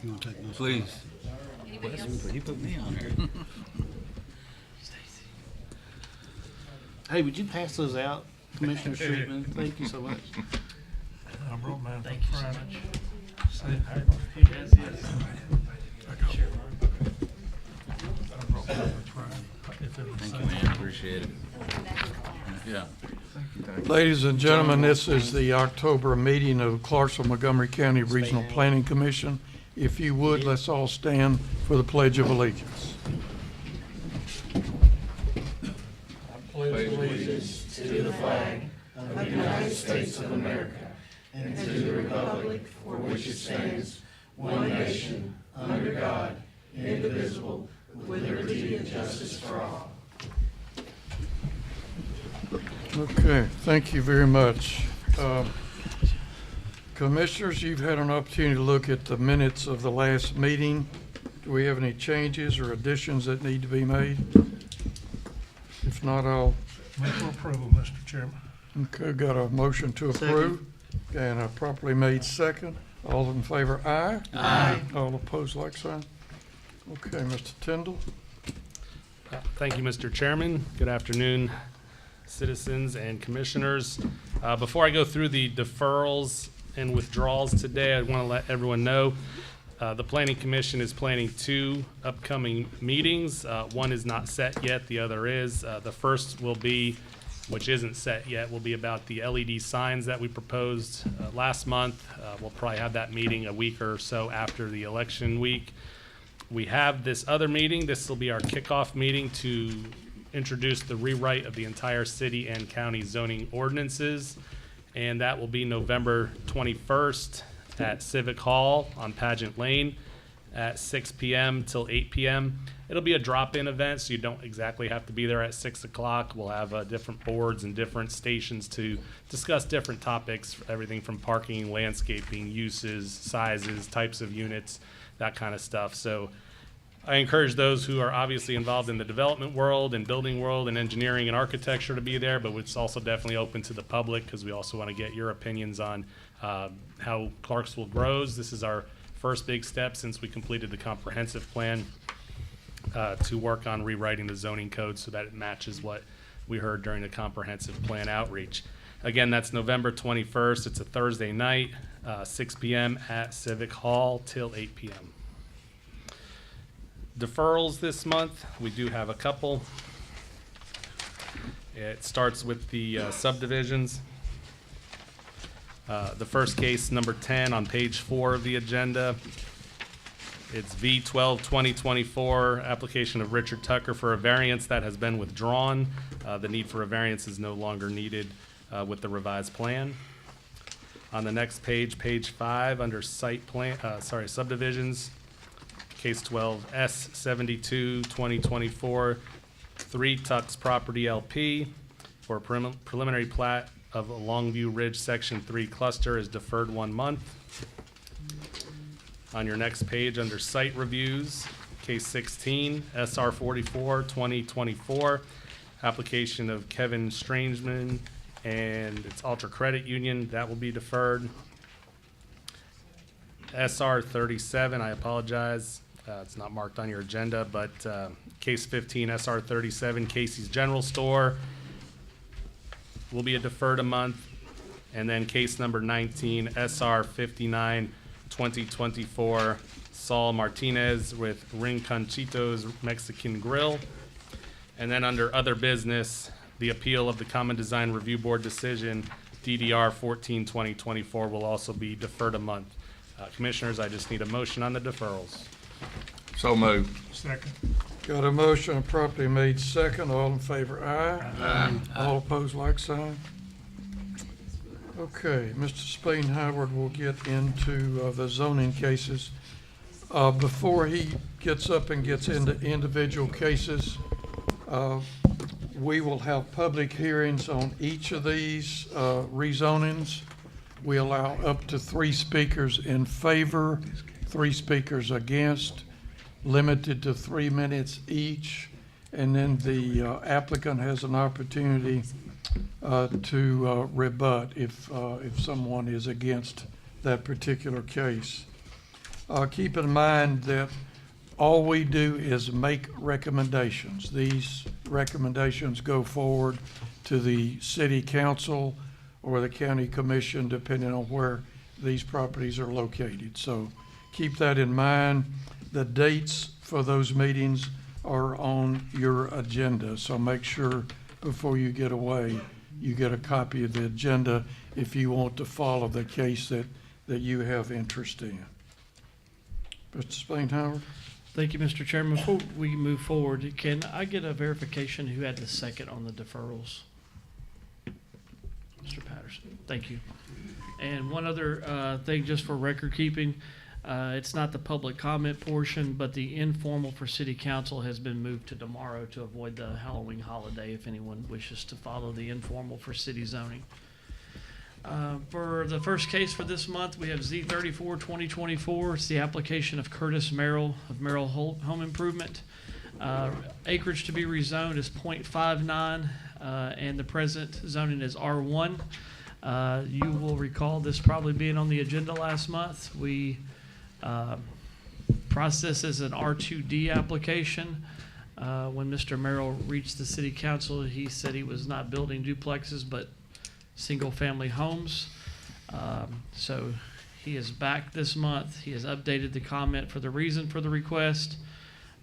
You want to take this? Please. He put me on there. Hey, would you pass those out, Commissioner Streetman? Thank you so much. I brought mine Thank from you so Friday. much. He has his. I brought mine from Friday. If it was Thank the you, same. man. Appreciate it. Yeah. Ladies and gentlemen, this is the October meeting of Clarksville Montgomery County Regional Planning Commission. If you would, let's all stand for the Pledge of Allegiance. I pledge allegiance to the flag of the United States of America and to the republic for which it stands, one nation, under God, indivisible, with liberty and justice for all. Okay, thank you very much. Commissioners, you've had an opportunity to look at the minutes of the last meeting. Do we have any changes or additions that need to be made? If not, I'll, Move for approval, Mr. Chairman. okay, got a motion to approve. And a properly made second. All in favor, aye? Aye. All opposed, like sign. Okay, Mr. Tyndall. Thank you, Mr. Chairman. Good afternoon, citizens and commissioners. Before I go through the deferrals and withdrawals today, I want to let everyone know the Planning Commission is planning 2 upcoming meetings. One is not set yet, the other is. The first will be, which isn't set yet, will be about the LED signs that we proposed last month. We'll probably have that meeting a week or so after the election week. We have this other meeting. This will be our kickoff meeting to introduce the rewrite of the entire city and county zoning ordinances. And that will be November 21st at Civic Hall on Pageant Lane at 6 p.m. till 8 p.m. It'll be a drop-in event, so you don't exactly have to be there at 6 o'clock. We'll have different boards and different stations to discuss different topics, everything from parking, landscaping, uses, sizes, types of units, that kind of stuff. So I encourage those who are obviously involved in the development world and building world and engineering and architecture to be there, but it's also definitely open to the public because we also want to get your opinions on how Clarksville grows. This is our first big step since we completed the comprehensive plan to work on rewriting the zoning code so that it matches what we heard during the comprehensive plan outreach. Again, that's November 21st. It's a Thursday night, 6 p.m. at Civic Hall till 8 p.m. Deferrals this month, we do have a couple. It starts with the subdivisions. The first case, number 10 on page 4 of the agenda. It's V12-2024, application of Richard Tucker for a variance that has been withdrawn. The need for a variance is no longer needed with the revised plan. On the next page, page 5, under subdivisions, case 12 S72-2024, 3 Tux Property LP for a preliminary plat of a Longview Ridge Section 3 cluster is deferred 1 month. On your next page, under site reviews, case 16, SR 44, 2024, application of Kevin Strangeman and its Ultra Credit Union, that will be deferred. SR 37, I apologize, it's not marked on your agenda, but case 15, SR 37, Casey's General Store, will be deferred a month. And then case number 19, SR 59, 2024, Saul Martinez with Rinconchitos Mexican Grill. And then under other business, the appeal of the Common Design Review Board decision, DDR 14-2024, will also be deferred a month. Commissioners, I just need a motion on the deferrals. So moved. Second. Got a motion properly made second. All in favor, aye? Aye. All opposed, like sign. Okay, Mr. Spain Howard will get into the zoning cases. Before he gets up and gets into individual cases, we will have public hearings on each of these rezonings. We allow up to 3 speakers in favor, 3 speakers against, limited to 3 minutes each. And then the applicant has an opportunity to rebut if someone is against that particular case. Keep in mind that all we do is make recommendations. These recommendations go forward to the city council or the county commission, depending on where these properties are located. So keep that in mind. The dates for those meetings are on your agenda, so make sure before you get away, you get a copy of the agenda if you want to follow the case that you have interest in. Mr. Spainhower? Thank you, Mr. Chairman. Before we move forward, can I get a verification who had the second on the deferrals? Mr. Patterson, thank you. And one other thing, just for record keeping, it's not the public comment portion, but the informal for city council has been moved to tomorrow to avoid the Halloween holiday if anyone wishes to follow the informal for city zoning. For the first case for this month, we have Z34 2024. It's the application of Curtis Merrill of Merrill Home Improvement. Acreage to be rezoned is .59, and the present zoning is R1. You will recall this probably being on the agenda last month. We processed as an R2D application. When Mr. Merrill reached the city council, he said he was not building duplexes, but single-family homes. So he is back this month. He has updated the comment for the reason for the request.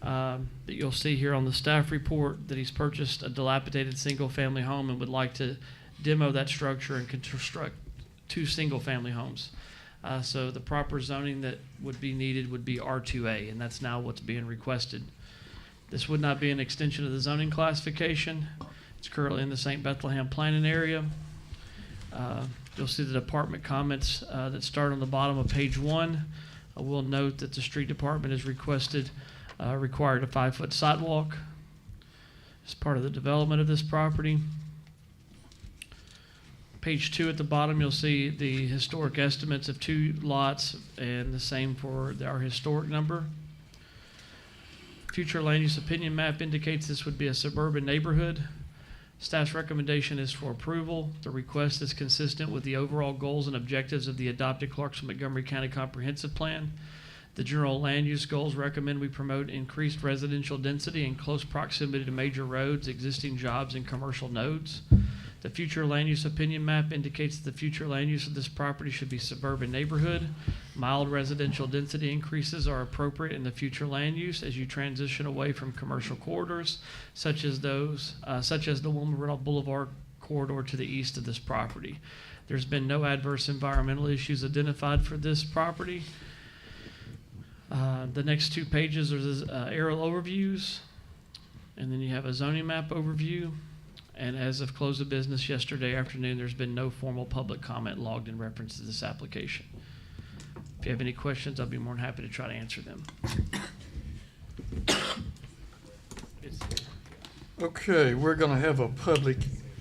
That you'll see here on the staff report that he's purchased a dilapidated single-family home and would like to demo that structure and construct 2 single-family homes. So the proper zoning that would be needed would be R2A, and that's now what's being requested. This would not be an extension of the zoning classification. It's currently in the St. Bethlehem planning area. You'll see the department comments that start on the bottom of page 1. I will note that the street department has requested required a 5-foot sidewalk as part of the development of this property. Page 2 at the bottom, you'll see the historic estimates of 2 lots and the same for our historic number. Future land use opinion map indicates this would be a suburban neighborhood. Staff's recommendation is for approval. The request is consistent with the overall goals and objectives of the adopted Clarkson-Montgomery County Comprehensive Plan. The general land use goals recommend we promote increased residential density in close proximity to major roads, existing jobs, and commercial nodes. The future land use opinion map indicates that the future land use of this property should be suburban neighborhood. Mild residential density increases are appropriate in the future land use as you transition away from commercial corridors, such as the Wilma Rudolph Boulevard corridor to the east of this property. There's been no adverse environmental issues identified for this property. The next 2 pages are the aerial overviews, and then you have a zoning map overview. And as of close of business yesterday afternoon, there's been no formal public comment logged in reference to this application. If you have any questions, I'll be more than happy to try to answer them. Okay, we're going to have a public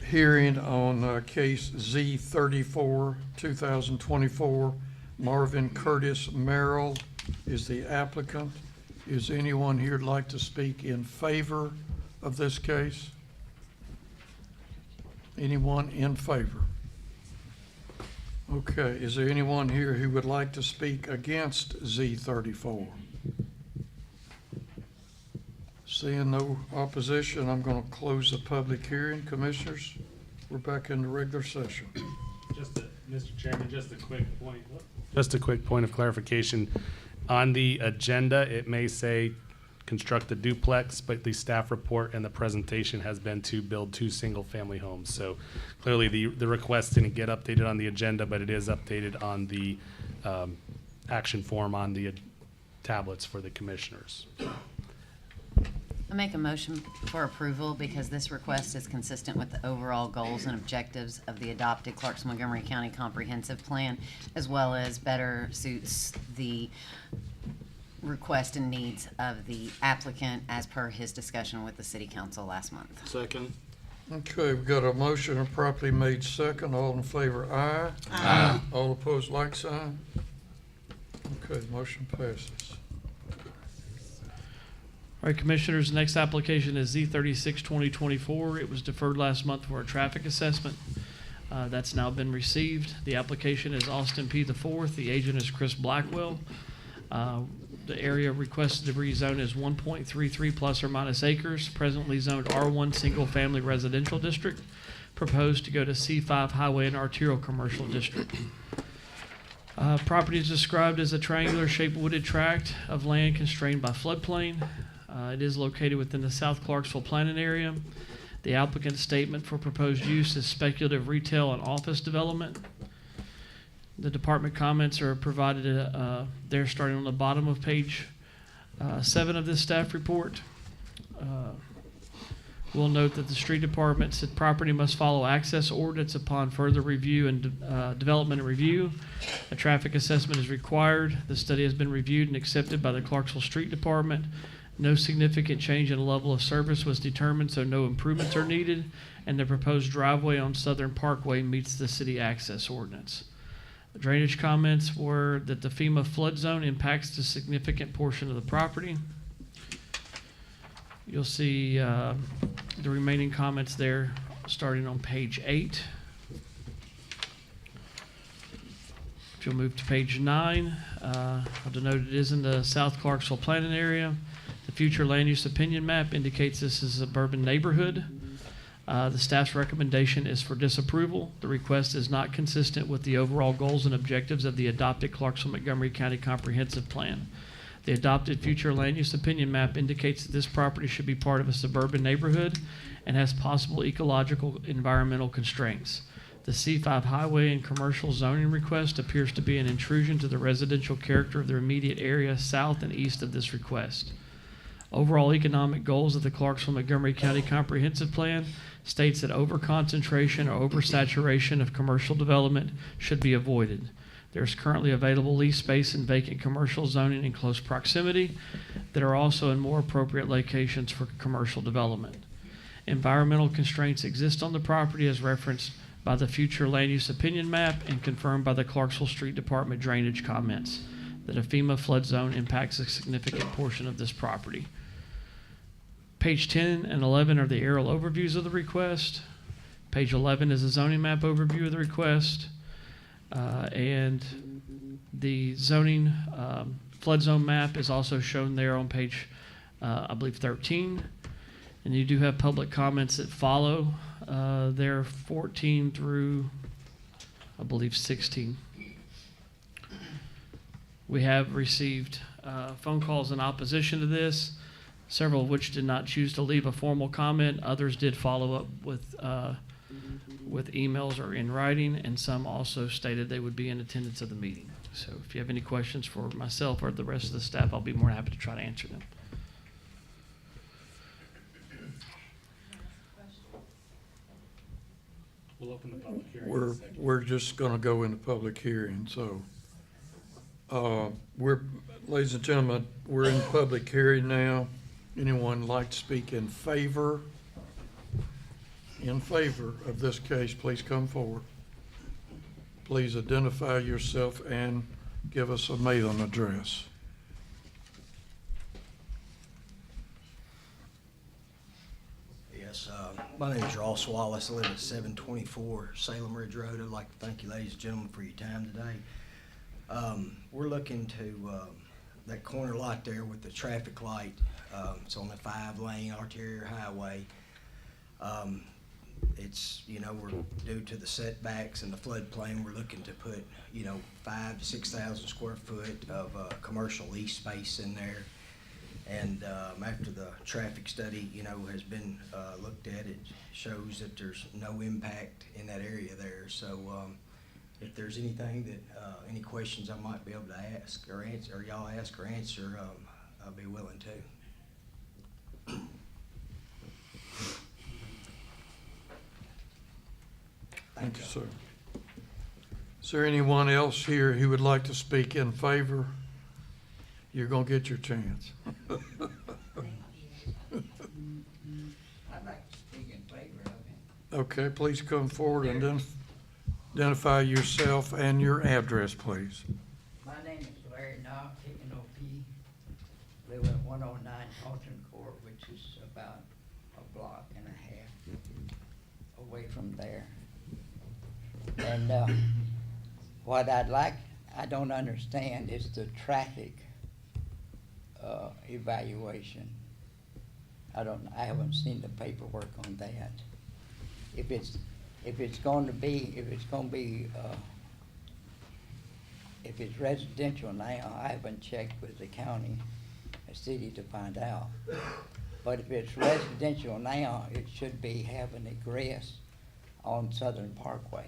hearing on case Z34, 2024. Marvin Curtis Merrill is the applicant. Is anyone here who'd like to speak in favor of this case? Anyone in favor? Okay, is there anyone here who would like to speak against Z34? Seeing no opposition, I'm going to close the public hearing. Commissioners, we're back in the regular session. Mr. Chairman, just a quick point. Just a quick point of clarification. On the agenda, it may say construct a duplex, but the staff report and the presentation has been to build 2 single-family homes. So clearly the request didn't get updated on the agenda, but it is updated on the action form on the tablets for the commissioners. I make a motion for approval because this request is consistent with the overall goals and objectives of the adopted Clarkson-Montgomery County Comprehensive Plan, as well as better suits the request and needs of the applicant as per his discussion with the city council last month. Second. Okay, we've got a motion and properly made second. All in favor, aye. Aye. All opposed, like sign. Okay, motion passes. All right, Commissioners, the next application is Z36 2024. It was deferred last month for a traffic assessment. That's now been received. The application is Austin P. IV. The agent is Chris Blackwell. The area requested to rezone is 1.33 plus or minus acres, presently zoned R1 Single Family Residential District, proposed to go to C5 Highway and Arterial Commercial District. Property is described as a triangular shaped wooded tract of land constrained by floodplain. It is located within the South Clarksville planning area. The applicant's statement for proposed use is speculative retail and office development. The department comments are provided there starting on the bottom of page 7 of this staff report. We'll note that the street department said property must follow access ordinance upon further review and development and review. A traffic assessment is required. The study has been reviewed and accepted by the Clarksville Street Department. No significant change in the level of service was determined, so no improvements are needed, and the proposed driveway on Southern Parkway meets the city access ordinance. The drainage comments were that the FEMA flood zone impacts a significant portion of the property. You'll see the remaining comments there starting on page 8. If you'll move to page 9, I'll denote it is in the South Clarksville planning area. The future land use opinion map indicates this is a suburban neighborhood. The staff's recommendation is for disapproval. The request is not consistent with the overall goals and objectives of the adopted Clarksville-Montgomery County Comprehensive Plan. The adopted future land use opinion map indicates that this property should be part of a suburban neighborhood and has possible ecological environmental constraints. The C5 highway and commercial zoning request appears to be an intrusion to the residential character of the immediate area south and east of this request. Overall economic goals of the Clarksville-Montgomery County Comprehensive Plan states that overconcentration or oversaturation of commercial development should be avoided. There is currently available lease space and vacant commercial zoning in close proximity that are also in more appropriate locations for commercial development. Environmental constraints exist on the property as referenced by the future land use opinion map and confirmed by the Clarksville Street Department drainage comments that a FEMA flood zone impacts a significant portion of this property. Page 10 and 11 are the aerial overviews of the request. Page 11 is a zoning map overview of the request. And the zoning flood zone map is also shown there on page, I believe, 13. And you do have public comments that follow there 14 through, I believe, 16. We have received phone calls in opposition to this, several of which did not choose to leave a formal comment. Others did follow up with emails or in writing, and some also stated they would be in attendance of the meeting. So if you have any questions for myself or the rest of the staff, I'll be more than happy to try to answer them. We'll open the public hearing. We're just gonna go into public hearing, so, ladies and gentlemen, we're in public hearing now. Anyone like to speak in favor of this case, please come forward. Please identify yourself and give us a mailing address. Yes, my name is Ross Wallace. I live at 724 Salem Ridge Road. I'd like to thank you, ladies and gentlemen, for your time today. We're looking to that corner lot there with the traffic light. It's on the 5-lane arterial highway. It's, we're due to the setbacks and the floodplain, we're looking to put, 5,000 to 6,000 square foot of commercial lease space in there. And after the traffic study, has been looked at, it shows that there's no impact in that area there. So if there's anything that, any questions I might be able to ask or answer, or y'all ask or answer, I'll be willing to. Thank you, sir. Is there anyone else here who would like to speak in favor? You're gonna get your chance. I'd like to speak in favor of it. Okay, please come forward and then identify yourself and your address, please. My name is Larry Knox, Hickman-O-P. Live at 109 Alton Court, which is about a block and a half away from there. And what I don't understand is the traffic evaluation. I haven't seen the paperwork on that. If it's gonna be, if it's residential now, I haven't checked with the county, the city to find out. But if it's residential now, it should be having egress on Southern Parkway.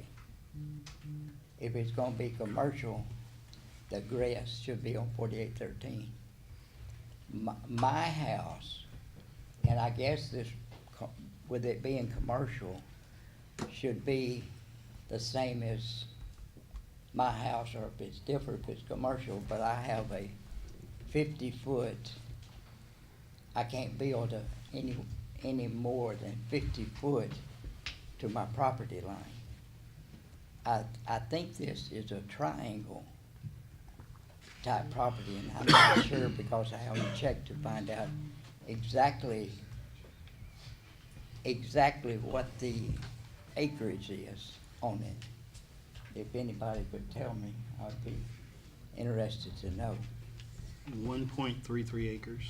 If it's gonna be commercial, the grass should be on 4813. My house, and I guess this, with it being commercial, should be the same as my house, or if it's different, if it's commercial, but I have a 50-foot, I can't build any more than 50 foot to my property line. I think this is a triangle type property, and I'm not sure because I haven't checked to find out exactly what the acreage is on it. If anybody could tell me, I'd be interested to know. 1.33 acres.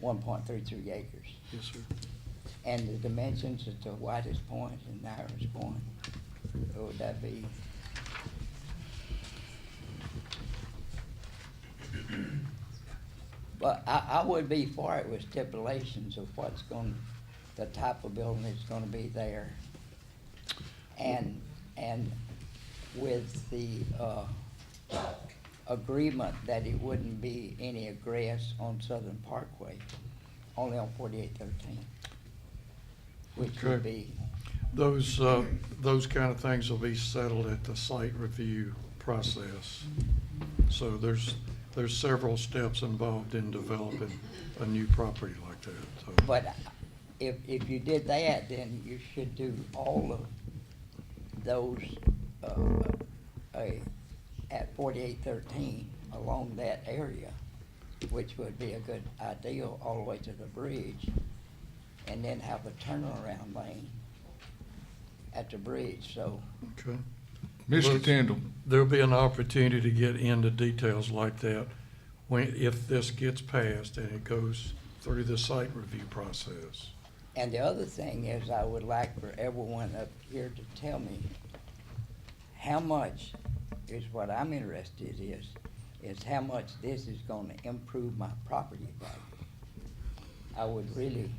1.33 acres. Yes, sir. And the dimensions at the widest point and narrowest point, what would that be? But I would be for it with stipulations of the type of building that's gonna be there. And with the, agreement that it wouldn't be any egress on Southern Parkway, only on 4813, which would Okay. be, Those kind of things will be settled at the site review process. So there's several steps involved in developing a new property like that, so. but if you did that, then you should do all of those, at 4813 along that area, which would be a good ideal all the way to the bridge, and then have a turnaround lane at the bridge, so. Okay. Mr. Tindall, There'll be an opportunity to get into details like that if this gets passed and it goes through the site review process. And the other thing is, I would like for everyone up here to tell me how much is what I'm interested is how much this is gonna improve my property value. I would really.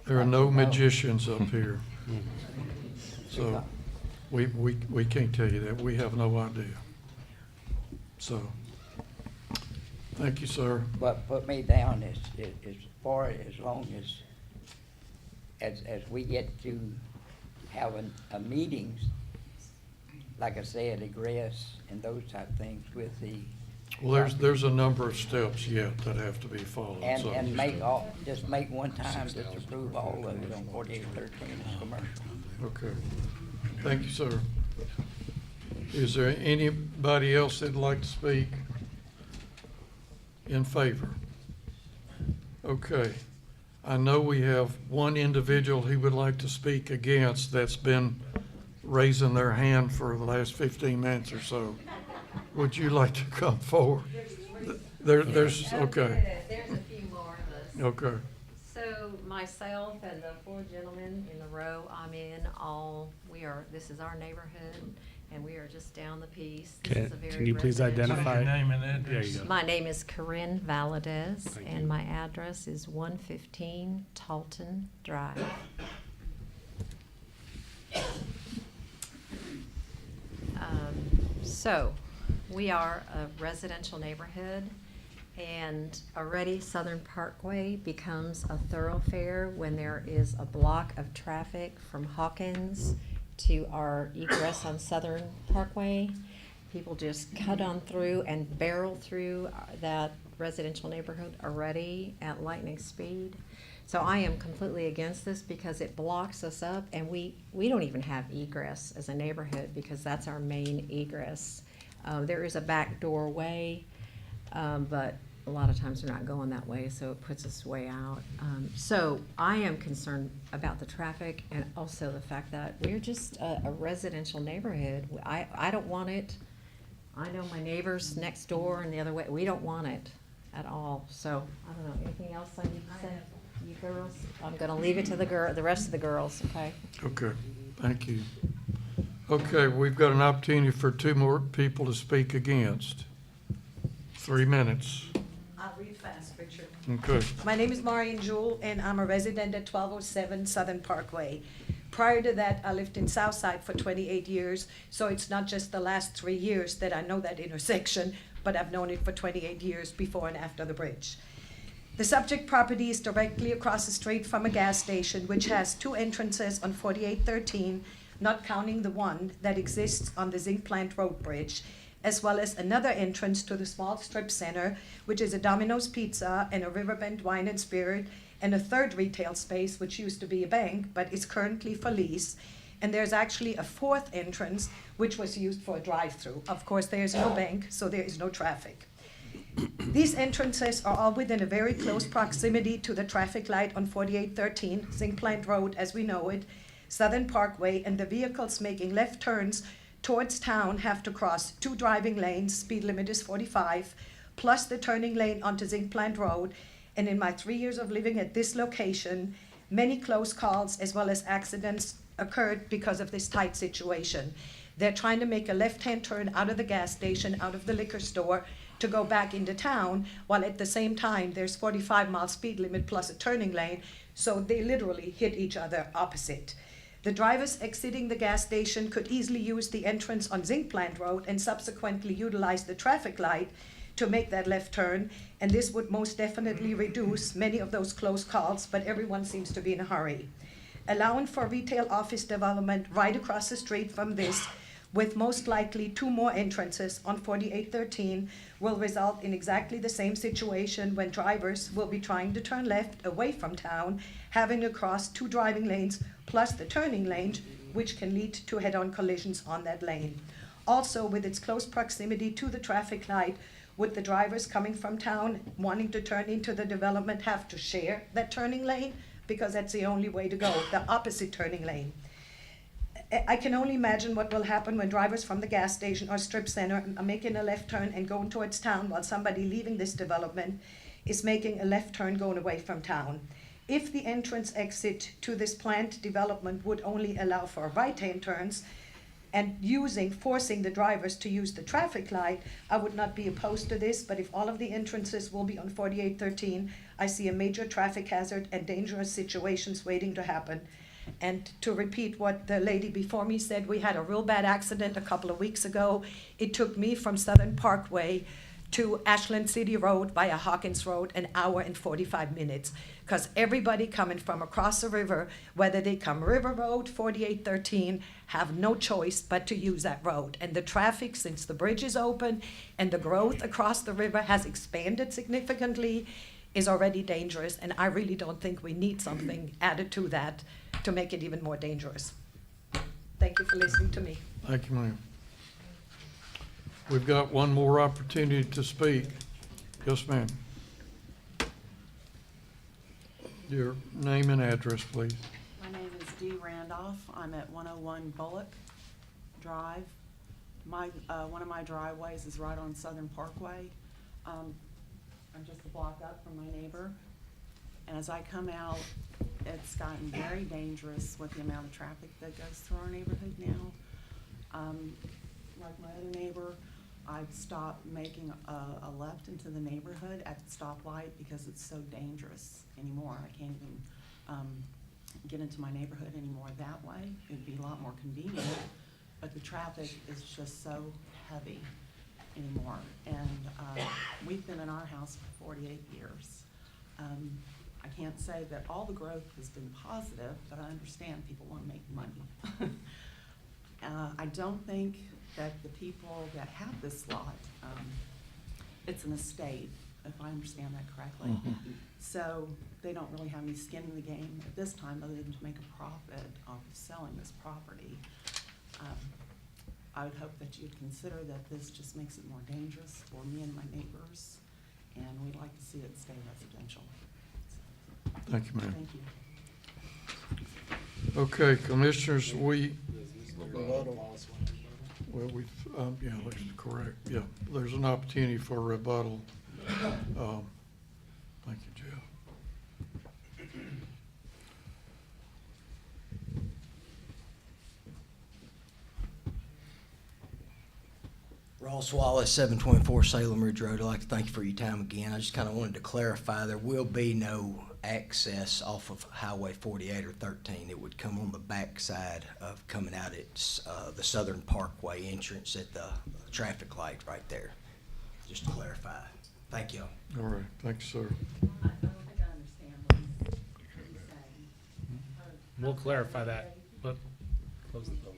There are like no to know. magicians up here. So we can't tell you that. We have no idea. So, thank you, sir. But put me down as far as long as we get to having a meetings, like I said, egress and those type of things with the. Well, there's a number of steps yet that have to be followed. so- And just make one time, just approve all of it on 4813 as commercial. Okay. Thank you, sir. Is there anybody else that'd like to speak in favor? Okay. I know we have one individual who would like to speak against that's been raising their hand for the last 15 minutes or so. Would you like to come forward? There's, okay, There's a few more of us. okay. So myself and the four gentlemen in the row I'm in, this is our neighborhood, and we are just down the piece. This is a very Can you please residential- identify? Your name and There address. you go. My name is Corinne Valadez, Thank and you. my address is 115 Talton Drive. So, we are a residential neighborhood, and already Southern Parkway becomes a thoroughfare when there is a block of traffic from Hawkins to our egress on Southern Parkway. People just cut on through and barrel through that residential neighborhood already at lightning speed. So I am completely against this because it blocks us up, and we don't even have egress as a neighborhood because that's our main egress. There is a back doorway, but a lot of times they're not going that way, so it puts us way out. So I am concerned about the traffic and also the fact that we're just a residential neighborhood. I don't want it. I know my neighbors next door and the other way, we don't want it. at all. So, I don't know, anything else I need to say? You girls? I'm gonna leave it to the rest of the girls, okay? Okay, thank you. Okay, we've got an opportunity for 2 more people to speak against. 3 minutes. I'll read fast, Richard. Okay. My name is Maureen Jewell, and I'm a resident at 1207 Southern Parkway. Prior to that, I lived in Southside for 28 years, so it's not just the last 3 years that I know that intersection, but I've known it for 28 years before and after the bridge. The subject property is directly across the street from a gas station, which has 2 entrances on 4813, not counting the one that exists on the Zinc Plant Road Bridge, as well as another entrance to the small strip center, which is a Domino's Pizza and a Riverbend Wine and Spirit, and a third retail space, which used to be a bank, but is currently for lease. And there's actually a 4th entrance, which was used for a drive-through. Of course, there is no bank, so there is no traffic. These entrances are all within a very close proximity to the traffic light on 4813, Zinc Plant Road as we know it, Southern Parkway, and the vehicles making left turns towards town have to cross 2 driving lanes, speed limit is 45, plus the turning lane onto Zinc Plant Road. And in my 3 years of living at this location, many close calls as well as accidents occurred because of this tight situation. They're trying to make a left-hand turn out of the gas station, out of the liquor store, to go back into town, while at the same time there's 45-mile speed limit plus a turning lane, so they literally hit each other opposite. The drivers exiting the gas station could easily use the entrance on Zinc Plant Road and subsequently utilize the traffic light to make that left turn, and this would most definitely reduce many of those close calls, but everyone seems to be in a hurry. Allowing for retail office development right across the street from this, with most likely 2 more entrances on 4813, will result in exactly the same situation when drivers will be trying to turn left away from town, having to cross 2 driving lanes plus the turning lane, which can lead to head-on collisions on that lane. Also, with its close proximity to the traffic light, would the drivers coming from town wanting to turn into the development have to share that turning lane? Because that's the only way to go, the opposite turning lane. I can only imagine what will happen when drivers from the gas station or strip center are making a left turn and going towards town, while somebody leaving this development is making a left turn going away from town. If the entrance exit to this planned development would only allow for right-hand turns and forcing the drivers to use the traffic light, I would not be opposed to this, but if all of the entrances will be on 4813, I see a major traffic hazard and dangerous situations waiting to happen. And to repeat what the lady before me said, we had a real bad accident a couple of weeks ago. It took me from Southern Parkway to Ashland City Road via Hawkins Road, an hour and 45 minutes. Because everybody coming from across the river, whether they come River Road, 4813, have no choice but to use that road. And the traffic, since the bridge is open and the growth across the river has expanded significantly, is already dangerous. And I really don't think we need something added to that to make it even more dangerous. Thank you for listening to me. Thank you, ma'am. We've got 1 more opportunity to speak. Yes, ma'am. Your name and address, please. My name is Dee Randolph. I'm at 101 Bullock Drive. One of my driveways is right on Southern Parkway. I'm just a block up from my neighbor. And as I come out, it's gotten very dangerous with the amount of traffic that goes through our neighborhood now. Like my other neighbor, I've stopped making a left into the neighborhood at the stoplight because it's so dangerous anymore. I can't even get into my neighborhood anymore that way. It'd be a lot more convenient, but the traffic is just so heavy anymore. And we've been in our house for 48 years. I can't say that all the growth has been positive, but I understand people want to make money. I don't think that the people that have this lot, it's an estate, if I understand that correctly. Mm-hmm. So they don't really have any skin in the game at this time other than to make a profit off of selling this property. I would hope that you'd consider that this just makes it more dangerous for me and my neighbors, and we'd like to see it stay residential. Thank you, ma'am. Thank you. Okay, commissioners, well, yeah, that's correct. Yeah, there's an opportunity for rebuttal. Thank you, Jeff. Ross Wallace, 724 Salem Ridge Road. I'd like to thank you for your time again. I just kind of wanted to clarify, there will be no access off of Highway 48 or 13. It would come on the backside of coming out at the Southern Parkway entrance at the traffic light right there. Just to clarify. Thank you. All right, thanks, sir. I don't think I understand what he's saying. We'll clarify that, but close the vote.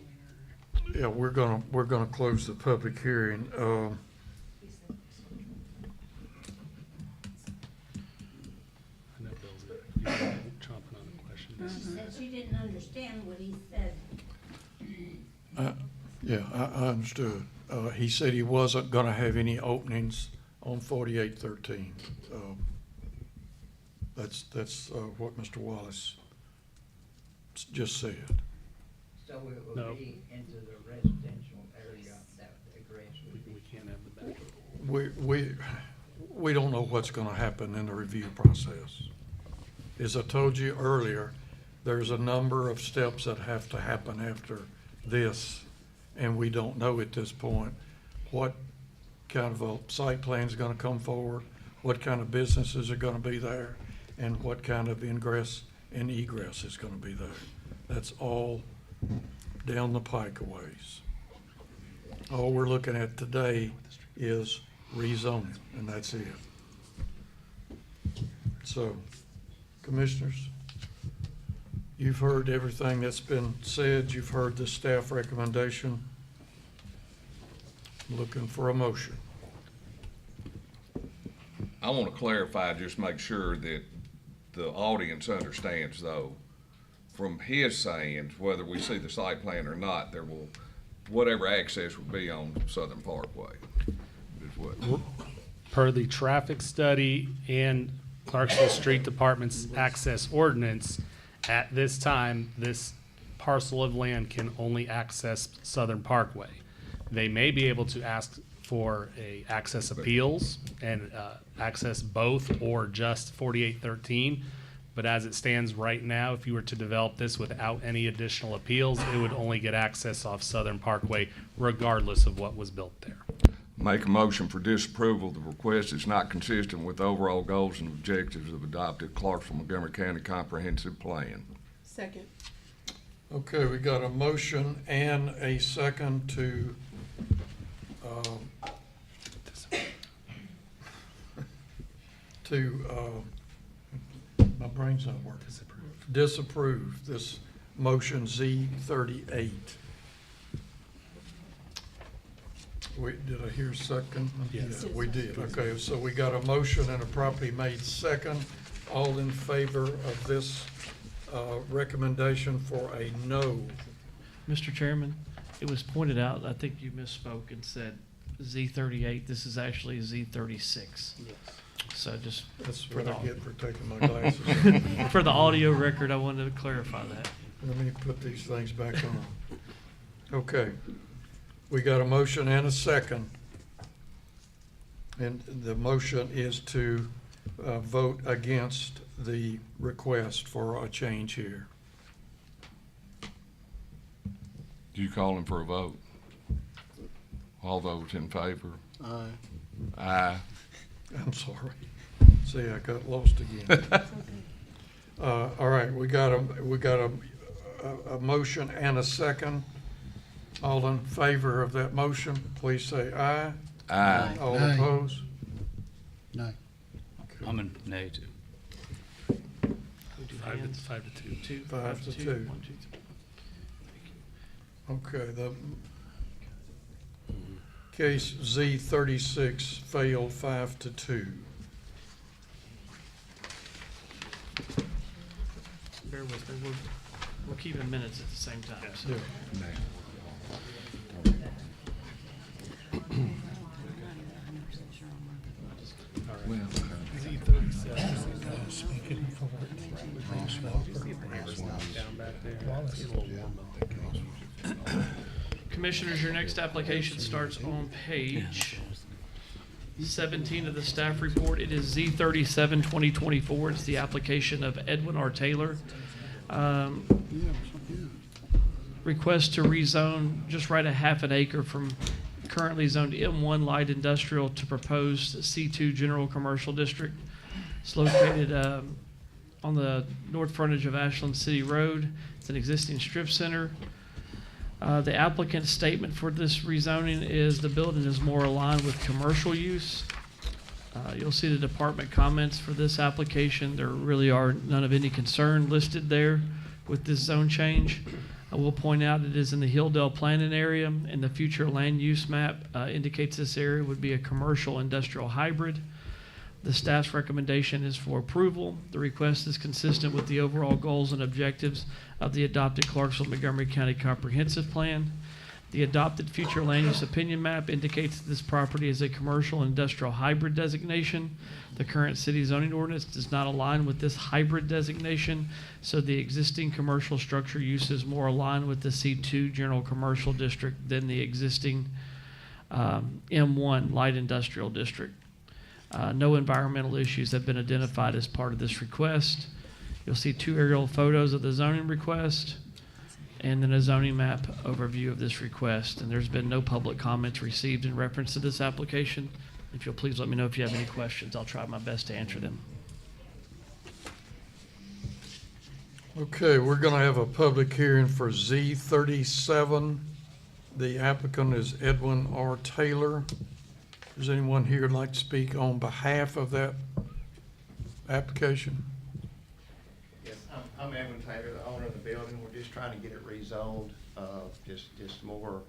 Yeah, we're gonna close the public hearing. I know Bill's chomping on a question. She said she didn't understand what he said. Yeah, I understood. He said he wasn't gonna have any openings on 4813. That's what Mr. Wallace just said. So it No. will be into the residential area that the grass would be. We can't have the back. We don't know what's gonna happen in the review process. As I told you earlier, there's a number of steps that have to happen after this, and we don't know at this point what kind of a site plan is gonna come forward, what kind of businesses are gonna be there, and what kind of ingress and egress is gonna be there. That's all down the pike a ways. All we're looking at today is rezoning, and that's it. So, commissioners, you've heard everything that's been said. You've heard the staff recommendation. Looking for a motion. I want to clarify, just make sure that the audience understands though, from his sayings, whether we see the site plan or not, there will, whatever access will be on Southern Parkway is what. Per the traffic study and Clarksville Street Department's access ordinance, at this time, this parcel of land can only access Southern Parkway. They may be able to ask for a access appeals and access both or just 4813. But as it stands right now, if you were to develop this without any additional appeals, it would only get access off Southern Parkway regardless of what was built there. Make a motion for disapproval. The request is not consistent with the overall goals and objectives of adopted Clarksville Montgomery County Comprehensive Plan. Second. Okay, we got a motion and a second to, my brain's not working. Disapprove this motion Z38. Did I hear second? Yes. Yeah, we did. Okay, so we got a motion and a properly made second. All in favor of this recommendation for a no? Mr. Chairman, it was pointed out, I think you misspoke and said Z38. This is actually Z36. So just That's for what I the, get for taking my glasses. for the audio record, I wanted to clarify that. Let me put these things back on. Okay, we got a motion and a second. And the motion is to vote against the request for a change here. You calling for a vote? All those in favor? Aye. Aye. I'm sorry. See, I got lost again. All right, we got a motion and a second. All in favor of that motion, please say aye. Aye. All opposed? No. I'm a nay too. We do hands. 5 to 2. 5 to 2. 1, 2, 3. Okay, the case Z36 failed 5 to 2. Bear with me. We're keeping minutes at the same time. So. Yeah. Commissioners, your next application starts on page 17 of the staff report. It is Z37 2024. It's the application of Edwin R. Taylor. Request to rezone just right a half an acre from currently zoned M1 light industrial to proposed C2 general commercial district. It's located on the north frontage of Ashland City Road. It's an existing strip center. The applicant's statement for this rezoning is the building is more aligned with commercial use. You'll see the department comments for this application. There really are none of any concern listed there with this zone change. I will point out it is in the Hilldale planning area, and the future land use map indicates this area would be a commercial industrial hybrid. The staff's recommendation is for approval. The request is consistent with the overall goals and objectives of the adopted Clarksville-Montgomery County Comprehensive Plan. The adopted future land use opinion map indicates that this property is a commercial industrial hybrid designation. The current city zoning ordinance does not align with this hybrid designation, so the existing commercial structure use is more aligned with the C2 general commercial district than the existing M1 light industrial district. No environmental issues have been identified as part of this request. You'll see 2 aerial photos of the zoning request and then a zoning map overview of this request. And there's been no public comments received in reference to this application. If you'll please let me know if you have any questions. I'll try my best to answer them. Okay, we're gonna have a public hearing for Z37. The applicant is Edwin R. Taylor. Does anyone here like to speak on behalf of that application? Yes, I'm Edwin Taylor, the owner of the building. We're just trying to get it rezoned, just more,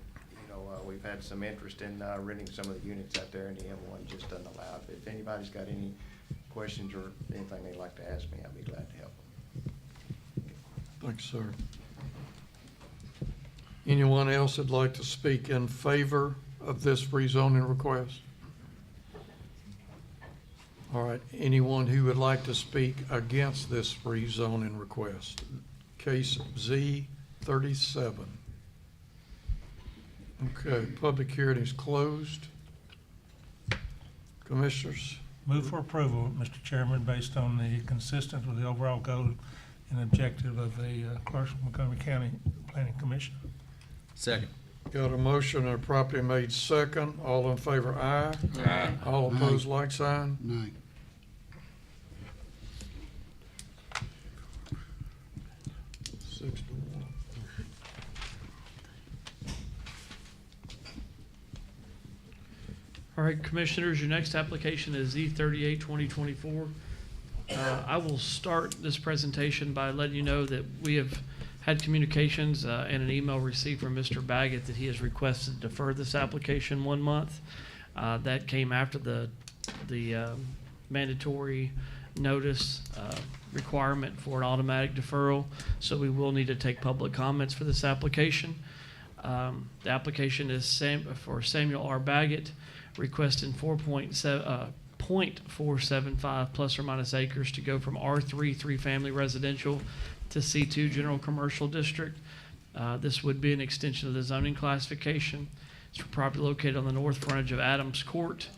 we've had some interest in renting some of the units out there, and the M1 just doesn't allow it. If anybody's got any questions or anything they'd like to ask me, I'd be glad to help them. Thanks, sir. Anyone else that'd like to speak in favor of this rezoning request? All right, anyone who would like to speak against this rezoning request? Case Z37. Okay, public hearing is closed. Commissioners? Move for approval, Mr. Chairman, based on the consistent with the overall goal and objective of the Clarksville-Montgomery County Planning Commission. Second. Got a motion and a property made second. All in favor, aye. Aye. All opposed, like sign. Nay. Six to one. All right, Commissioners, your next application is Z38 2024. I will start this presentation by letting you know that we have had communications and an email received from Mr. Baggett that he has requested to defer this application 1 month. That came after the mandatory notice requirement for an automatic deferral, so we will need to take public comments for this application. The application is for Samuel R. Baggett, requesting 0.475 plus or minus acres to go from R3 3-family residential to C2 general commercial district. This would be an extension of the zoning classification. It's for property located on the north frontage of Adams Court.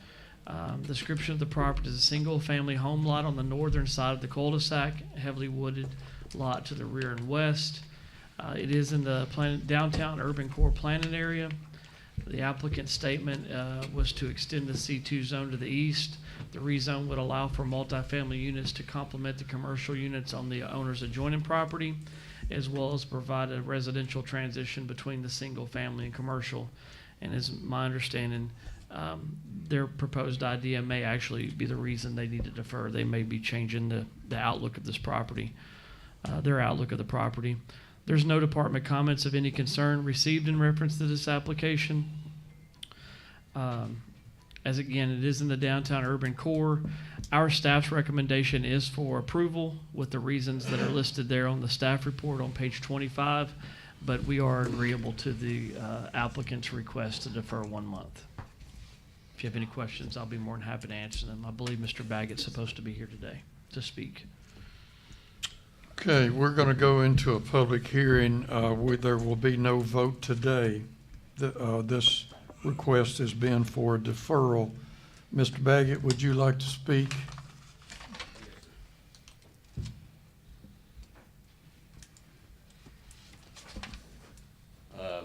Description of the property is a single-family home lot on the northern side of the cul-de-sac, heavily wooded lot to the rear and west. It is in the downtown urban core planning area. The applicant's statement was to extend the C2 zone to the east. The rezone would allow for multifamily units to complement the commercial units on the owner's adjoining property, as well as provide a residential transition between the single family and commercial. And as my understanding, their proposed idea may actually be the reason they need to defer. They may be changing the outlook of this property, their outlook of the property. There's no department comments of any concern received in reference to this application. As again, it is in the downtown urban core. Our staff's recommendation is for approval with the reasons that are listed there on the staff report on page 25, but we are agreeable to the applicant's request to defer 1 month. If you have any questions, I'll be more than happy to answer them. I believe Mr. Baggett's supposed to be here today to speak. Okay, we're going to go into a public hearing. There will be no vote today. This request has been for deferral Mr. Baggett, would you like to speak?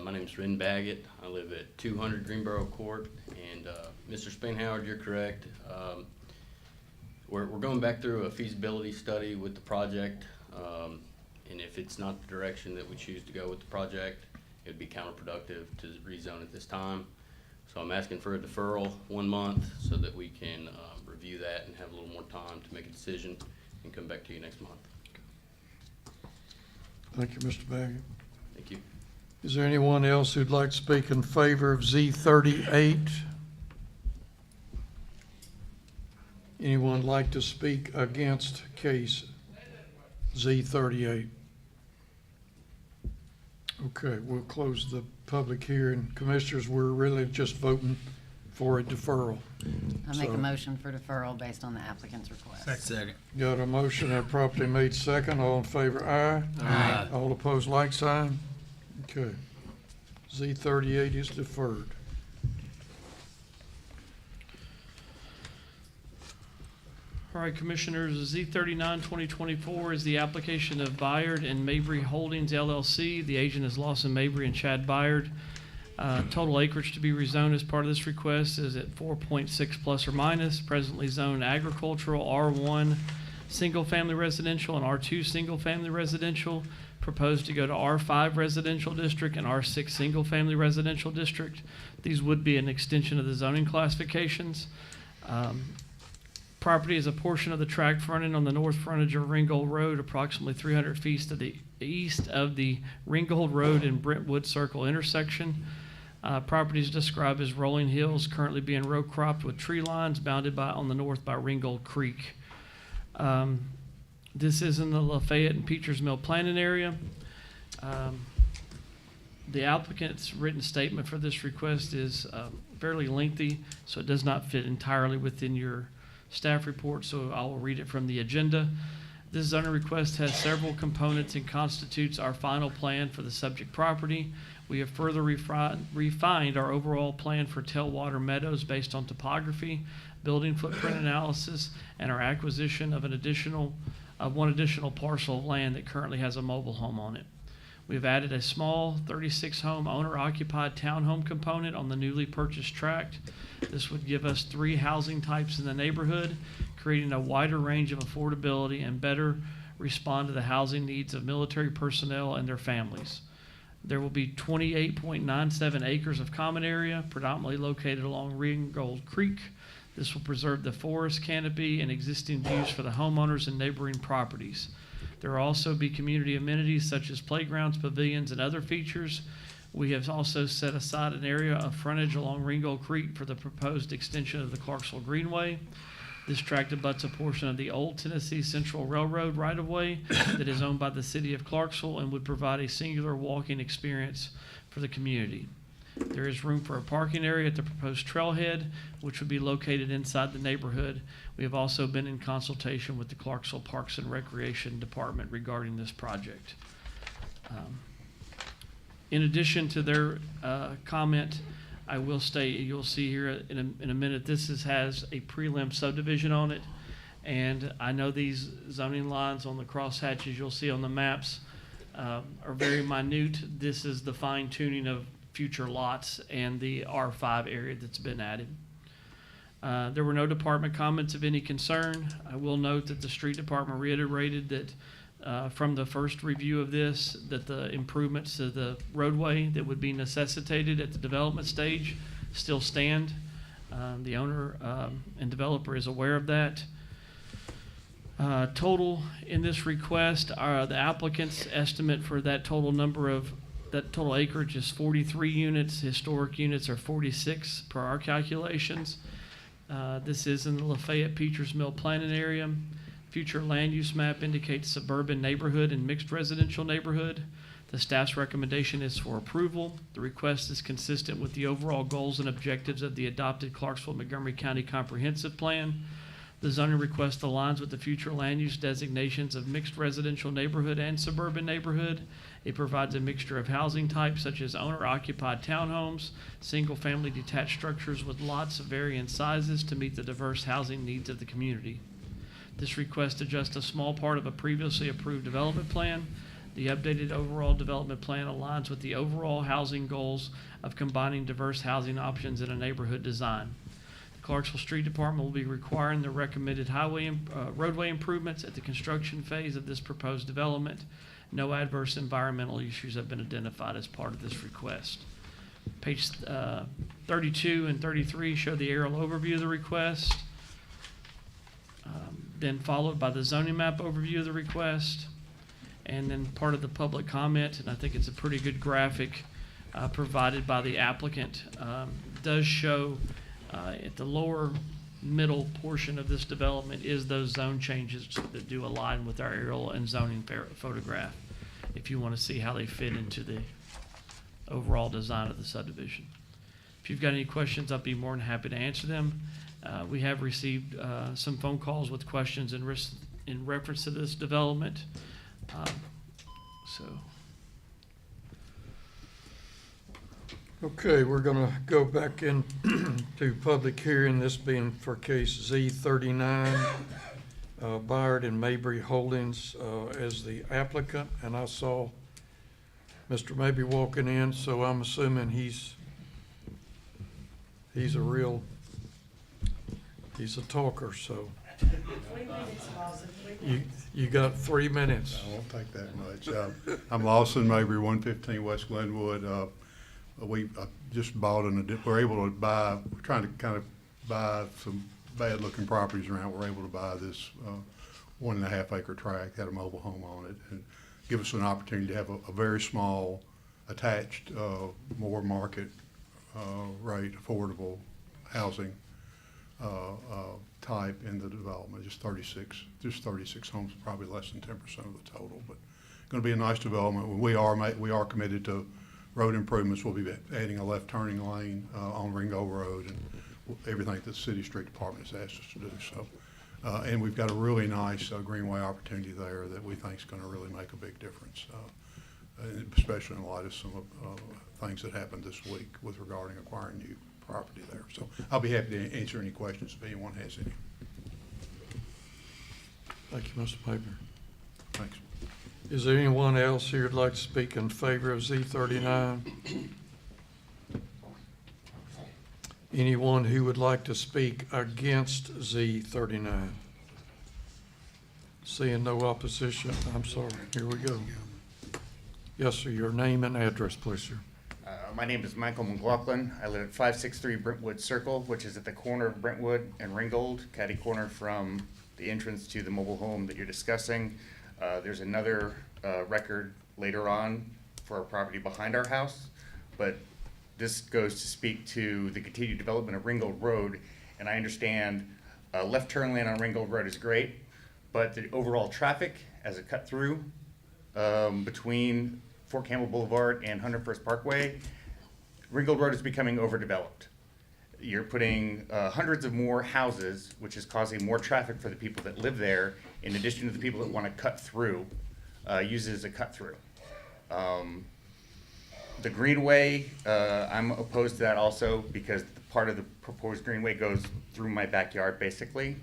My name's Ren Baggett. I live at 200 Greenboro Court, and Mr. Spainhoward, you're correct. We're going back through a feasibility study with the project, and if it's not the direction that we choose to go with the project, it'd be counterproductive to rezone at this time. So I'm asking for a deferral 1 month so that we can review that and have a little more time to make a decision and come back to you next month. Thank you, Mr. Baggett. Thank you. Is there anyone else who'd like to speak in favor of Z38? Anyone like to speak against case Z38? Okay, we'll close the public hearing. Commissioners, we're really just voting for a deferral. I make So- a motion for deferral based on the applicant's request. Second. Got a motion and properly made second. All in favor, aye. Aye. All opposed, like sign. Okay. Z38 is deferred. All right, Commissioners, Z39 2024 is the application of Byard and Mabry Holdings LLC. The agent is Lawson Mabry and Chad Byard. Total acreage to be rezoned as part of this request is at 4.6 plus or minus, presently zoned agricultural, R1 single-family residential and R2 single-family residential. Proposed to go to R5 residential district and R6 single-family residential district. These would be an extension of the zoning classifications. Property is a portion of the tract fronting on the north frontage of Ringgold Road, approximately 300 feet to the east of the Ringgold Road and Brentwood Circle intersection. Property is described as rolling hills, currently being row cropped with tree lines bounded by on the north by Ringgold Creek. This is in the Lafayette and Peters Mill planning area. The applicant's written statement for this request is fairly lengthy, so it does not fit entirely within your staff report, so I will read it from the agenda. This zoning request has several components and constitutes our final plan for the subject property. We have further refined our overall plan for Tailwater Meadows based on topography, building footprint analysis, and our acquisition of one additional parcel of land that currently has a mobile home on it. We've added a small 36-home owner-occupied townhome component on the newly purchased tract. This would give us 3 housing types in the neighborhood, creating a wider range of affordability and better respond to the housing needs of military personnel and their families. There will be 28.97 acres of common area, predominantly located along Ringgold Creek. This will preserve the forest canopy and existing views for the homeowners and neighboring properties. There will also be community amenities such as playgrounds, pavilions, and other features. We have also set aside an area of frontage along Ringgold Creek for the proposed extension of the Clarksville Greenway. This tract abuts a portion of the old Tennessee Central Railroad right-of-way that is owned by the city of Clarksville and would provide a singular walking experience for the community. There is room for a parking area at the proposed trailhead, which would be located inside the neighborhood. We have also been in consultation with the Clarksville Parks and Recreation Department regarding this project. In addition to their comment, I will state, you'll see here in a minute, this has a prelim subdivision on it. And I know these zoning lines on the crosshatches you'll see on the maps are very minute. This is the fine tuning of future lots and the R5 area that's been added. There were no department comments of any concern. I will note that the street department reiterated that from the first review of this, that the improvements to the roadway that would be necessitated at the development stage still stand. The owner and developer is aware of that. Total in this request, the applicant's estimate for that total acreage is 43 units. Historic units are 46 per our calculations. This is in the Lafayette Peters Mill planning area. Future land use map indicates suburban neighborhood and mixed residential neighborhood. The staff's recommendation is for approval. The request is consistent with the overall goals and objectives of the adopted Clarksville-Montgomery County Comprehensive Plan. The zoning request aligns with the future land use designations of mixed residential neighborhood and suburban neighborhood. It provides a mixture of housing types such as owner-occupied townhomes, single-family detached structures with lots of varying sizes to meet the diverse housing needs of the community. This request adjusts a small part of a previously approved development plan. The updated overall development plan aligns with the overall housing goals of combining diverse housing options in a neighborhood design. The Clarksville Street Department will be requiring the recommended roadway improvements at the construction phase of this proposed development. No adverse environmental issues have been identified as part of this request. Page 32 and 33 show the aerial overview of the request, then followed by the zoning map overview of the request, and then part of the public comment, and I think it's a pretty good graphic provided by the applicant. Does show at the lower middle portion of this development is those zone changes that do align with our aerial and zoning photograph, if you want to see how they fit into the overall design of the subdivision. If you've got any questions, I'll be more than happy to answer them. We have received some phone calls with questions in reference to this development. Okay, we're gonna go back in to public hearing, this being for case Z39, Byard and Mabry Holdings, as the applicant, and I saw Mr. Mabry walking in, so I'm assuming he's a talker, so. 3 minutes, Lawson, 3 minutes. You got 3 minutes. I won't take that much. I'm Lawson Mabry, 115 West Glenwood. We just bought we're able to buy, we're trying to kind of buy some bad looking properties around. We're able to buy this 1.5 acre tract, had a mobile home on it, and give us an opportunity to have a very small attached, more market rate, affordable housing type in the development. Just 36 homes, probably less than 10% of the total, but going to be a nice development. We are committed to road improvements. We'll be adding a left turning lane on Ringo Road and everything that the city street department has asked us to do. So, and we've got a really nice greenway opportunity there that we think is going to really make a big difference, especially in light of some of things that happened this week with regarding acquiring new property there. So I'll be happy to answer any questions if anyone has any. Thank you, Mr. Mabry. Thanks. Is there anyone else here who'd like to speak in favor of Z39? Anyone who would like to speak against Z39? Seeing no opposition, I'm sorry, here we go. Yes, sir, your name and address, please, sir. My name is Michael McLaughlin. I live at 563 Brentwood Circle, which is at the corner of Brentwood and Ringgold, catty corner from the entrance to the mobile home that you're discussing. There's another record later on for our property behind our house, but this goes to speak to the continued development of Ringgold Road, and I understand left turn lane on Ringgold Road is great, but the overall traffic as it cut through between Fort Campbell Boulevard and 101st Parkway, Ringgold Road is becoming overdeveloped. You're putting hundreds of more houses, which is causing more traffic for the people that live there, in addition to the people that want to cut through, use it as a cut through. The greenway, I'm opposed to that also because part of the proposed greenway goes through my backyard basically.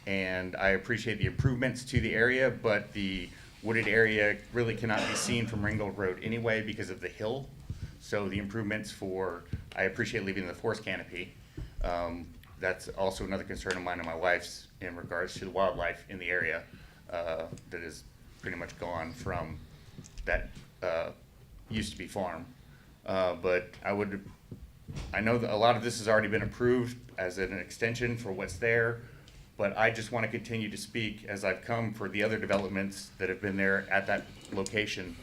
And I appreciate the improvements to the area, but the wooded area really cannot be seen from Ringgold Road anyway because of the hill. So the improvements I appreciate leaving the forest canopy. That's also another concern of mine and my wife's in regards to the wildlife in the area that is pretty much gone from that used to be farm. But I know that a lot of this has already been approved as an extension for what's there, but I just want to continue to speak as I've come for the other developments that have been there at that location.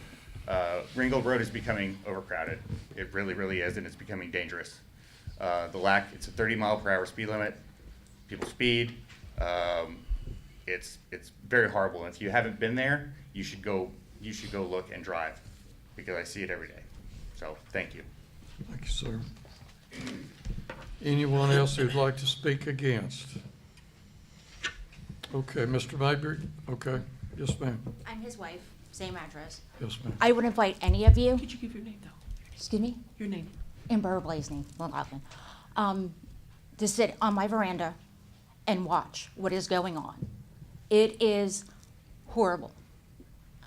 Ringgold Road is becoming overcrowded. It really, really is, and it's becoming dangerous. It's a 30-mile-per-hour speed limit. People speed. It's very horrible. And if you haven't been there, you should go look and drive because I see it every day. So thank you. Thank you, sir. Anyone else who'd like to speak against? Okay, Mr. Mayberry, okay, yes, ma'am, I'm his wife, same address. yes, ma'am. I would invite any of you, Could you give your name, though? excuse me, Your name? Amber Blazeney, Long Island, to sit on my veranda and watch what is going on. It is horrible.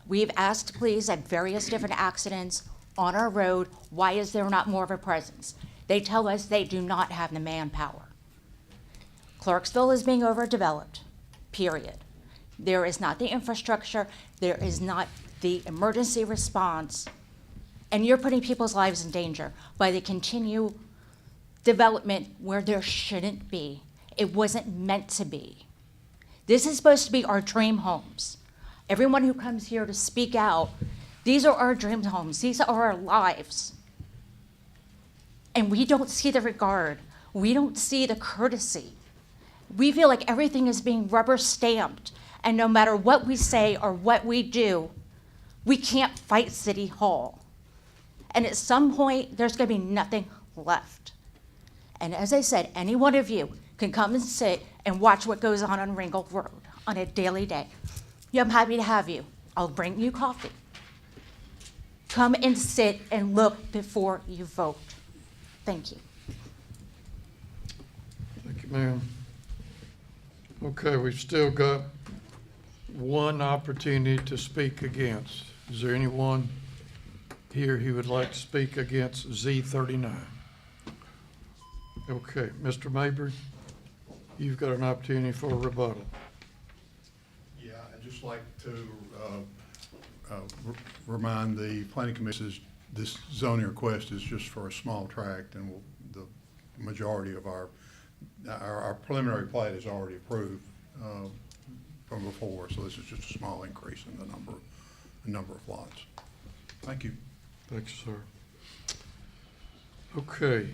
We've asked police at various different accidents on our road, why is there not more of a presence? They tell us they do not have the manpower. Clarksville is being overdeveloped, period. There is not the infrastructure, there is not the emergency response, and you're putting people's lives in danger by the continued development where there shouldn't be. It wasn't meant to be. This is supposed to be our dream homes. Everyone who comes here to speak out, these are our dream homes, these are our lives. And we don't see the regard, we don't see the courtesy. We feel like everything is being rubber stamped, and no matter what we say or what we do, we can't fight City Hall. And at some point, there's gonna be nothing left. And as I said, any one of you can come and sit and watch what goes on Ringgold Road on a daily day. Yeah, I'm happy to have you. I'll bring you coffee. Come and sit and look before you vote. Thank you. Thank you, ma'am. Okay, we've still got one opportunity to speak against. Is there anyone here who would like to speak against Z39? Okay, Mr. Mabry, you've got an opportunity for a rebuttal. Yeah, I'd just like to remind the planning commission, this zoning request is just for a small tract, and the majority of our preliminary plat is already approved from before, so this is just a small increase in the number of lots. Thank you. Thanks, sir. Okay,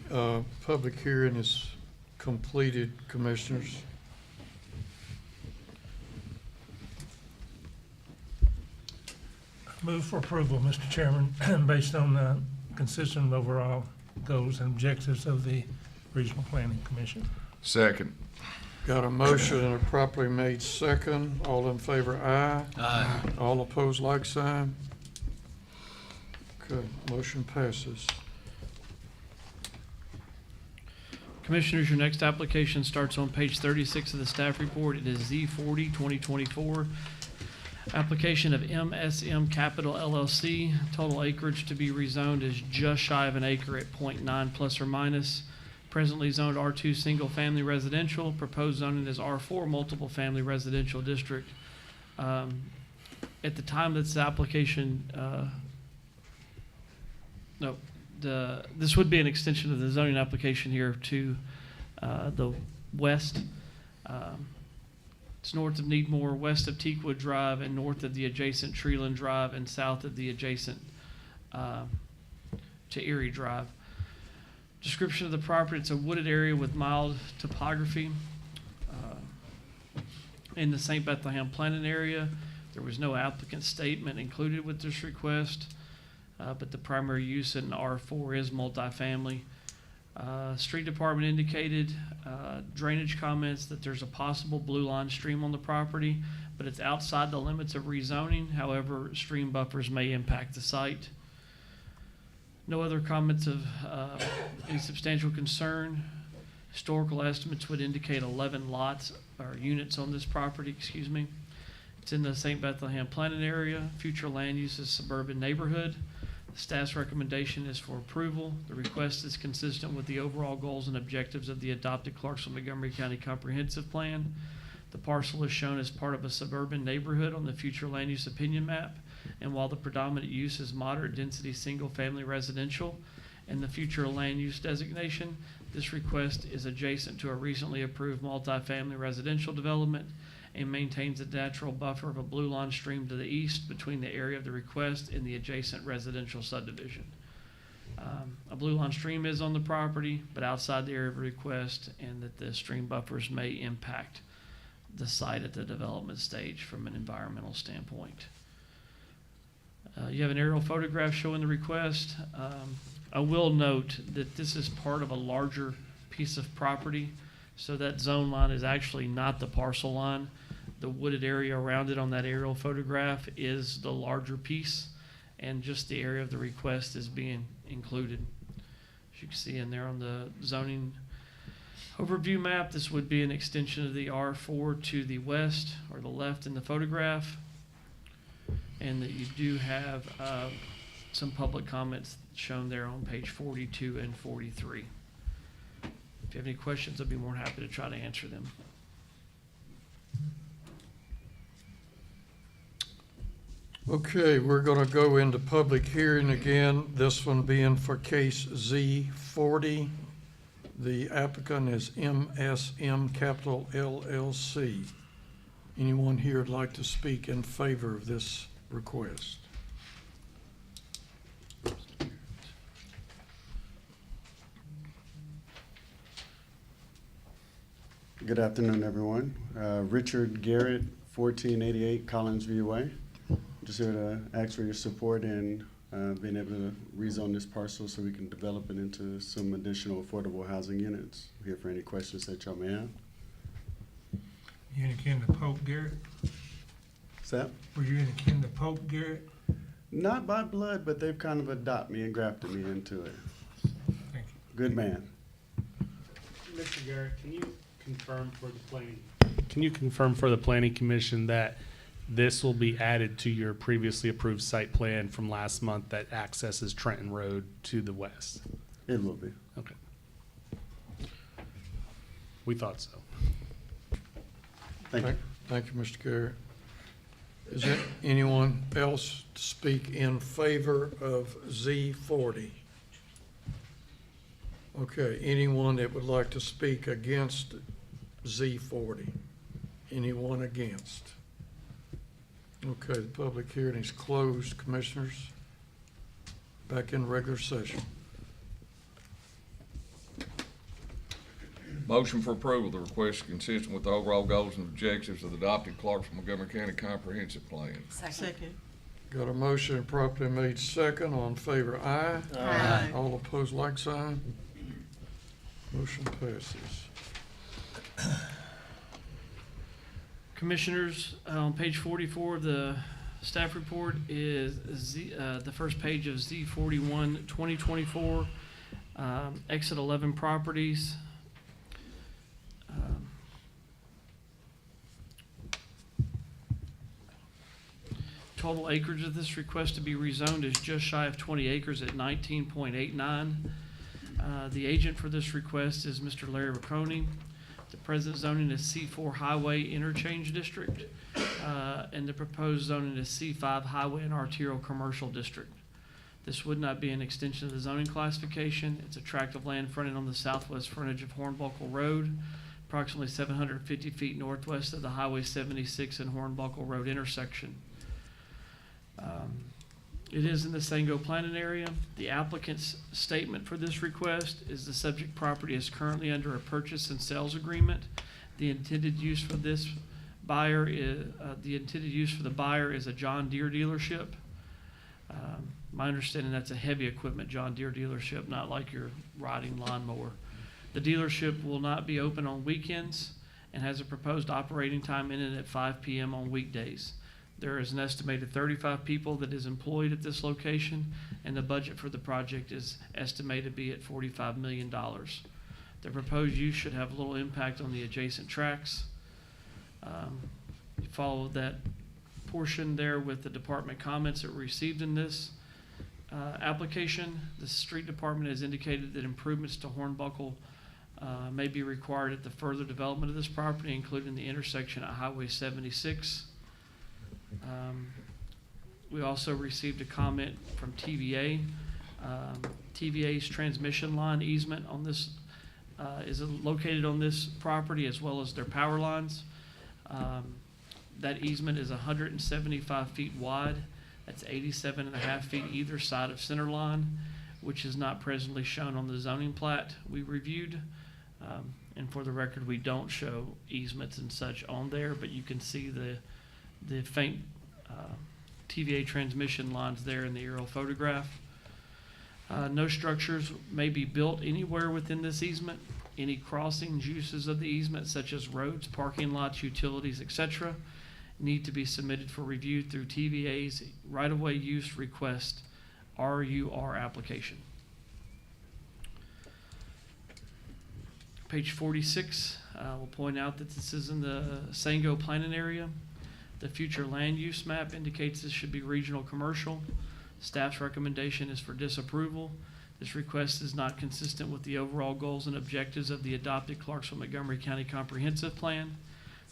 public hearing is completed, commissioners. Move for approval, Mr. Chairman, based on the consistent overall goals and objectives of the Regional Planning Commission. Second. Got a motion and a properly made second. All in favor, aye. Aye. All opposed, like sign. Okay, motion passes. Commissioners, your next application starts on page 36 of the staff report. It is Z40 2024. Application of MSM Capital LLC. Total acreage to be rezoned is just shy of an acre at 0.9 plus or minus. Presently zoned R2 single family residential. Proposed zoning is R4 multiple family residential district. At the time that this application, this would be an extension of the zoning application here to the west. It's north of Needmore, west of Teakwood Drive, and north of the adjacent Treeland Drive, and south of the adjacent to Erie Drive. Description of the property: it's a wooded area with mild topography. In the St. Bethlehem planning area, there was no applicant statement included with this request, but the primary use in R4 is multifamily. Street department indicated drainage comments that there's a possible blue line stream on the property, but it's outside the limits of rezoning. However, stream buffers may impact the site. No other comments of any substantial concern. Historical estimates would indicate 11 lots or units on this property, excuse me. It's in the St. Bethlehem planning area. Future land use is suburban neighborhood. The staff's recommendation is for approval. The request is consistent with the overall goals and objectives of the adopted Clarksville-Montgomery County Comprehensive Plan. The parcel is shown as part of a suburban neighborhood on the future land use opinion map. And while the predominant use is moderate density single-family residential and the future land use designation, this request is adjacent to a recently approved multifamily residential development and maintains a natural buffer of a blue line stream to the east between the area of the request and the adjacent residential subdivision. A blue line stream is on the property, but outside the area of request, and that the stream buffers may impact the site at the development stage from an environmental standpoint. You have an aerial photograph showing the request. I will note that this is part of a larger piece of property, so that zone line is actually not the parcel line. The wooded area around it on that aerial photograph is the larger piece, and just the area of the request is being included. As you can see in there on the zoning overview map, this would be an extension of the R4 to the west or the left in the photograph, and that you do have some public comments shown there on page 42 and 43. If you have any questions, I'd be more than happy to try to answer them. Okay, we're gonna go into public hearing again, this one being for case Z40. The applicant is MSM Capital LLC. Anyone here would like to speak in favor of this request? Good afternoon, everyone. Richard Garrett, 1488 Collinsview Way. Just here to ask for your support in being able to rezone this parcel so we can develop it into some additional affordable housing units. I'm here for any questions that y'all may have. You any kin to Pope Garrett? What's that? Were you any kin to Pope Garrett? Not by blood, but they've kind of adopted me and grafted me into it. Thank Good man. Mr. Garrett, can you confirm for the planning commission that this will be added to your previously approved site plan from last month that accesses Trenton Road to the west? It will be. Okay. We thought so. Thank you. Thank you, Mr. Garrett. Is there anyone else to speak in favor of Z40? Okay, anyone that would like to speak against Z40? Anyone against? Okay, the public hearing is closed, commissioners. Back in regular session. Motion for approval. The request is consistent with the overall goals and objectives of the adopted Clarksville Montgomery County Comprehensive Plan. Second. Got a motion properly made second. All in favor, aye. Aye. All opposed, like sign. Motion passes. Commissioners, on page 44 of the staff report is the first page of Z41 2024, exit 11 properties. Total acreage of this request to be rezoned is just shy of 20 acres at 19.89. The agent for this request is Mr. Larry Riccone. The present zoning is C4 Highway Interchange District, and the proposed zoning is C5 Highway and Arterial Commercial District. This would not be an extension of the zoning classification. It's a tract of land fronted on the southwest frontage of Hornbuckle Road, approximately 750 feet northwest of the Highway 76 and Hornbuckle Road intersection. It is in the Sango planning area. The applicant's statement for this request is the subject property is currently under a purchase and sales agreement. The intended use for this buyer is, a John Deere dealership. My understanding that's a heavy equipment John Deere dealership, not like your riding lawnmower. The dealership will not be open on weekends and has a proposed operating time ending at 5 p.m. on weekdays. There is an estimated 35 people that is employed at this location, and the budget for the project is estimated to be at $45 million. The proposed use should have little impact on the adjacent tracks. You follow that portion there with the department comments that were received in this application. The street department has indicated that improvements to Hornbuckle may be required at the further development of this property, including the intersection at Highway 76. We also received a comment from TVA. TVA's transmission line easement on this is located on this property, as well as their power lines. That easement is 175 feet wide. That's 87.5 feet either side of center line, which is not presently shown on the zoning plat we reviewed. And for the record, we don't show easements and such on there, but you can see the faint TVA transmission lines there in the aerial photograph. No structures may be built anywhere within this easement. Any crossings, uses of the easement such as roads, parking lots, utilities, etc., need to be submitted for review through TVA's right-of-way use request RUR application. Page 46, will point out that this is in the Sango planning area. The future land use map indicates this should be regional commercial. Staff's recommendation is for disapproval. This request is not consistent with the overall goals and objectives of the adopted Clarksville-Montgomery County Comprehensive Plan.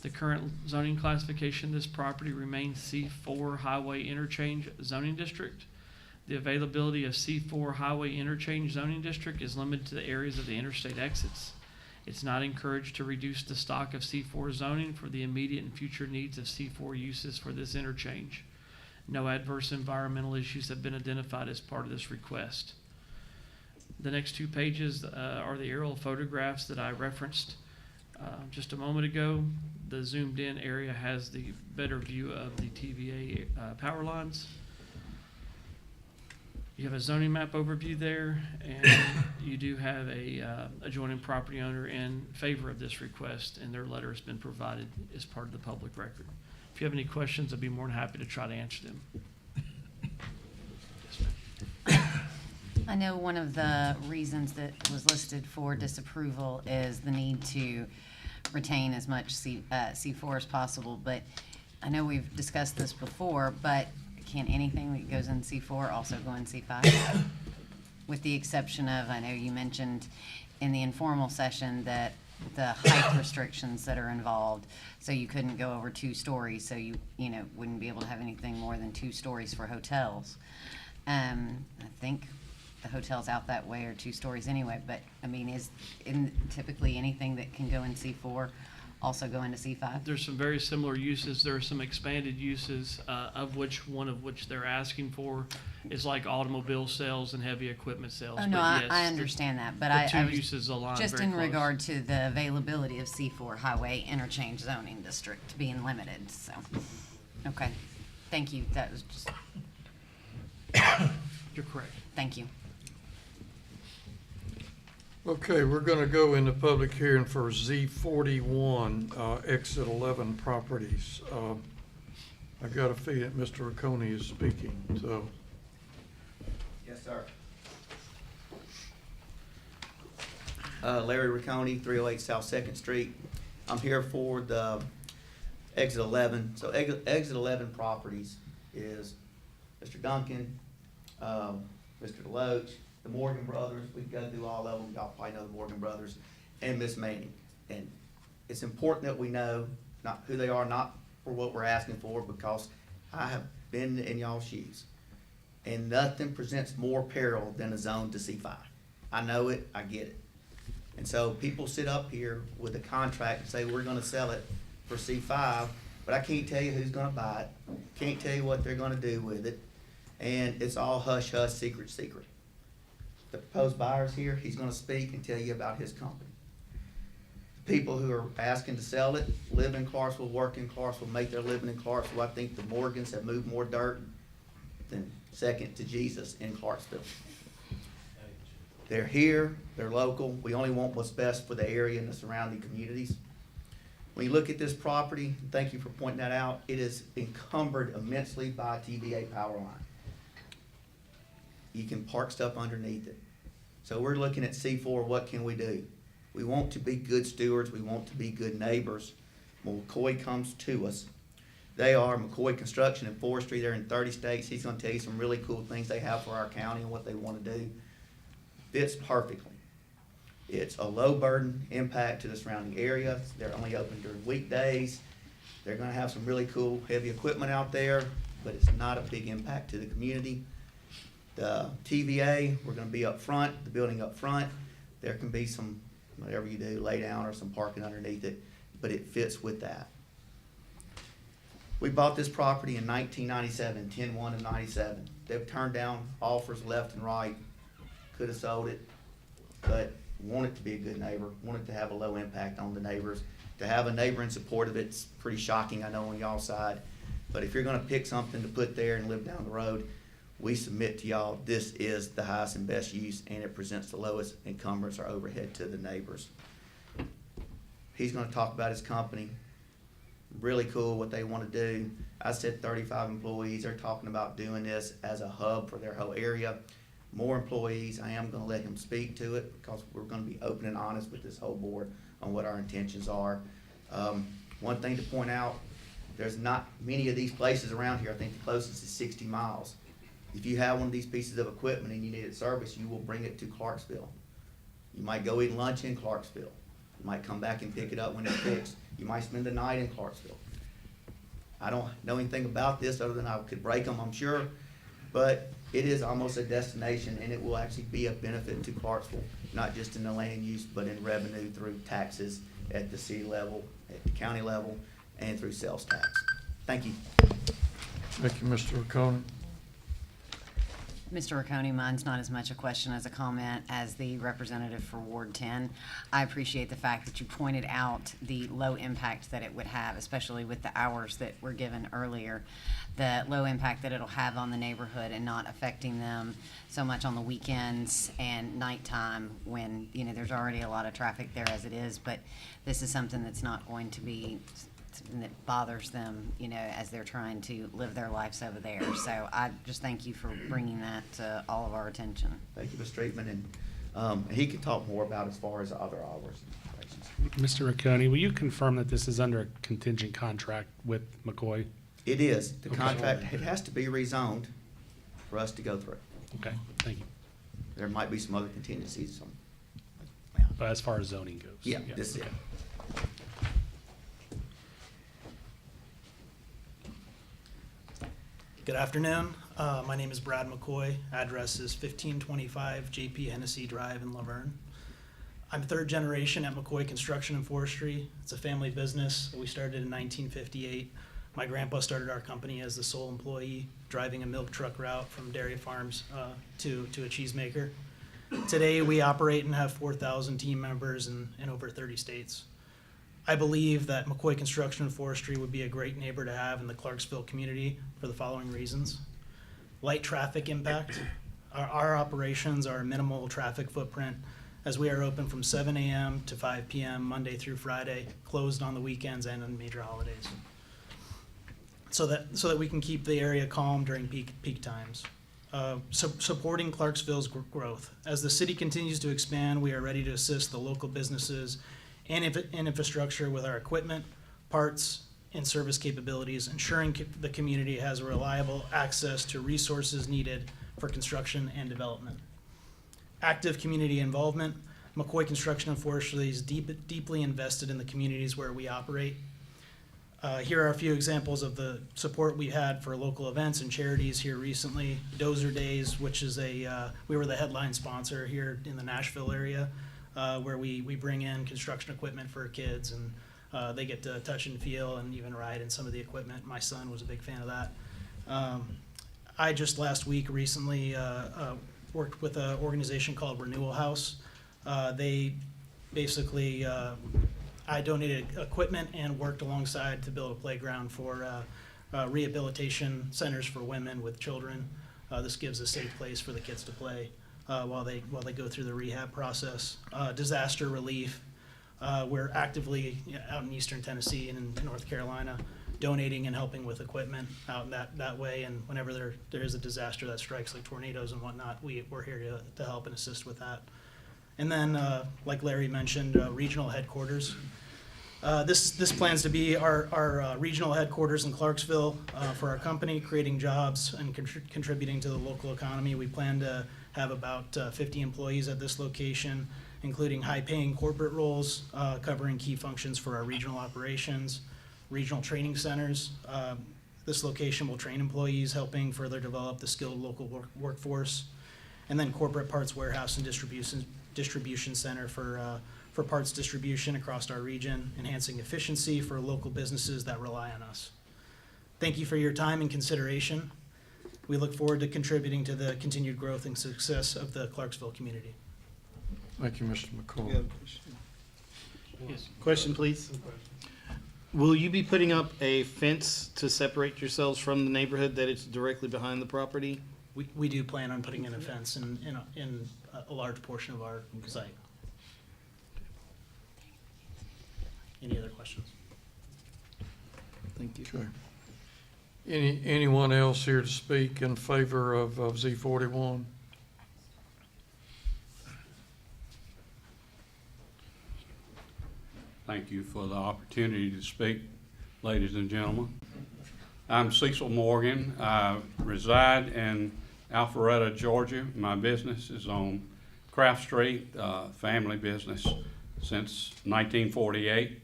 The current zoning classification of this property remains C4 Highway Interchange Zoning District. The availability of C4 Highway Interchange Zoning District is limited to the areas of the interstate exits. It's not encouraged to reduce the stock of C4 zoning for the immediate and future needs of C4 uses for this interchange. No adverse environmental issues have been identified as part of this request. The next 2 pages are the aerial photographs that I referenced just a moment ago. The zoomed in area has the better view of the TVA power lines. You have a zoning map overview there, and you do have a adjoining property owner in favor of this request, and their letter has been provided as part of the public record. If you have any questions, I'd be more than happy to try to answer them. I know one of the reasons that was listed for disapproval is the need to retain as much C4 as possible, but I know we've discussed this before, but can anything that goes in C4 also go in C5? With the exception of, I know you mentioned in the informal session that the height restrictions that are involved, so you couldn't go over 2 stories, so you wouldn't be able to have anything more than 2 stories for hotels. I think the hotels out that way are 2 stories anyway, but I mean, is typically anything that can go in C4 also go into C5? There's some very similar uses. There are some expanded uses, one of which they're asking for is like automobile sales and heavy equipment sales. Oh, no, But yes, I understand that, but the 2 I was uses align just very in close. regard to the availability of C4 Highway Interchange Zoning District being limited, so, okay. Thank you, that was just, You're correct. thank you. Okay, we're gonna go into public hearing for Z41, exit 11 properties. I got a feeling that Mr. Riccone is speaking, so. Yes, sir. Larry Riccone, 308 South 2nd Street. I'm here for the exit 11. So exit 11 properties is Mr. Duncan, Mr. Deloach, the Morgan brothers. We can go through all of them. Y'all probably know the Morgan brothers, and Miss Manning. And it's important that we know not who they are, not for what we're asking for, because I have been in y'all's shoes. And nothing presents more peril than a zone to C5. I know it, I get it. And so people sit up here with a contract and say, we're gonna sell it for C5, but I can't tell you who's gonna buy it, can't tell you what they're gonna do with it, and it's all hush hush, secret, secret. The proposed buyer's here, he's gonna speak and tell you about his company. People who are asking to sell it, live in Clarksville, work in Clarksville, make their living in Clarksville. I think the Morgans have moved more dirt than second to Jesus in Clarksville. They're here, they're local, we only want what's best for the area and the surrounding communities. When you look at this property, thank you for pointing that out, it is encumbered immensely by a TVA power line. You can park stuff underneath it. So we're looking at C4, what can we do? We want to be good stewards, we want to be good neighbors. McCoy comes to us. They are McCoy Construction and Forestry, they're in 30 states. He's gonna tell you some really cool things they have for our county and what they wanna do. Fits perfectly. It's a low burden impact to the surrounding area. They're only open during weekdays. They're gonna have some really cool heavy equipment out there, but it's not a big impact to the community. The TVA, we're gonna be up front, the building up front. There can be some, whatever you do, lay down or some parking underneath it, but it fits with that. We bought this property in 1997, 10/1 of 97. They've turned down offers left and right. Could have sold it, but want it to be a good neighbor, want it to have a low impact on the neighbors. To have a neighbor in support of it's pretty shocking, I know, on y'all's side. But if you're gonna pick something to put there and live down the road, we submit to y'all, this is the highest and best use, and it presents the lowest encumbrance or overhead to the neighbors. He's gonna talk about his company. Really cool what they wanna do. I said 35 employees. They're talking about doing this as a hub for their whole area. More employees. I am gonna let him speak to it because we're gonna be open and honest with this whole board on what our intentions are. One thing to point out, there's not many of these places around here. I think the closest is 60 miles. If you have one of these pieces of equipment and you need it serviced, you will bring it to Clarksville. You might go eat lunch in Clarksville. You might come back and pick it up when it's fixed. You might spend the night in Clarksville. I don't know anything about this other than I could break them, I'm sure, but it is almost a destination, and it will actually be a benefit to Clarksville, not just in the land use, but in revenue through taxes at the city level, at the county level, and through sales tax. Thank you. Thank you, Mr. O'Connor. Mr. Riccone, mine's not as much a question as a comment as the representative for Ward 10. I appreciate the fact that you pointed out the low impact that it would have, especially with the hours that were given earlier, the low impact that it'll have on the neighborhood and not affecting them so much on the weekends and nighttime when, you know, there's already a lot of traffic there as it is, but this is something that's not going to be something that bothers them, you know, as they're trying to live their lives over there. So I just thank you for bringing that to all of our attention. Thank you, Mr. Straitman, and he can talk more about as far as other hours. Mr. Riccone, will you confirm that this is under a contingent contract with McCoy? It is. The Okay. contract, it has to be rezoned for us to go through. Okay, thank you. There might be some other contingencies. But as far as zoning goes? Yeah, this is it. okay. Good afternoon. My name is Brad McCoy. Address is 1525 JP Hennessy Drive in Laverne. I'm third generation at McCoy Construction and Forestry. It's a family business. We started in 1958. My grandpa started our company as the sole employee, driving a milk truck route from dairy farms to a cheesemaker. Today, we operate and have 4,000 team members in over 30 states. I believe that McCoy Construction and Forestry would be a great neighbor to have in the Clarksville community for the following reasons. Light traffic impact. Our operations are a minimal traffic footprint as we are open from 7 a.m. to 5 p.m. Monday through Friday, closed on the weekends and on major holidays. So that we can keep the area calm during peak times. Supporting Clarksville's growth. As the city continues to expand, we are ready to assist the local businesses and infrastructure with our equipment, parts, and service capabilities, ensuring the community has reliable access to resources needed for construction and development. Active community involvement. McCoy Construction and Forestry is deeply invested in the communities where we operate. Here are a few examples of the support we had for local events and charities here recently. Dozer Days, which is we were the headline sponsor here in the Nashville area, where we bring in construction equipment for kids, and they get to touch and feel and even ride in some of the equipment. My son was a big fan of that. I just last week recently worked with an organization called Renewal House. They basically, I donated equipment and worked alongside to build a playground for rehabilitation centers for women with children. This gives a safe place for the kids to play while they go through the rehab process. Disaster relief. We're actively out in eastern Tennessee and in North Carolina donating and helping with equipment out in that way. And whenever there is a disaster that strikes, like tornadoes and whatnot, we're here to help and assist with that. And then, like Larry mentioned, regional headquarters. This plans to be our regional headquarters in Clarksville for our company, creating jobs and contributing to the local economy. We plan to have about 50 employees at this location, including high-paying corporate roles, covering key functions for our regional operations, regional training centers. This location will train employees, helping further develop the skilled local workforce, and then corporate parts warehouse and distribution center for parts distribution across our region, enhancing efficiency for local businesses that rely on us. Thank you for your time and consideration. We look forward to contributing to the continued growth and success of the Clarksville community. Thank you, Mr. McCoy. Yes. Question, please. Will you be putting up a fence to separate yourselves from the neighborhood that it's directly behind the property? We do plan on putting in a fence in a large portion of our site. Any other questions? Thank you. Okay. Anyone else here to speak in favor of Z41? Thank you for the opportunity to speak, ladies and gentlemen. I'm Cecil Morgan. I reside in Alpharetta, Georgia. My business is on Craft Street, family business since 1948.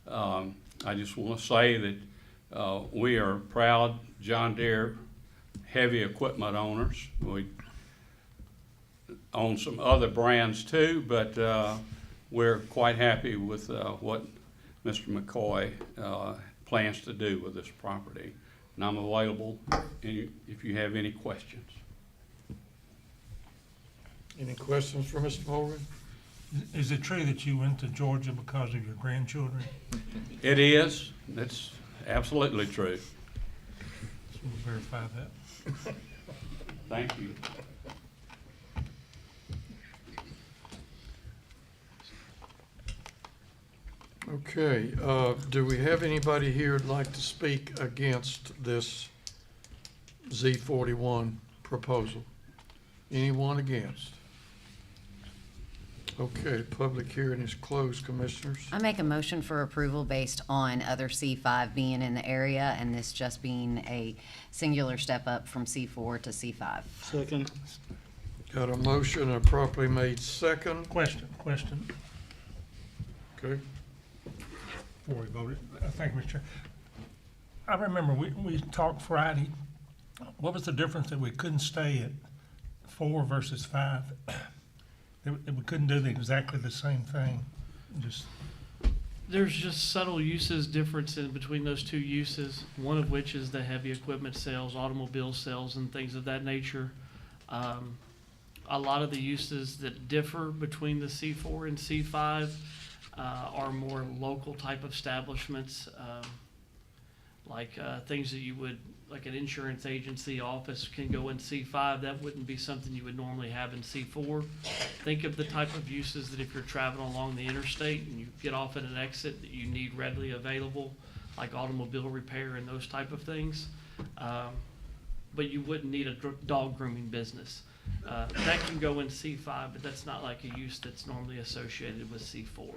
I just want to say that we are proud John Deere heavy equipment owners. We own some other brands too, but we're quite happy with what Mr. McCoy plans to do with this property. And I'm available if you have any questions. Any questions for Mr. Morgan? Is it true that you went to Georgia because of your grandchildren? It is. It's absolutely true. So we'll verify that. Thank you. Okay, do we have anybody here who'd like to speak against this Z41 proposal? Anyone against? Okay, public hearing is closed, Commissioners. I make a motion for approval based on other C5 being in the area and this just being a singular step up from C4 to C5. Second. Got a motion and properly made second. Question. Okay. Before we voted, thank you, Mr. Chair. I remember we talked Friday. What was the difference that we couldn't stay at 4 versus 5? That we couldn't do exactly the same thing. There's just subtle uses difference in between those two uses, one of which is the heavy equipment sales, automobile sales, and things of that nature. A lot of the uses that differ between the C4 and C5 are more local type of establishments, like things that you would, like an insurance agency office can go in C5. That wouldn't be something you would normally have in C4. Think of the type of uses that if you're traveling along the interstate and you get off at an exit that you need readily available, like automobile repair and those type of things. But you wouldn't need a dog grooming business. That can go in C5, but that's not like a use that's normally associated with C4.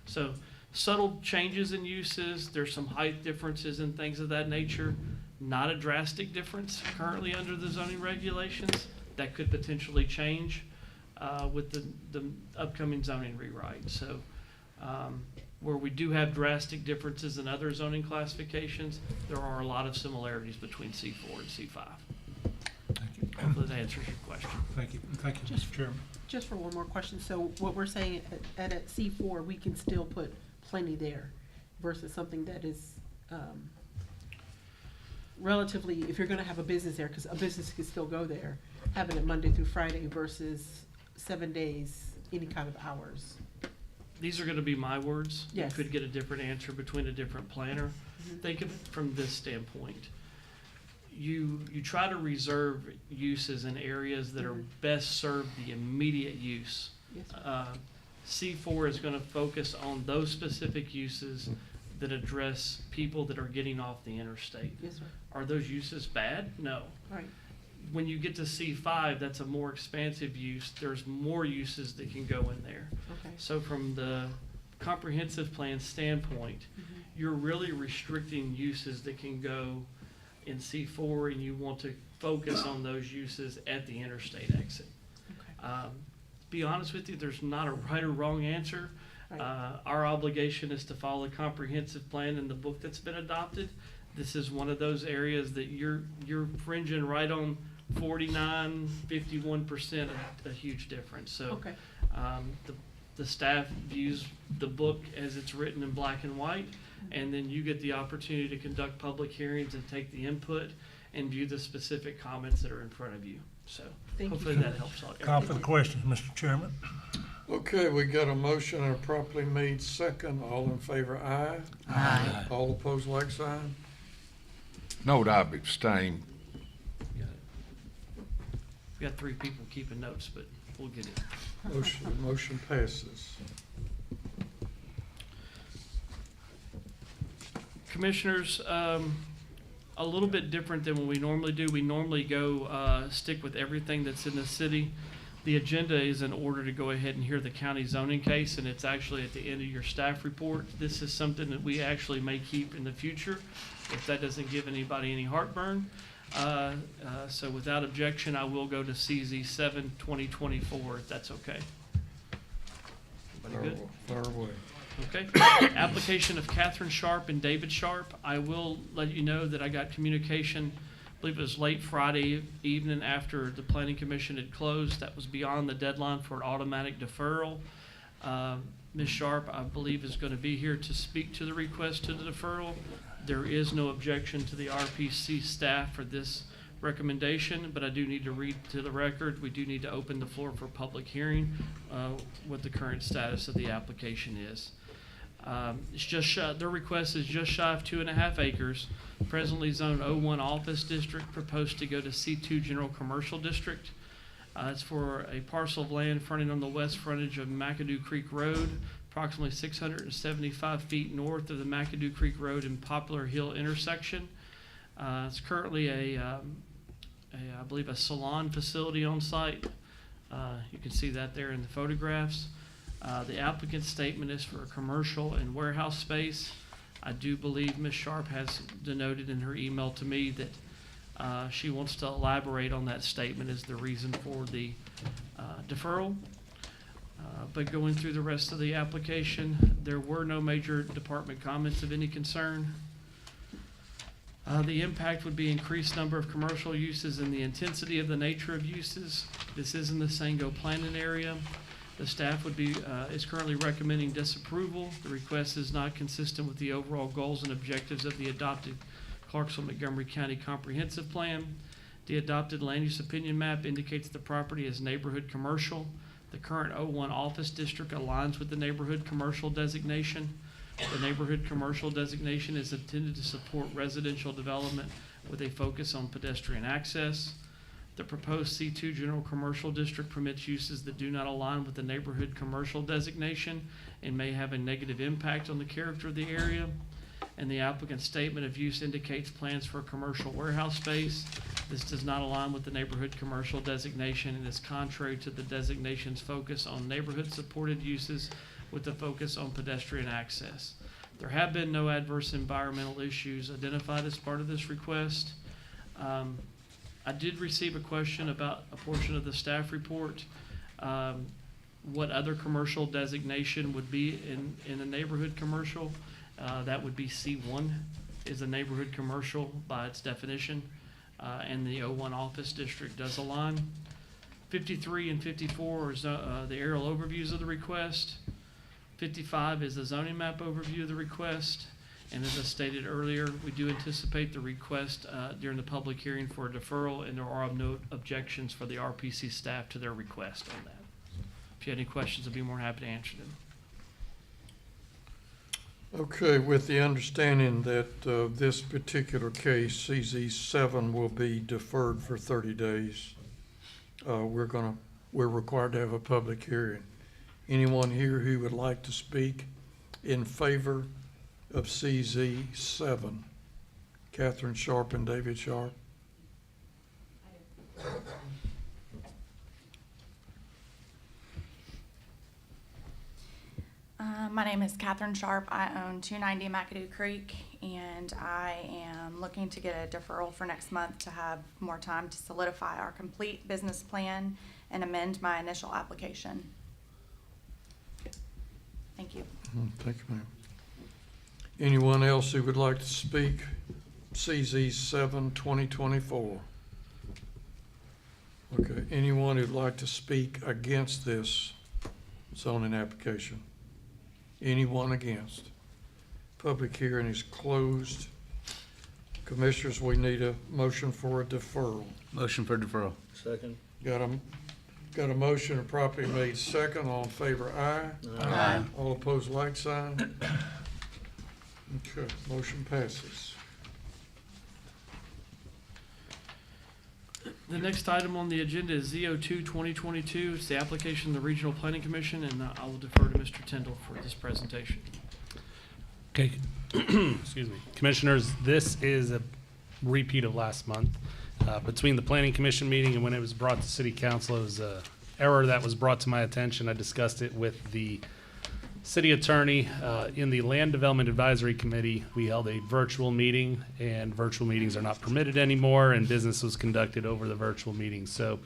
So subtle changes in uses. There's some height differences and things of that nature. Not a drastic difference currently under the zoning regulations. That could potentially change with the upcoming zoning rewrite. So where we do have drastic differences in other zoning classifications, there are a lot of similarities between C4 and C5. Thank you. Hopefully that answers your question. Thank you, Mr. Chairman. Just for one more question, so what we're saying at C4, we can still put plenty there versus something that is relatively, if you're gonna have a business there, because a business can still go there, having it Monday through Friday versus 7 days, any kind of hours. These are gonna be my words. Yes. You could get a different answer between a different planner. Mm-hmm. Think of it from this standpoint. You try to reserve uses in areas that are best serve the immediate use. Yes, C4 is gonna focus on those specific uses that address people that are getting off the interstate. Yes, sir. Are those uses bad? No. Right. When you get to C5, that's a more expansive use. There's more uses that can go in there. Okay. So from the comprehensive plan standpoint, you're really restricting uses that can go in C4, and you want to focus on those uses at the interstate exit. Okay. Be honest with you, there's not a right or wrong answer. Right. Our obligation is to follow the comprehensive plan in the book that's been adopted. This is one of those areas that you're fringing right on 49, 51%, a huge difference. So Okay. the staff views the book as it's written in black and white, and then you get the opportunity to conduct public hearings and take the input and view the specific comments that are in front of you. So Thank you. hopefully that helps. Call for the questions, Mr. Chairman. Okay, we got a motion and a properly made second. All in favor, aye. Aye. All opposed, like sign. Note I abstain. We got 3 people keeping notes, but we'll get it. Motion passes. Commissioners, a little bit different than what we normally do. We normally go stick with everything that's in the city. The agenda is in order to go ahead and hear the county zoning case, and it's actually at the end of your staff report. This is something that we actually may keep in the future, if that doesn't give anybody any heartburn. So without objection, I will go to CZ 7, 2024, if that's okay. Everybody good? Fire away. Okay. Application of Catherine Sharp and David Sharp. I will let you know that I got communication, I believe it was late Friday evening after the Planning Commission had closed. That was beyond the deadline for an automatic deferral. Ms. Sharp, I believe, is going to be here to speak to the request to the deferral. There is no objection to the RPC staff for this recommendation, but I do need to read to the record. We do need to open the floor for public hearing, what the current status of the application is. It's just their request is just shy of 2.5 acres, presently zoned O1 Office District, proposed to go to C2 General Commercial District. It's for a parcel of land fronting on the west frontage of McAdoo Creek Road, approximately 675 feet north of the McAdoo Creek Road and Poplar Hill intersection. It's currently I believe a salon facility on site. You can see that there in the photographs. The applicant's statement is for a commercial and warehouse space. I do believe Ms. Sharp has denoted in her email to me that she wants to elaborate on that statement as the reason for the deferral. But going through the rest of the application, there were no major department comments of any concern. The impact would be increased number of commercial uses and the intensity of the nature of uses. This is in the Sango planning area. The staff is currently recommending disapproval. The request is not consistent with the overall goals and objectives of the adopted Clarksville-Montgomery County Comprehensive Plan. The adopted land use opinion map indicates the property is neighborhood commercial. The current O1 office district aligns with the neighborhood commercial designation. The neighborhood commercial designation is intended to support residential development with a focus on pedestrian access. The proposed C2 General Commercial District permits uses that do not align with the neighborhood commercial designation and may have a negative impact on the character of the area. And the applicant's statement of use indicates plans for a commercial warehouse space. This does not align with the neighborhood commercial designation and is contrary to the designation's focus on neighborhood supported uses with a focus on pedestrian access. There have been no adverse environmental issues identified as part of this request. I did receive a question about a portion of the staff report. What other commercial designation would be in a neighborhood commercial? That would be C1 is a neighborhood commercial by its definition, and the O1 office district does align. 53 and 54 is the aerial overviews of the request. 55 is the zoning map overview of the request. And as I stated earlier, we do anticipate the request during the public hearing for a deferral, and there are no objections for the RPC staff to their request on that. If you have any questions, I'd be more than happy to answer them. Okay, with the understanding that this particular case, CZ 7, will be deferred for 30 days, we're required to have a public hearing. Anyone here who would like to speak in favor of CZ 7? Catherine Sharp and David Sharp. My name is Catherine Sharp. I own 290 McAdoo Creek, and I am looking to get a deferral for next month to have more time to solidify our complete business plan and amend my initial application. Thank you. Thank you, ma'am. Anyone else who would like to speak? CZ 7, 2024. Okay, anyone who'd like to speak against this zoning application? Anyone against? Public hearing is closed. Commissioners, we need a motion for a deferral. Motion for deferral. Second. Got a motion and properly made second. All in favor, aye. Aye. All opposed, like sign. Okay, motion passes. The next item on the agenda is Z02 2022. It's the application of the Regional Planning Commission, and I will defer to Mr. Tyndall for this presentation. Okay, Excuse me. Commissioners, this is a repeat of last month. Between the Planning Commission meeting and when it was brought to City Council, it was a error that was brought to my attention. I discussed it with the city attorney. In the Land Development Advisory Committee, we held a virtual meeting, and virtual meetings are not permitted anymore, and business was conducted over the virtual meeting. So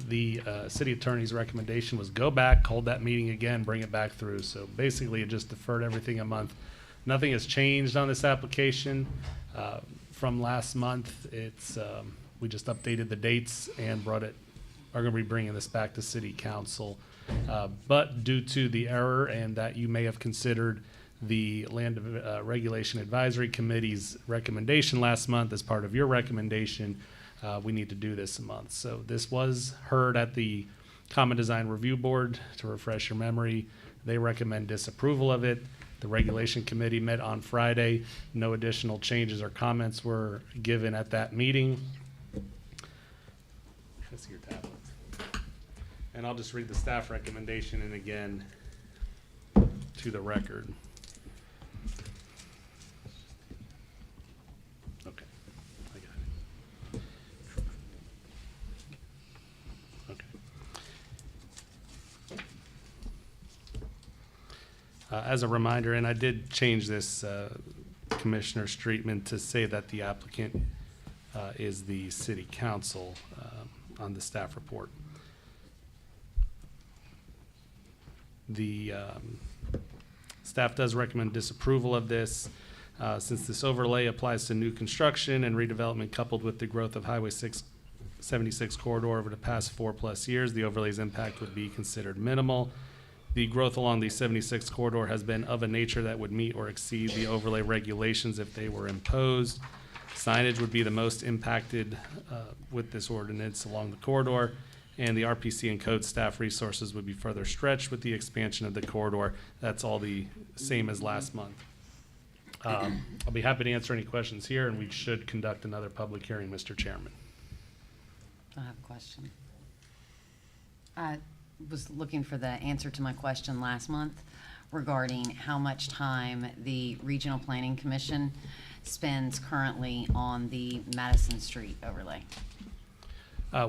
the city attorney's recommendation was go back, hold that meeting again, bring it back through. So basically, it just deferred everything a month. Nothing has changed on this application from last month. It's we just updated the dates and are going to be bringing this back to City Council. But due to the error and that you may have considered the Land Regulation Advisory Committee's recommendation last month as part of your recommendation, we need to do this a month. So this was heard at the Common Design Review Board. To refresh your memory, they recommend disapproval of it. The Regulation Committee met on Friday. No additional changes or comments were given at that meeting. Let's see your tablets. And I'll just read the staff recommendation and again to the record. Okay, I got it. Okay. As a reminder, and I did change this, Commissioner Streetman, to say that the applicant is the City Council on the staff report. The staff does recommend disapproval of this. Since this overlay applies to new construction and redevelopment coupled with the growth of Highway 676 corridor over the past 4+ years, the overlay's impact would be considered minimal. The growth along the 76 corridor has been of a nature that would meet or exceed the overlay regulations if they were imposed. Signage would be the most impacted with this ordinance along the corridor, and the RPC and code staff resources would be further stretched with the expansion of the corridor. That's all the same as last month. I'll be happy to answer any questions here, and we should conduct another public hearing, Mr. Chairman. I have a question. I was looking for the answer to my question last month regarding how much time the Regional Planning Commission spends currently on the Madison Street overlay.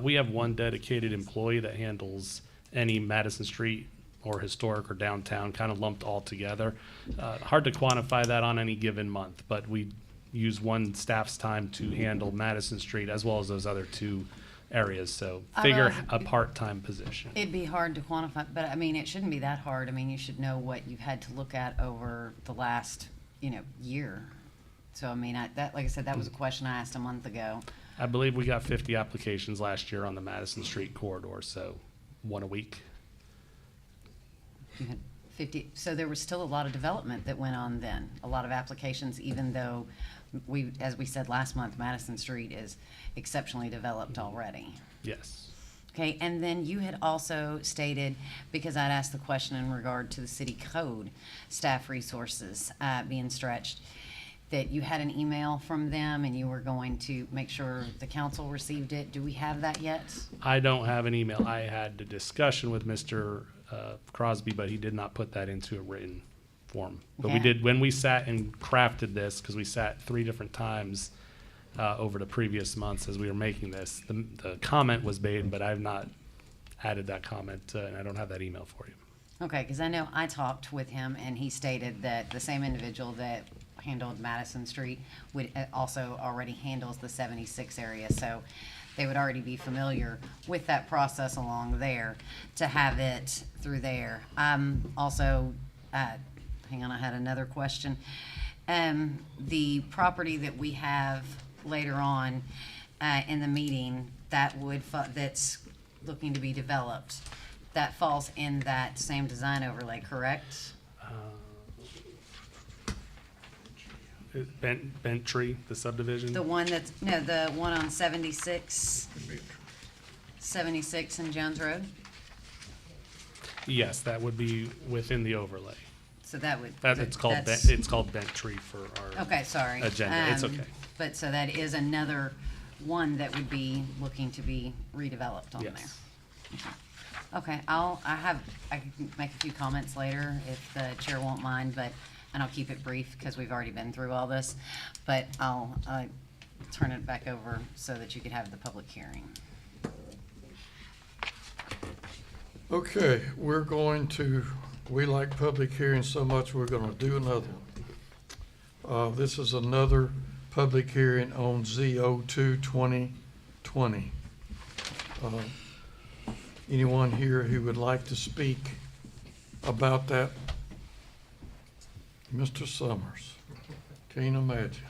We have one dedicated employee that handles any Madison Street or historic or downtown, kind of lumped all together. Hard to quantify that on any given month, but we use one staff's time to handle Madison Street as well as those other two areas. So figure a part-time position. It'd be hard to quantify, but I mean, it shouldn't be that hard. I mean, you should know what you've had to look at over the last, year. So, I mean, like I said, that was a question I asked a month ago. I believe we got 50 applications last year on the Madison Street corridor, so one a week. You had 50, so there was still a lot of development that went on then, a lot of applications, even though as we said last month, Madison Street is exceptionally developed already. Yes. Okay, and then you had also stated, because I'd asked the question in regard to the city code staff resources being stretched, that you had an email from them and you were going to make sure the council received it. Do we have that yet? I don't have an email. I had a discussion with Mr. Crosby, but he did not put that into a written form. But we Okay. did, when we sat and crafted this, because we sat 3 different times over the previous months as we were making this, the comment was made, but I've not added that comment, and I don't have that email for you. Okay, because I know I talked with him and he stated that the same individual that handled Madison Street would also already handles the 76 area. So they would already be familiar with that process along there to have it through there. Also, hang on, I had another question. The property that we have later on in the meeting that's looking to be developed, that falls in that same design overlay, correct? Bent Tree, the subdivision? The one the one on 76 and Jones Road? Yes, that would be within the overlay. So that would. It's called that's- Bent Tree for our Okay, sorry. agenda. It's okay. But so that is another one that would be looking to be redeveloped on there. Yes. Okay, I can make a few comments later if the chair won't mind, but and I'll keep it brief because we've already been through all this, but I'll turn it back over so that you could have the public hearing. Okay, we like public hearings so much, we're gonna do another one. This is another public hearing on ZO2 2020. Anyone here who would like to speak about that? Mr. Summers, can't imagine.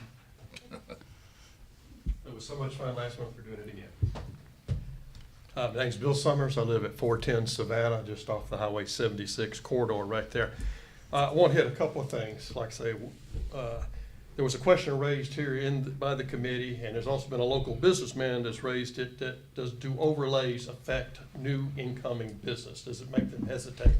It was so much fun last month, we're doing it again. My name's Bill Summers. I live at 410 Savannah, just off the Highway 76 corridor right there. I want to hit a couple of things. Like I say, there was a question raised here by the committee, and there's also been a local businessman that's raised it, that do overlays affect new incoming business? Does it make them hesitate?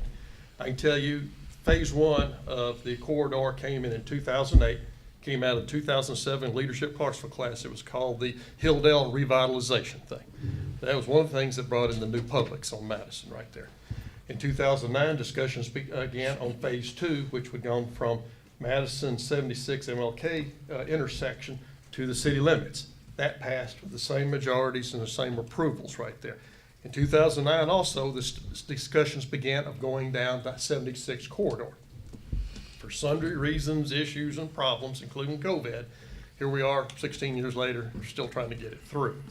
I can tell you, phase one of the corridor came in 2008, came out of 2007 Leadership Clarksville class. It was called the Hilldale Revitalization thing. That was one of the things that brought in the new Publix on Madison right there. In 2009, discussions began on phase two, which would go from Madison 76 MLK intersection to the city limits. That passed with the same majorities and the same approvals right there. In 2009 also, the discussions began of going down that 76 corridor. For sundry reasons, issues, and problems, including COVID, here we are 16 years later, we're still trying to get it through.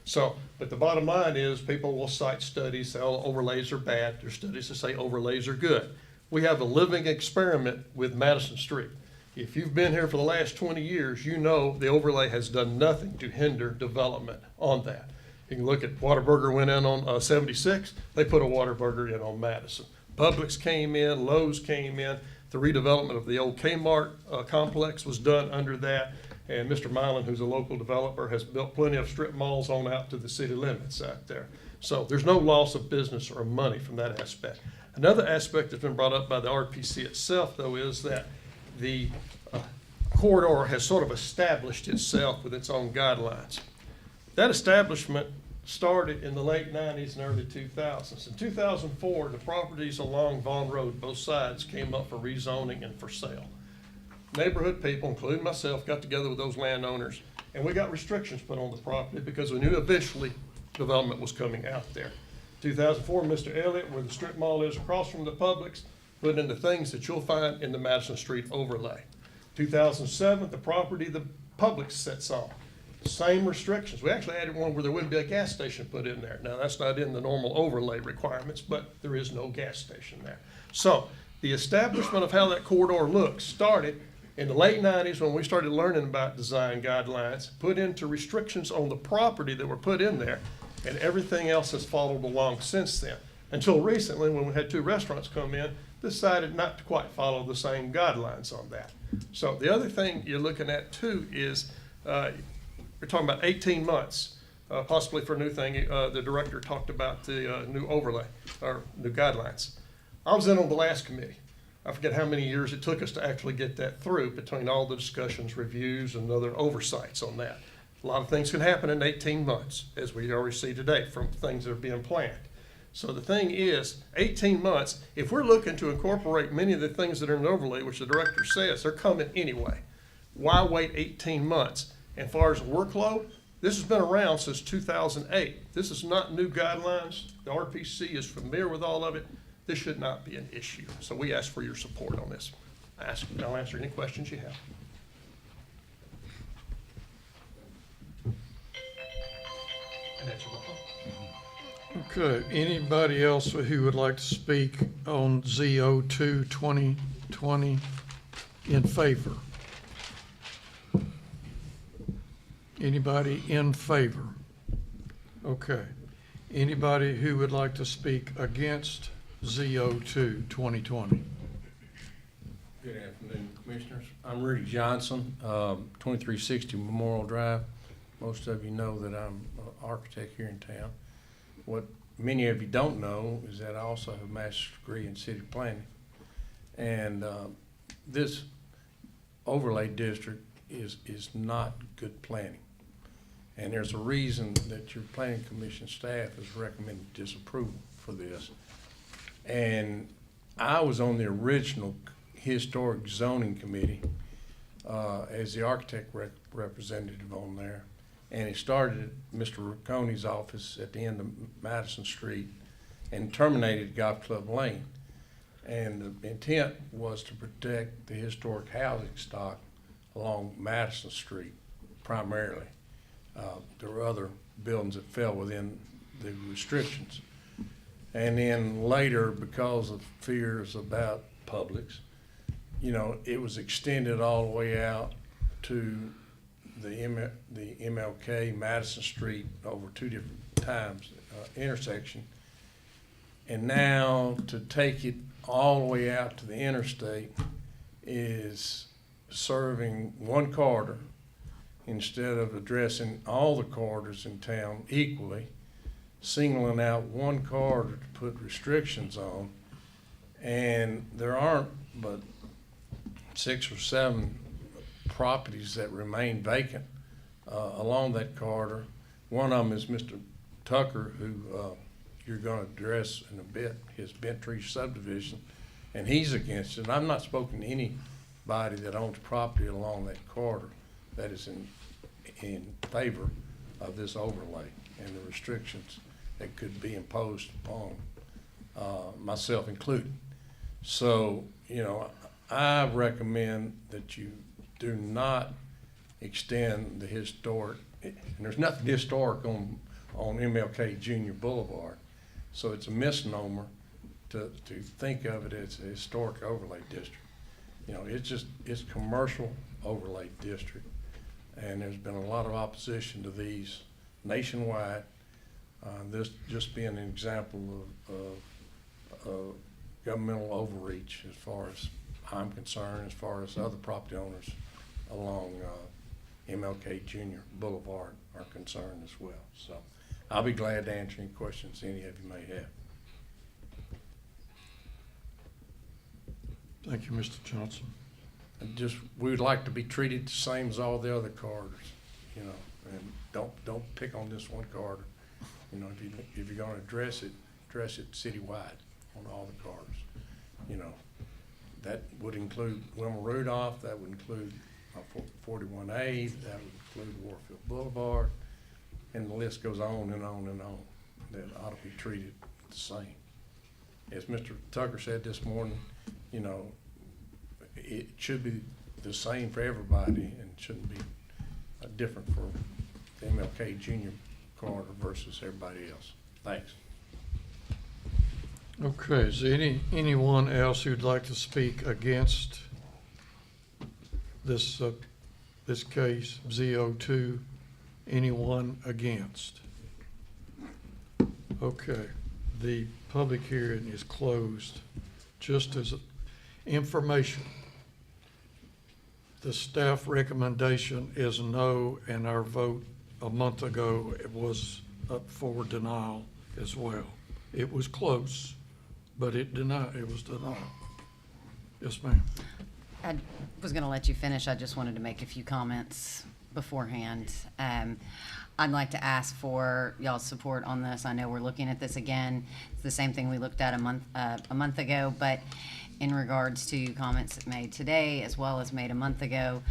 So, but the bottom line is people will cite studies, say, oh, overlays are bad. There's studies that say overlays are good. We have a living experiment with Madison Street. If you've been here for the last 20 years, you know the overlay has done nothing to hinder development on that. You can look at Whataburger went in on 76. They put a Whataburger in on Madison. Publix came in, Lowe's came in. The redevelopment of the old Kmart complex was done under that. And Mr. Milan, who's a local developer, has built plenty of strip malls on out to the city limits out there. So there's no loss of business or money from that aspect. Another aspect that's been brought up by the RPC itself, though, is that the corridor has sort of established itself with its own guidelines. That establishment started in the late 90s and early 2000s. In 2004, the properties along Vaughn Road, both sides, came up for rezoning and for sale. Neighborhood people, including myself, got together with those landowners, and we got restrictions put on the property because we knew eventually development was coming out there. 2004, Mr. Elliott, where the strip mall is across from the Publix, put in the things that you'll find in the Madison Street overlay. 2007, the property the Publix sets on. Same restrictions. We actually added one where there wouldn't be a gas station put in there. Now, that's not in the normal overlay requirements, but there is no gas station there. So the establishment of how that corridor looks started in the late 90s when we started learning about design guidelines, put into restrictions on the property that were put in there, and everything else has followed along since then. Until recently, when we had two restaurants come in, decided not to quite follow the same guidelines on that. So the other thing you're looking at too is we're talking about 18 months, possibly for a new thing. The director talked about the new overlay or new guidelines. I was in on the last committee. I forget how many years it took us to actually get that through between all the discussions, reviews, and other oversights on that. A lot of things can happen in 18 months, as we already see today from things that are being planned. So the thing is, 18 months, if we're looking to incorporate many of the things that are in the overlay, which the director says, they're coming anyway. Why wait 18 months? And as far as workload, this has been around since 2008. This is not new guidelines. The RPC is familiar with all of it. This should not be an issue. So we ask for your support on this. I'll answer any questions you have. Okay, anybody else who would like to speak on ZO2 2020 in favor? Anybody in favor? Okay. Anybody who would like to speak against ZO2 2020? Good afternoon, Commissioners. I'm Rudy Johnson, 2360 Memorial Drive. Most of you know that I'm an architect here in town. What many of you don't know is that I also have a master's degree in city planning. And this overlay district is not good planning. And there's a reason that your planning commission staff has recommended disapproval for this. And I was on the original Historic Zoning Committee as the architect representative on there. And it started at Mr. Ricconi's office at the end of Madison Street and terminated at Golf Club Lane. And the intent was to protect the historic housing stock along Madison Street primarily. There were other buildings that fell within the restrictions. And then later, because of fears about Publix, you know, it was extended all the way out to the MLK Madison Street over two different times intersection. And now to take it all the way out to the interstate is serving one corridor instead of addressing all the corridors in town equally, singling out one corridor to put restrictions on. And there aren't but 6 or 7 properties that remain vacant along that corridor. One of them is Mr. Tucker, who you're going to address in a bit, his Bent Tree subdivision, and he's against it. I've not spoken to anybody that owns property along that corridor that is in favor of this overlay and the restrictions that could be imposed upon myself included. So, you know, I recommend that you do not extend the historic, and there's nothing historic on MLK Junior Boulevard. So it's a misnomer to think of it as a historic overlay district. You know, it's commercial overlay district. And there's been a lot of opposition to these nationwide. This just being an example of governmental overreach as far as I'm concerned, as far as other property owners along MLK Junior Boulevard are concerned as well. So I'll be glad to answer any questions any of you may have. Thank you, Mr. Johnson. And just, we would like to be treated the same as all the other corridors, you know, and don't pick on this one corridor. You know, if you're gonna address it citywide on all the corridors. You know, that would include Wilma Rudolph, that would include 41A, that would include Warfield Boulevard, and the list goes on and on and on. That ought to be treated the same. As Mr. Tucker said this morning, you know, it should be the same for everybody and shouldn't be different for the MLK Junior corridor versus everybody else. Thanks. Okay, is there anyone else who'd like to speak against this case, Z02? Anyone against? Okay, the public hearing is closed. Just as information, the staff recommendation is no, and our vote a month ago was up for denial as well. It was close, but it was denied. Yes, ma'am. I was going to let you finish. I just wanted to make a few comments beforehand. I'd like to ask for y'all's support on this. I know we're looking at this again. It's the same thing we looked at a month ago, but in regards to comments made today as well as made a month ago,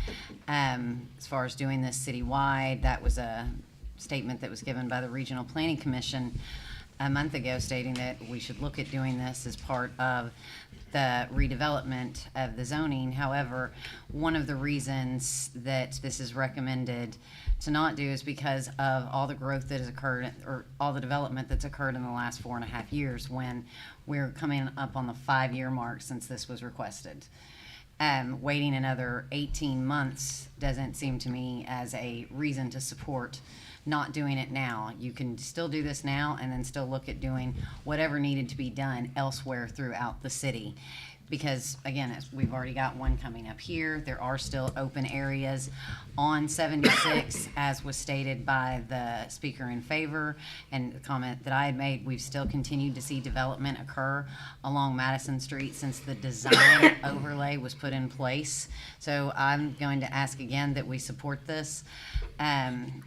as far as doing this citywide, that was a statement that was given by the Regional Planning Commission a month ago stating that we should look at doing this as part of the redevelopment of the zoning. However, one of the reasons that this is recommended to not do is because of all the growth that has occurred, or all the development that's occurred in the last 4.5 years, when we're coming up on the 5-year mark since this was requested. Waiting another 18 months doesn't seem to me as a reason to support not doing it now. You can still do this now and then still look at doing whatever needed to be done elsewhere throughout the city. Because again, we've already got one coming up here. There are still open areas on 76, as was stated by the speaker in favor, and the comment that I had made. We've still continued to see development occur along Madison Street since the design overlay was put in place. So I'm going to ask again that we support this.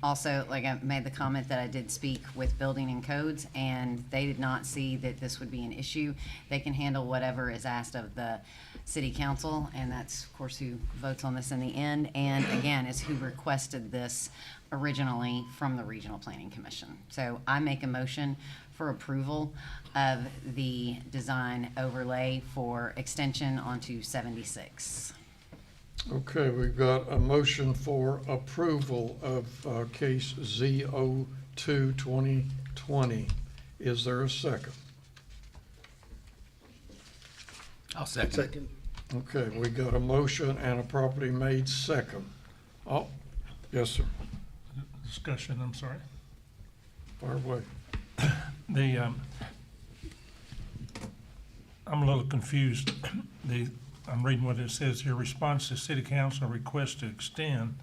Also, like I made the comment that I did speak with Building and Codes, and they did not see that this would be an issue. They can handle whatever is asked of the city council, and that's of course who votes on this in the end, and again, is who requested this originally from the Regional Planning Commission. So I make a motion for approval of the design overlay for extension onto 76. Okay, we've got a motion for approval of case ZO2 2020. Is there a second? I'll second. Second. Okay, we got a motion and a property made second. Oh, yes, sir. Discussion, I'm sorry. Fire away. I'm a little confused. I'm reading what it says here, response to city council request to extend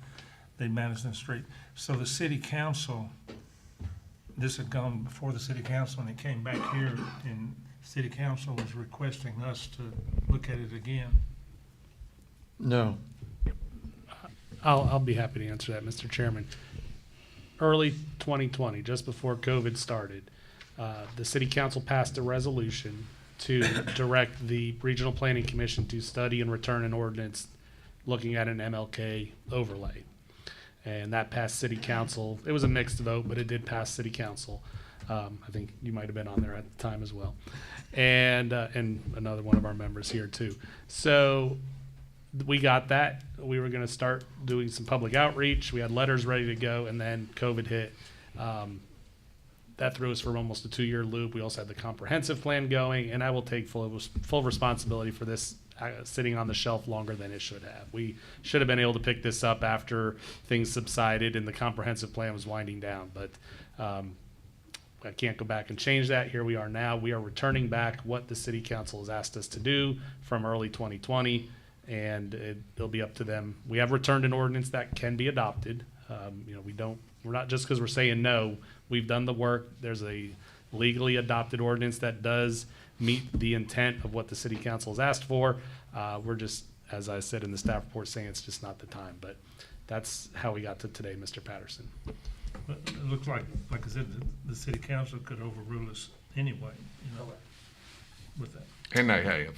the Madison Street. So the city council, this had gone before the city council and it came back here and city council was requesting us to look at it again. No. I'll be happy to answer that, Mr. Chairman. Early 2020, just before COVID started, the city council passed a resolution to direct the Regional Planning Commission to study and return an ordinance looking at an MLK overlay. And that passed city council. It was a mixed vote, but it did pass city council. I think you might have been on there at the time as well. And another one of our members here too. So we got that. We were going to start doing some public outreach. We had letters ready to go, and then COVID hit. That threw us for almost a 2-year loop. We also had the comprehensive plan going, and I will take full responsibility for this sitting on the shelf longer than it should have. We should have been able to pick this up after things subsided and the comprehensive plan was winding down, but I can't go back and change that. Here we are now. We are returning back what the city council has asked us to do from early 2020, and it'll be up to them. We have returned an ordinance that can be adopted. We're not just because we're saying no. We've done the work. There's a legally adopted ordinance that does meet the intent of what the city council has asked for. We're just, as I said in the staff report, saying it's just not the time. But that's how we got to today, Mr. Patterson. But it looks like I said, the city council could overrule us anyway, with that. And they have.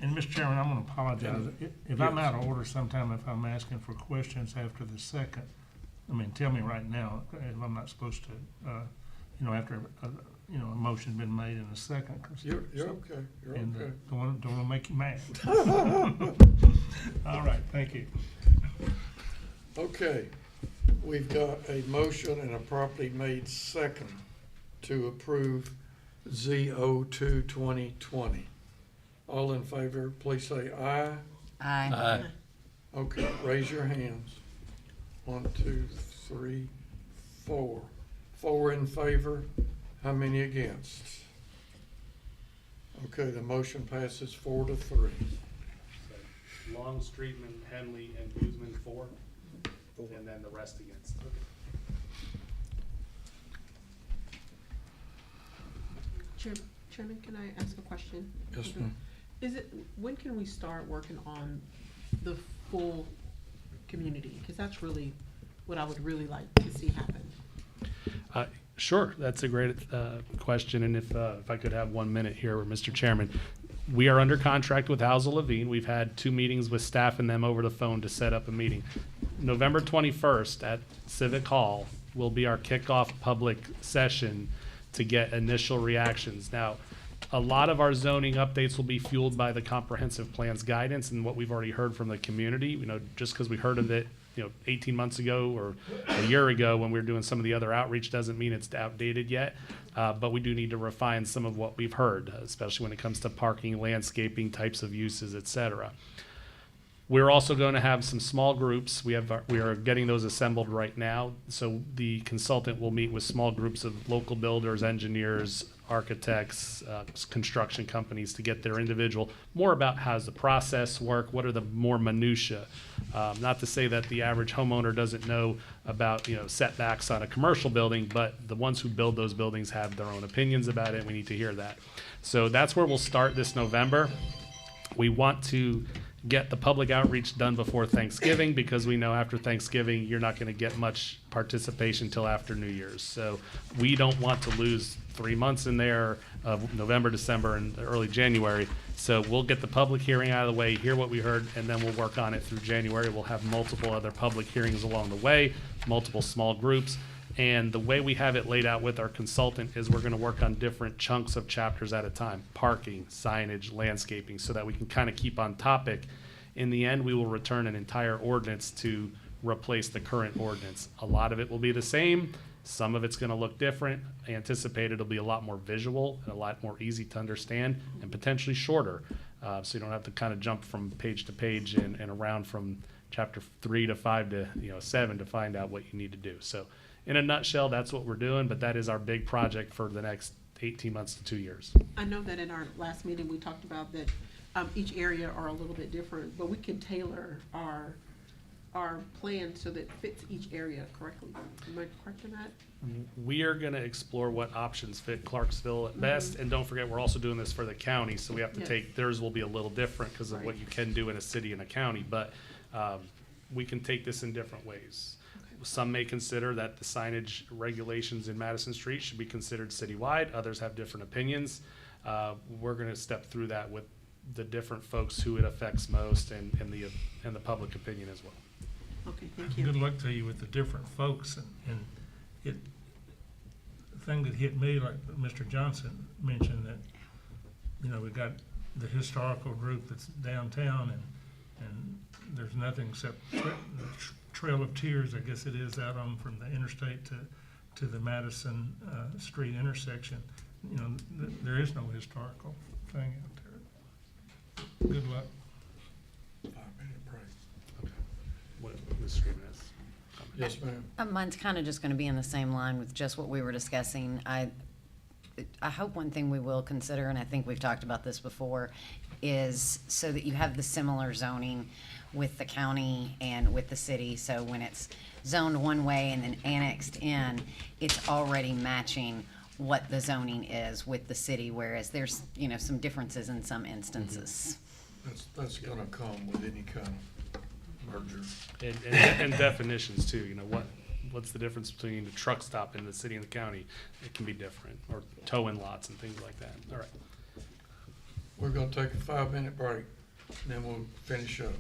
And Mr. Chairman, I'm gonna apologize. If I'm out of order sometime, if I'm asking for questions after the second, tell me right now if I'm not supposed to, after a motion been made in a second. You're okay. You're And okay. don't want to make you mad. All right, thank you. Okay, we've got a motion and a property made second to approve ZO2 2020. All in favor, please say aye. Aye. Aye. Okay, raise your hands. 1, 2, 3, 4. 4 in favor. How many against? Okay, the motion passes 4-3. Long, Streetman, Henley, and Guzman 4, and then the rest against. Chairman, can I ask a question? Yes, ma'am. When can we start working on the full community? Because that's really what I would really like to see happen. Sure, that's a great question, and if I could have 1 minute here, Mr. Chairman. We are under contract with Housel Levine. We've had 2 meetings with staff and them over the phone to set up a meeting. November 21st at Civic Hall will be our kickoff public session to get initial reactions. Now, a lot of our zoning updates will be fueled by the comprehensive plans guidance and what we've already heard from the community. Just because we heard of it 18 months ago or a year ago when we were doing some of the other outreach doesn't mean it's outdated yet. But we do need to refine some of what we've heard, especially when it comes to parking, landscaping, types of uses, et cetera. We're also going to have some small groups. We are getting those assembled right now. So the consultant will meet with small groups of local builders, engineers, architects, construction companies to get their individual, more about how does the process work, what are the more minutia. Not to say that the average homeowner doesn't know about setbacks on a commercial building, but the ones who build those buildings have their own opinions about it, and we need to hear that. So that's where we'll start this November. We want to get the public outreach done before Thanksgiving, because we know after Thanksgiving, you're not gonna get much participation till after New Year's. So we don't want to lose 3 months in there of November, December, and early January. So we'll get the public hearing out of the way, hear what we heard, and then we'll work on it through January. We'll have multiple other public hearings along the way, multiple small groups. And the way we have it laid out with our consultant is we're gonna work on different chunks of chapters at a time: parking, signage, landscaping, so that we can kind of keep on topic. In the end, we will return an entire ordinance to replace the current ordinance. A lot of it will be the same. Some of it's gonna look different. I anticipate it'll be a lot more visual and a lot more easy to understand, and potentially shorter. So you don't have to kind of jump from page to page and around from chapter 3 to 5 to 7 to find out what you need to do. So in a nutshell, that's what we're doing, but that is our big project for the next 18 months to 2 years. I know that in our last meeting, we talked about that each area are a little bit different, but we can tailor our plan so that it fits each area correctly. Am I correct in that? We are gonna explore what options fit Clarksville at best, and don't forget, we're also doing this for the county, so we have to Yes. take, theirs will be a little different because of what you can do in a city and a county, but we can take this in different ways. Some may consider that the signage regulations in Madison Street should be considered citywide. Others have different opinions. We're gonna step through that with the different folks who it affects most and the public opinion as well. Okay, thank you. Good luck to you with the different folks, and the thing that hit me, like Mr. Johnson mentioned, that, we've got the historical group that's downtown, and there's nothing except the Trail of Tears, I guess it is, out on from the interstate to the Madison Street intersection. There is no historical thing out there. Good luck. 5-minute break. Okay. What Ms. Scriven has? Yes, ma'am. Mine's kind of just going to be in the same line with just what we were discussing. I hope one thing we will consider, and I think we've talked about this before, is so that you have the similar zoning with the county and with the city. So when it's zoned one way and then annexed in, it's already matching what the zoning is with the city, whereas there's, some differences in some instances. That's gonna come with any kind of merger. And definitions too, what's the difference between the truck stop in the city and the county? It can be different, or towing lots and things like that. All right. We're gonna take a 5-minute break, then we'll finish up.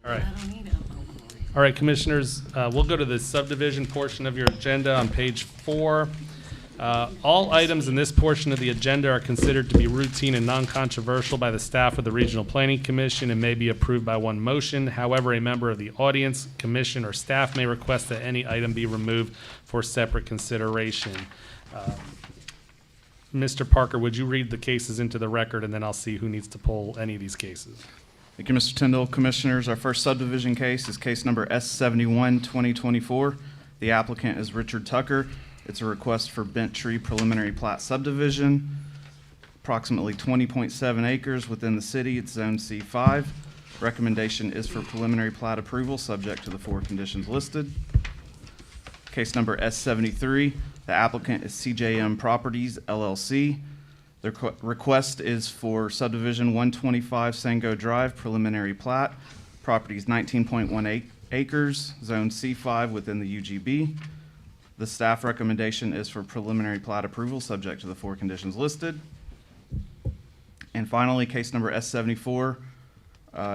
All right. All right, Commissioners, we'll go to the subdivision portion of your agenda on page 4. All items in this portion of the agenda are considered to be routine and non-controversial by the staff of the Regional Planning Commission and may be approved by one motion. However, a member of the audience, commission, or staff may request that any item be removed for separate consideration. Mr. Parker, would you read the cases into the record, and then I'll see who needs to pull any of these cases. Thank you, Mr. Tyndall. Commissioners, our first subdivision case is case number S71, 2024. The applicant is Richard Tucker. It's a request for Bent Tree Preliminary Plat Subdivision, approximately 20.7 acres within the city. It's Zone C5. Recommendation is for preliminary plat approval, subject to the 4 conditions listed. Case number S73. The applicant is CJM Properties, LLC. The request is for subdivision 125 Sango Drive, preliminary plat. Property is 19.18 acres, Zone C5 within the UGB. The staff recommendation is for preliminary plat approval, subject to the 4 conditions listed. And finally, case number S74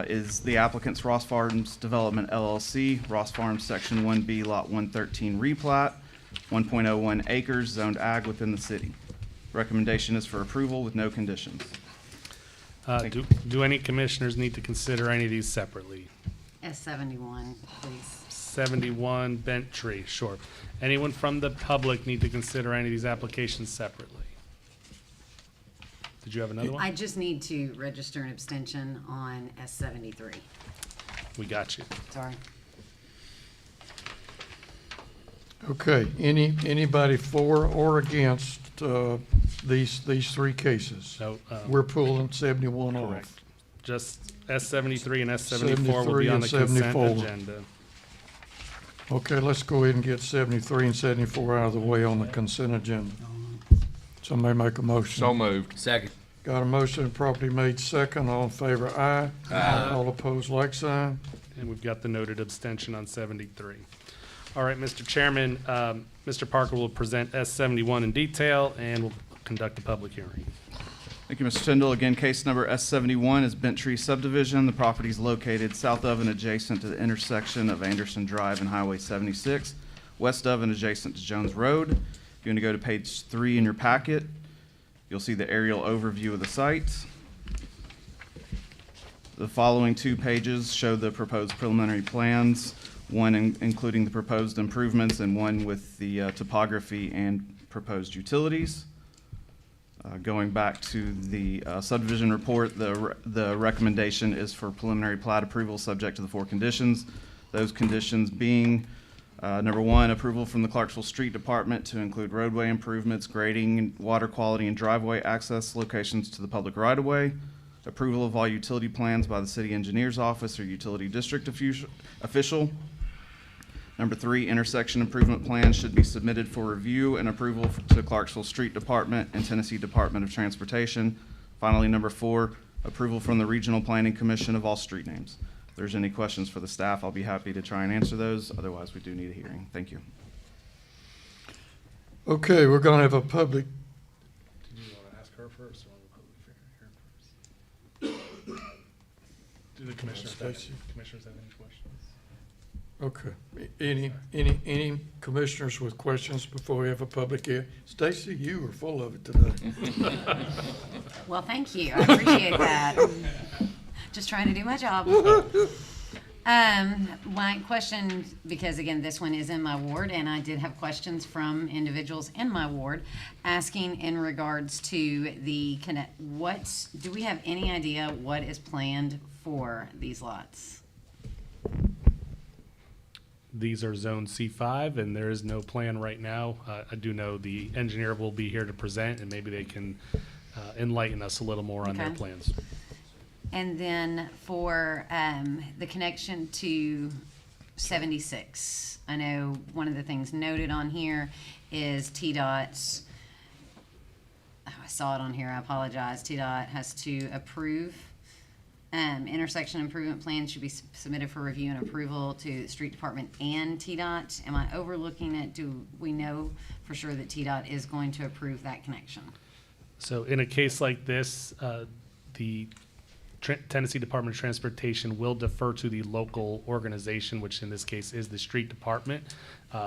is the applicant's Ross Farms Development LLC, Ross Farms Section 1B, Lot 113 replat, 1.01 acres, zoned ag within the city. Recommendation is for approval with no conditions. Do any commissioners need to consider any of these separately? S71, please. 71 Bent Tree, sure. Anyone from the public need to consider any of these applications separately? Did you have another one? I just need to register an abstention on S73. We got you. Sorry. Okay, anybody for or against these 3 cases? No. We're pulling 71 Correct. off. Just S73 and S74 will be 73 on and the consent 74. agenda. Okay, let's go ahead and get 73 and 74 out of the way on the consent agenda. Somebody make a motion. So moved. Second. Got a motion and property made second. All in favor, aye. Aye. All opposed, like sign. And we've got the noted abstention on 73. All right, Mr. Chairman, Mr. Parker will present S71 in detail and will conduct a public hearing. Thank you, Mr. Tyndall. Again, case number S71 is Bent Tree Subdivision. The property is located south of and adjacent to the intersection of Anderson Drive and Highway 76, west of and adjacent to Jones Road. If you want to go to page 3 in your packet, you'll see the aerial overview of the site. The following 2 pages show the proposed preliminary plans, one including the proposed improvements and one with the topography and proposed utilities. Going back to the subdivision report, the recommendation is for preliminary plat approval subject to the 4 conditions. Those conditions being, number 1, approval from the Clarksville Street Department to include roadway improvements, grading, water quality, and driveway access locations to the public right-of-way. Approval of all utility plans by the city engineer's office or utility district official. Number 3, intersection improvement plans should be submitted for review and approval to Clarksville Street Department and Tennessee Department of Transportation. Finally, number 4, approval from the Regional Planning Commission of all street names. If there's any questions for the staff, I'll be happy to try and answer those. Otherwise, we do need a hearing. Thank you. Okay, we're gonna have a public. Did you want to ask her first or the public hearing first? Do the commissioners have any questions? Okay, any commissioners with questions before we have a public hearing? Stacy, you were full of it today. Well, thank you. I appreciate that. Just trying to do my job. My question, because again, this one is in my ward, and I did have questions from individuals in my ward asking in regards to the do we have any idea what is planned for these lots? These are Zone C5, and there is no plan right now. I do know the engineer will be here to present, and maybe they can enlighten us a little more on their Okay. plans. And then for the connection to 76, I know one of the things noted on here is TDOT's, I saw it on here, I apologize, TDOT has to approve. Intersection improvement plans should be submitted for review and approval to the street department and TDOT. Am I overlooking it? Do we know for sure that TDOT is going to approve that connection? So in a case like this, the Tennessee Department of Transportation will defer to the local organization, which in this case is the street department.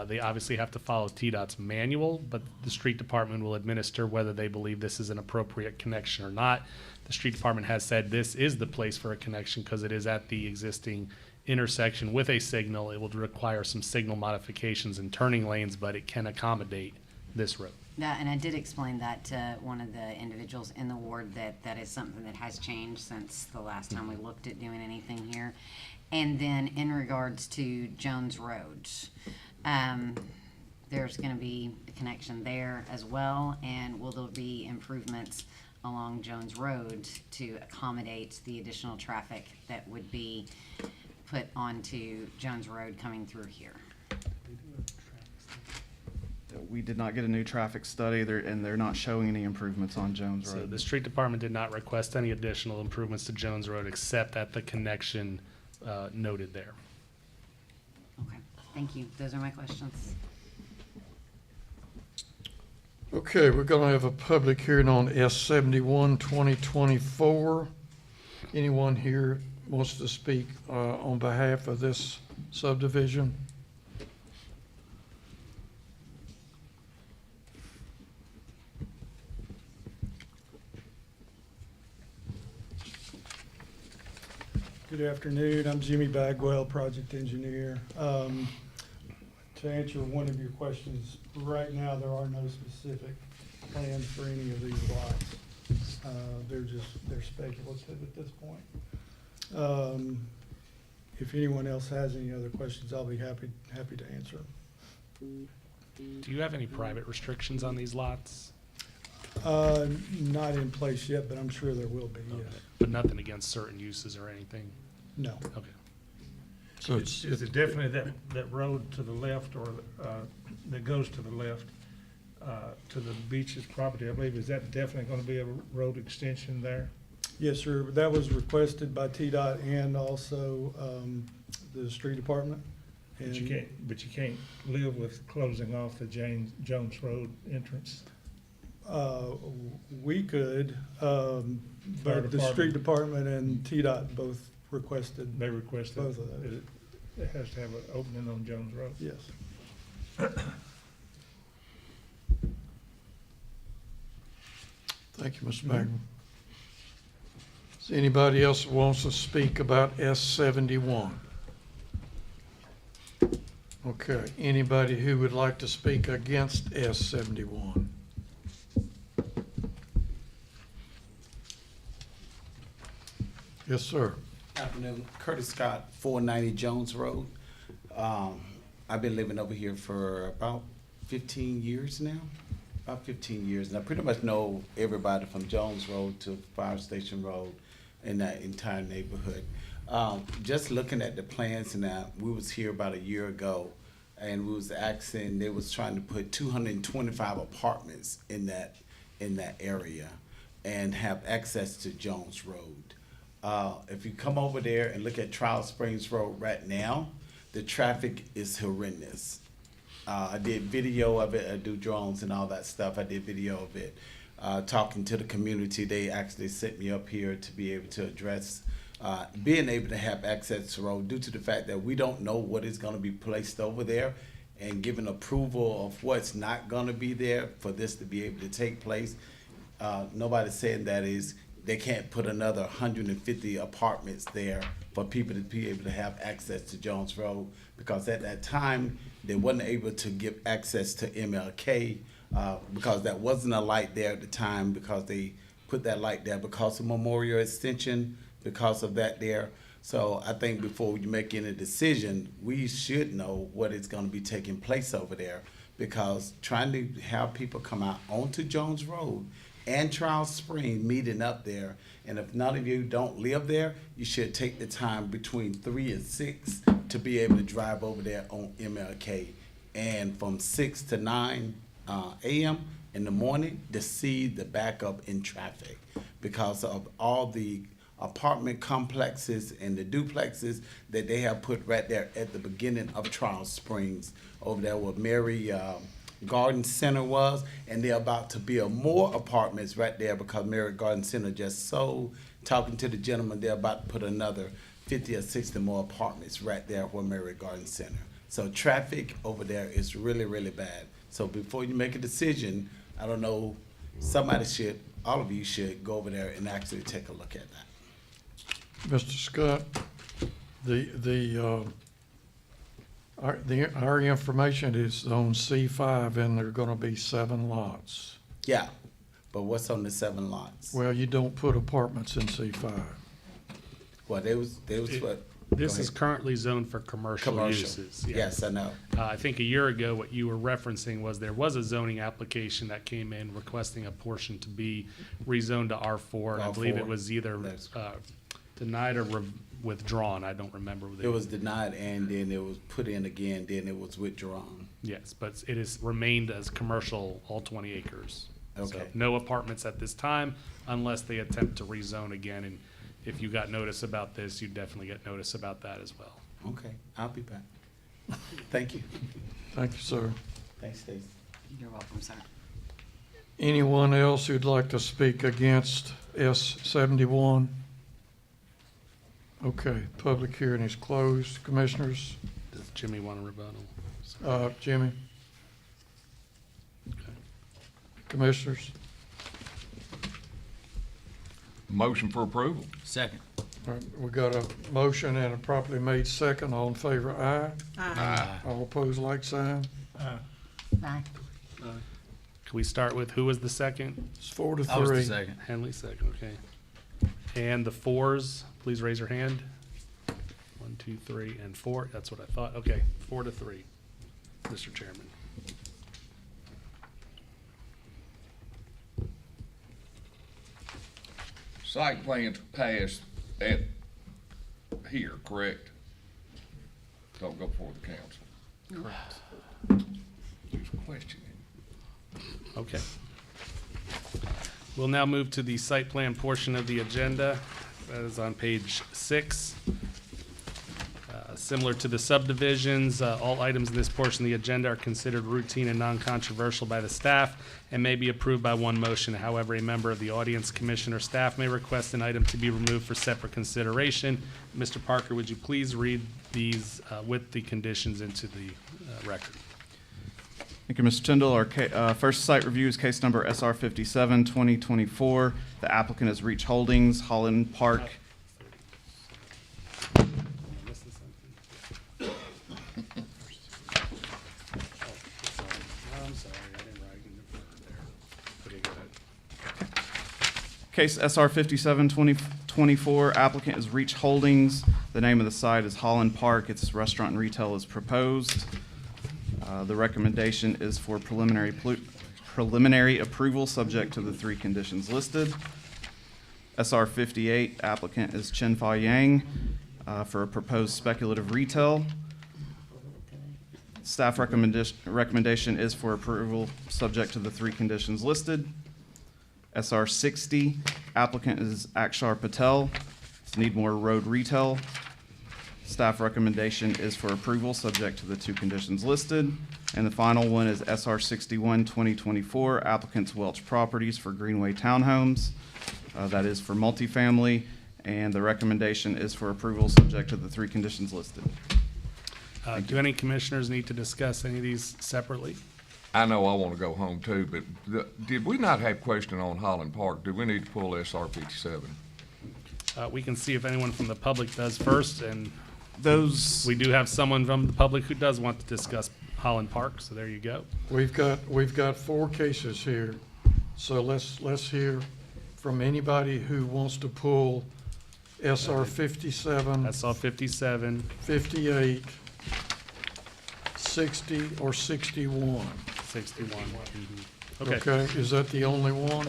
They obviously have to follow TDOT's manual, but the street department will administer whether they believe this is an appropriate connection or not. The street department has said this is the place for a connection because it is at the existing intersection with a signal. It will require some signal modifications and turning lanes, but it can accommodate this road. That, and I did explain that to one of the individuals in the ward that that is something that has changed since the last time we looked at doing anything here. And then in regards to Jones Road, there's going to be a connection there as well. And will there be improvements along Jones Road to accommodate the additional traffic that would be put onto Jones Road coming through here? We did not get a new traffic study, and they're not showing any improvements on Jones So Road. the street department did not request any additional improvements to Jones Road except at the connection noted there. Okay, thank you. Those are my questions. Okay, we're gonna have a public hearing on S-71 2024. Anyone here wants to speak on behalf of this subdivision? Good afternoon. I'm Jimmy Bagwell, project engineer. To answer one of your questions, right now there are no specific plans for any of these lots. They're speculative at this point. If anyone else has any other questions, I'll be happy to answer them. Do you have any private restrictions on these lots? Not in place yet, but I'm sure there will be, yes. But nothing against certain uses or anything? No. Okay. So Is it definitely that road to the left or that goes to the left to the beach's property, I believe, is that definitely going to be a road extension there? Yes, sir. That was requested by TDOT and also the street department. But you can't live with closing off the Jones Road entrance? We could, but the street department and TDOT both requested. They requested both of those. it has to have an opening on Jones Road? Yes. Thank you, Mr. Bagwell. Is there anybody else that wants to speak about S-71? Okay, anybody who would like to speak against S-71? Yes, sir. Afternoon, Curtis Scott, 490 Jones Road. I've been living over here for about 15 years now. About 15 years, and I pretty much know everybody from Jones Road to Fire Station Road in that entire neighborhood. Just looking at the plans and that, we was here about a year ago, and we was asking, they was trying to put 225 apartments in that area and have access to Jones Road. If you come over there and look at Trial Springs Road right now, the traffic is horrendous. I did video of it. I do drones and all that stuff. I did video of it. Talking to the community, they actually set me up here to be able to address being able to have access to the road due to the fact that we don't know what is going to be placed over there, and giving approval of what's not going to be there for this to be able to take place. Nobody's saying that is they can't put another 150 apartments there for people to be able to have access to Jones Road, because at that time they wasn't able to give access to MLK because that wasn't a light there at the time, because they put that light there because of Memorial Extension, because of that there. So I think before you make any decision, we should know what is going to be taking place over there, because trying to have people come out onto Jones Road and Trial Spring meeting up there, and if none of you don't live there, you should take the time between 3 and 6 to be able to drive over there on MLK, and from 6 to 9 a.m. in the morning to see the backup in traffic because of all the apartment complexes and the duplexes that they have put right there at the beginning of Trial Springs over there where Mary Garden Center was, and they're about to build more apartments right there because Merritt Garden Center just sold. Talking to the gentleman, they're about to put another 50 or 60 more apartments right there where Merritt Garden Center. So traffic over there is really, really bad. So before you make a decision, I don't know, somebody should, all of you should go over there and actually take a look at that. Mr. Scott, our information is on C5, and there are gonna be 7 lots. Yeah, but what's on the 7 lots? Well, you don't put apartments in C5. Well, they was what? This is currently zoned for commercial uses. Yeah. Yes, I know. I think a year ago, what you were referencing was there was a zoning application that came in requesting a portion to be rezoned to R4. And I believe it was either denied or withdrawn. I don't remember. It was denied, and then it was put in again, then it was withdrawn. Yes, but it has remained as commercial, all 20 acres. Okay. So no apartments at this time unless they attempt to rezone again. And if you got notice about this, you'd definitely get notice about that as well. Okay, I'll be back. Thank you. Thank you, sir. Thanks, Stacy. You're welcome, sir. Anyone else who'd like to speak against S71? Okay, public hearing is closed. Commissioners? Does Jimmy want a rebuttal? Jimmy? Okay. Commissioners? Motion for approval. Second. All right, we got a motion and a properly made second. All in favor, aye. Aye. All opposed, like sign. Bye. Can we start with who was the second? It's 4-3. I was the second. Henley second, okay. And the fours, please raise your hand. 1, 2, 3, and 4. That's what I thought. Okay, 4-3, Mr. Chairman. Site plans passed at here, correct? Don't go before the council. Correct. Just questioning. Okay. We'll now move to the site plan portion of the agenda. That is on page 6. Similar to the subdivisions, all items in this portion of the agenda are considered routine and non-controversial by the staff and may be approved by one motion. However, a member of the audience, commission, or staff may request an item to be removed for separate consideration. Mr. Parker, would you please read these with the conditions into the record? Thank you, Mr. Tyndall. Our first site review is case number SR 57, 2024. The applicant is Reach Holdings, Holland Park. Case SR 57, 2024. Applicant is Reach Holdings. The name of the site is Holland Park. Its restaurant and retail is proposed. The recommendation is for preliminary approval subject to the 3 conditions listed. SR 58, applicant is Chen Fa Yang for a proposed speculative retail. Staff recommendation is for approval subject to the 3 conditions listed. SR 60, applicant is Akshar Patel. It's Needmore Road Retail. Staff recommendation is for approval subject to the 2 conditions listed. And the final one is SR 61, 2024, applicant's Welch Properties for Greenway Townhomes. That is for multifamily, and the recommendation is for approval subject to the 3 conditions listed. Do any commissioners need to discuss any of these separately? I know I want to go home too, but did we not have question on Holland Park? Do we need to pull SR 57? We can see if anyone from the public does first, and Those, we do have someone from the public who does want to discuss Holland Park, so there you go. We've got 4 cases here, so let's hear from anybody who wants to pull SR 57, SR 57, 58, 60, or 61. 61. Okay, is that the only one?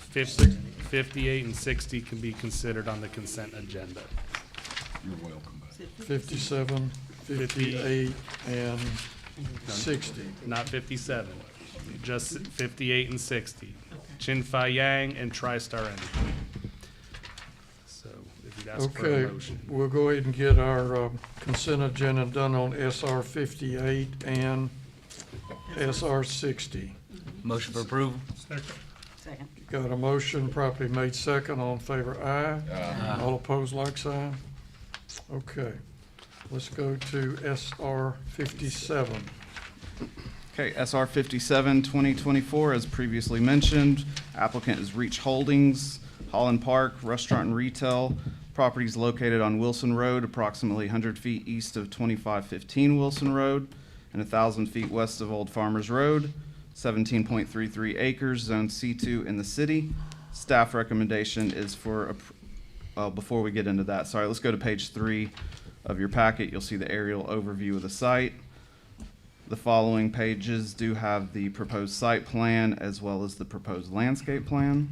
58 and 60 can be considered on the consent agenda. You're welcome. 57, 58, and 60. Not 57, just 58 and 60. Chin Fa Yang and TriStar Energy. So if you'd ask for a Okay, motion. we'll go ahead and get our consent agenda done on SR 58 and SR 60. Motion for approval. Second. Got a motion properly made second. All in favor, aye. Aye. All opposed, like sign. Okay. Let's go to SR 57. Okay, SR 57, 2024, as previously mentioned, applicant is Reach Holdings, Holland Park, restaurant and retail. Property is located on Wilson Road, approximately 100 feet east of 2515 Wilson Road and 1,000 feet west of Old Farmers Road, 17.33 acres, Zone C2 in the city. Staff recommendation is for, before we get into that, sorry, let's go to page 3 of your packet. You'll see the aerial overview of the site. The following pages do have the proposed site plan as well as the proposed landscape plan.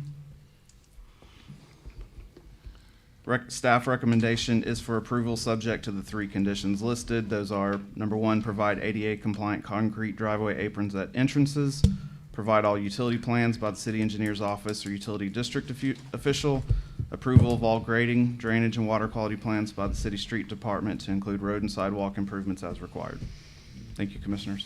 Staff recommendation is for approval subject to the 3 conditions listed. Those are, number 1, provide ADA compliant concrete driveway aprons at entrances. Provide all utility plans by the city engineer's office or utility district official. Approval of all grading, drainage, and water quality plans by the city street department to include road and sidewalk improvements as required. Thank you, Commissioners.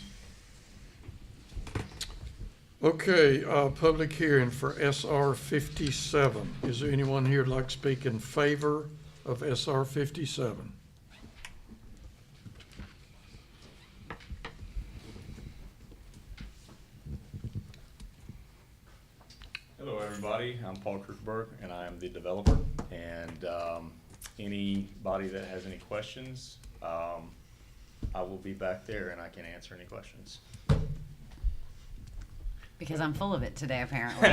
Okay, public hearing for SR 57. Is there anyone here who'd like to speak in favor of SR 57? Hello, everybody. I'm Paul Kirkberg, and I am the developer. And anybody that has any questions, I will be back there and I can answer any questions. Because I'm full of it today, apparently.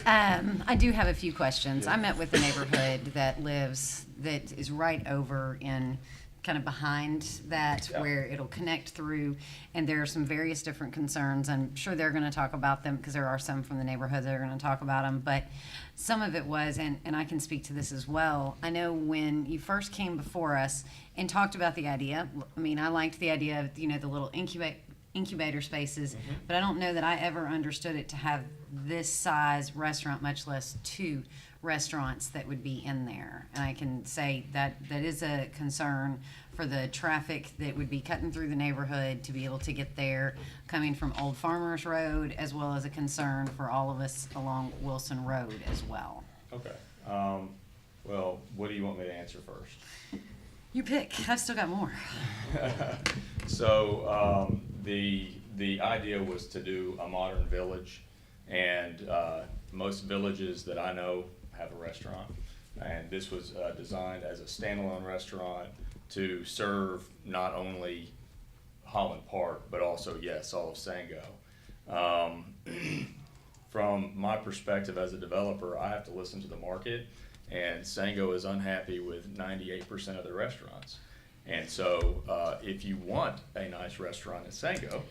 I do have a few questions. I met with a neighborhood that is right over in, kind of behind that, where it'll connect through, and there are some various different concerns. I'm sure they're gonna talk about them, because there are some from the neighborhood that are gonna talk about them, but some of it was, and I can speak to this as well, I know when you first came before us and talked about the idea, I mean, I liked the idea of, the little incubator spaces, but I don't know that I ever understood it to have this size restaurant, much less 2 restaurants that would be in there. And I can say that is a concern for the traffic that would be cutting through the neighborhood to be able to get there, coming from Old Farmers Road, as well as a concern for all of us along Wilson Road as well. Okay. Well, what do you want me to answer first? You pick. I've still got more. So the idea was to do a modern village, and most villages that I know have a restaurant, and this was designed as a standalone restaurant to serve not only Holland Park but also, yes, all of Sango. From my perspective as a developer, I have to listen to the market, and Sango is unhappy with 98% of the restaurants. And so if you want a nice restaurant at Sango,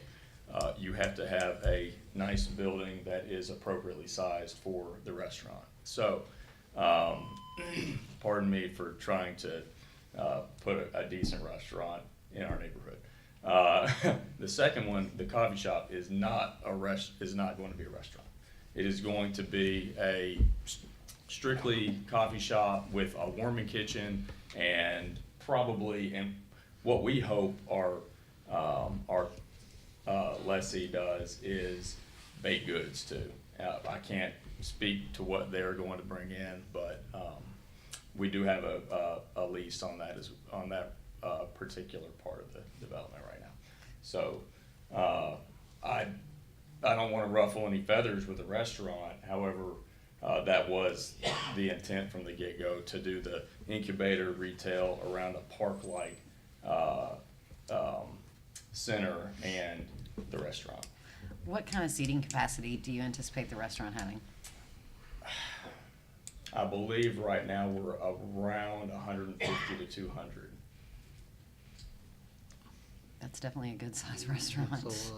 you have to have a nice building that is appropriately sized for the restaurant. So, pardon me for trying to put a decent restaurant in our neighborhood. The second one, the coffee shop, is not going to be a restaurant. It is going to be a strictly coffee shop with a warming kitchen, and probably, and what we hope our lessee does is baked goods too. I can't speak to what they're going to bring in, but we do have a lease on that particular part of the development right now. So I don't want to ruffle any feathers with the restaurant. However, that was the intent from the get-go, to do the incubator retail around a park-like center and the restaurant. What kind of seating capacity do you anticipate the restaurant having? I believe right now we're around 150 to 200. That's definitely a good size restaurant.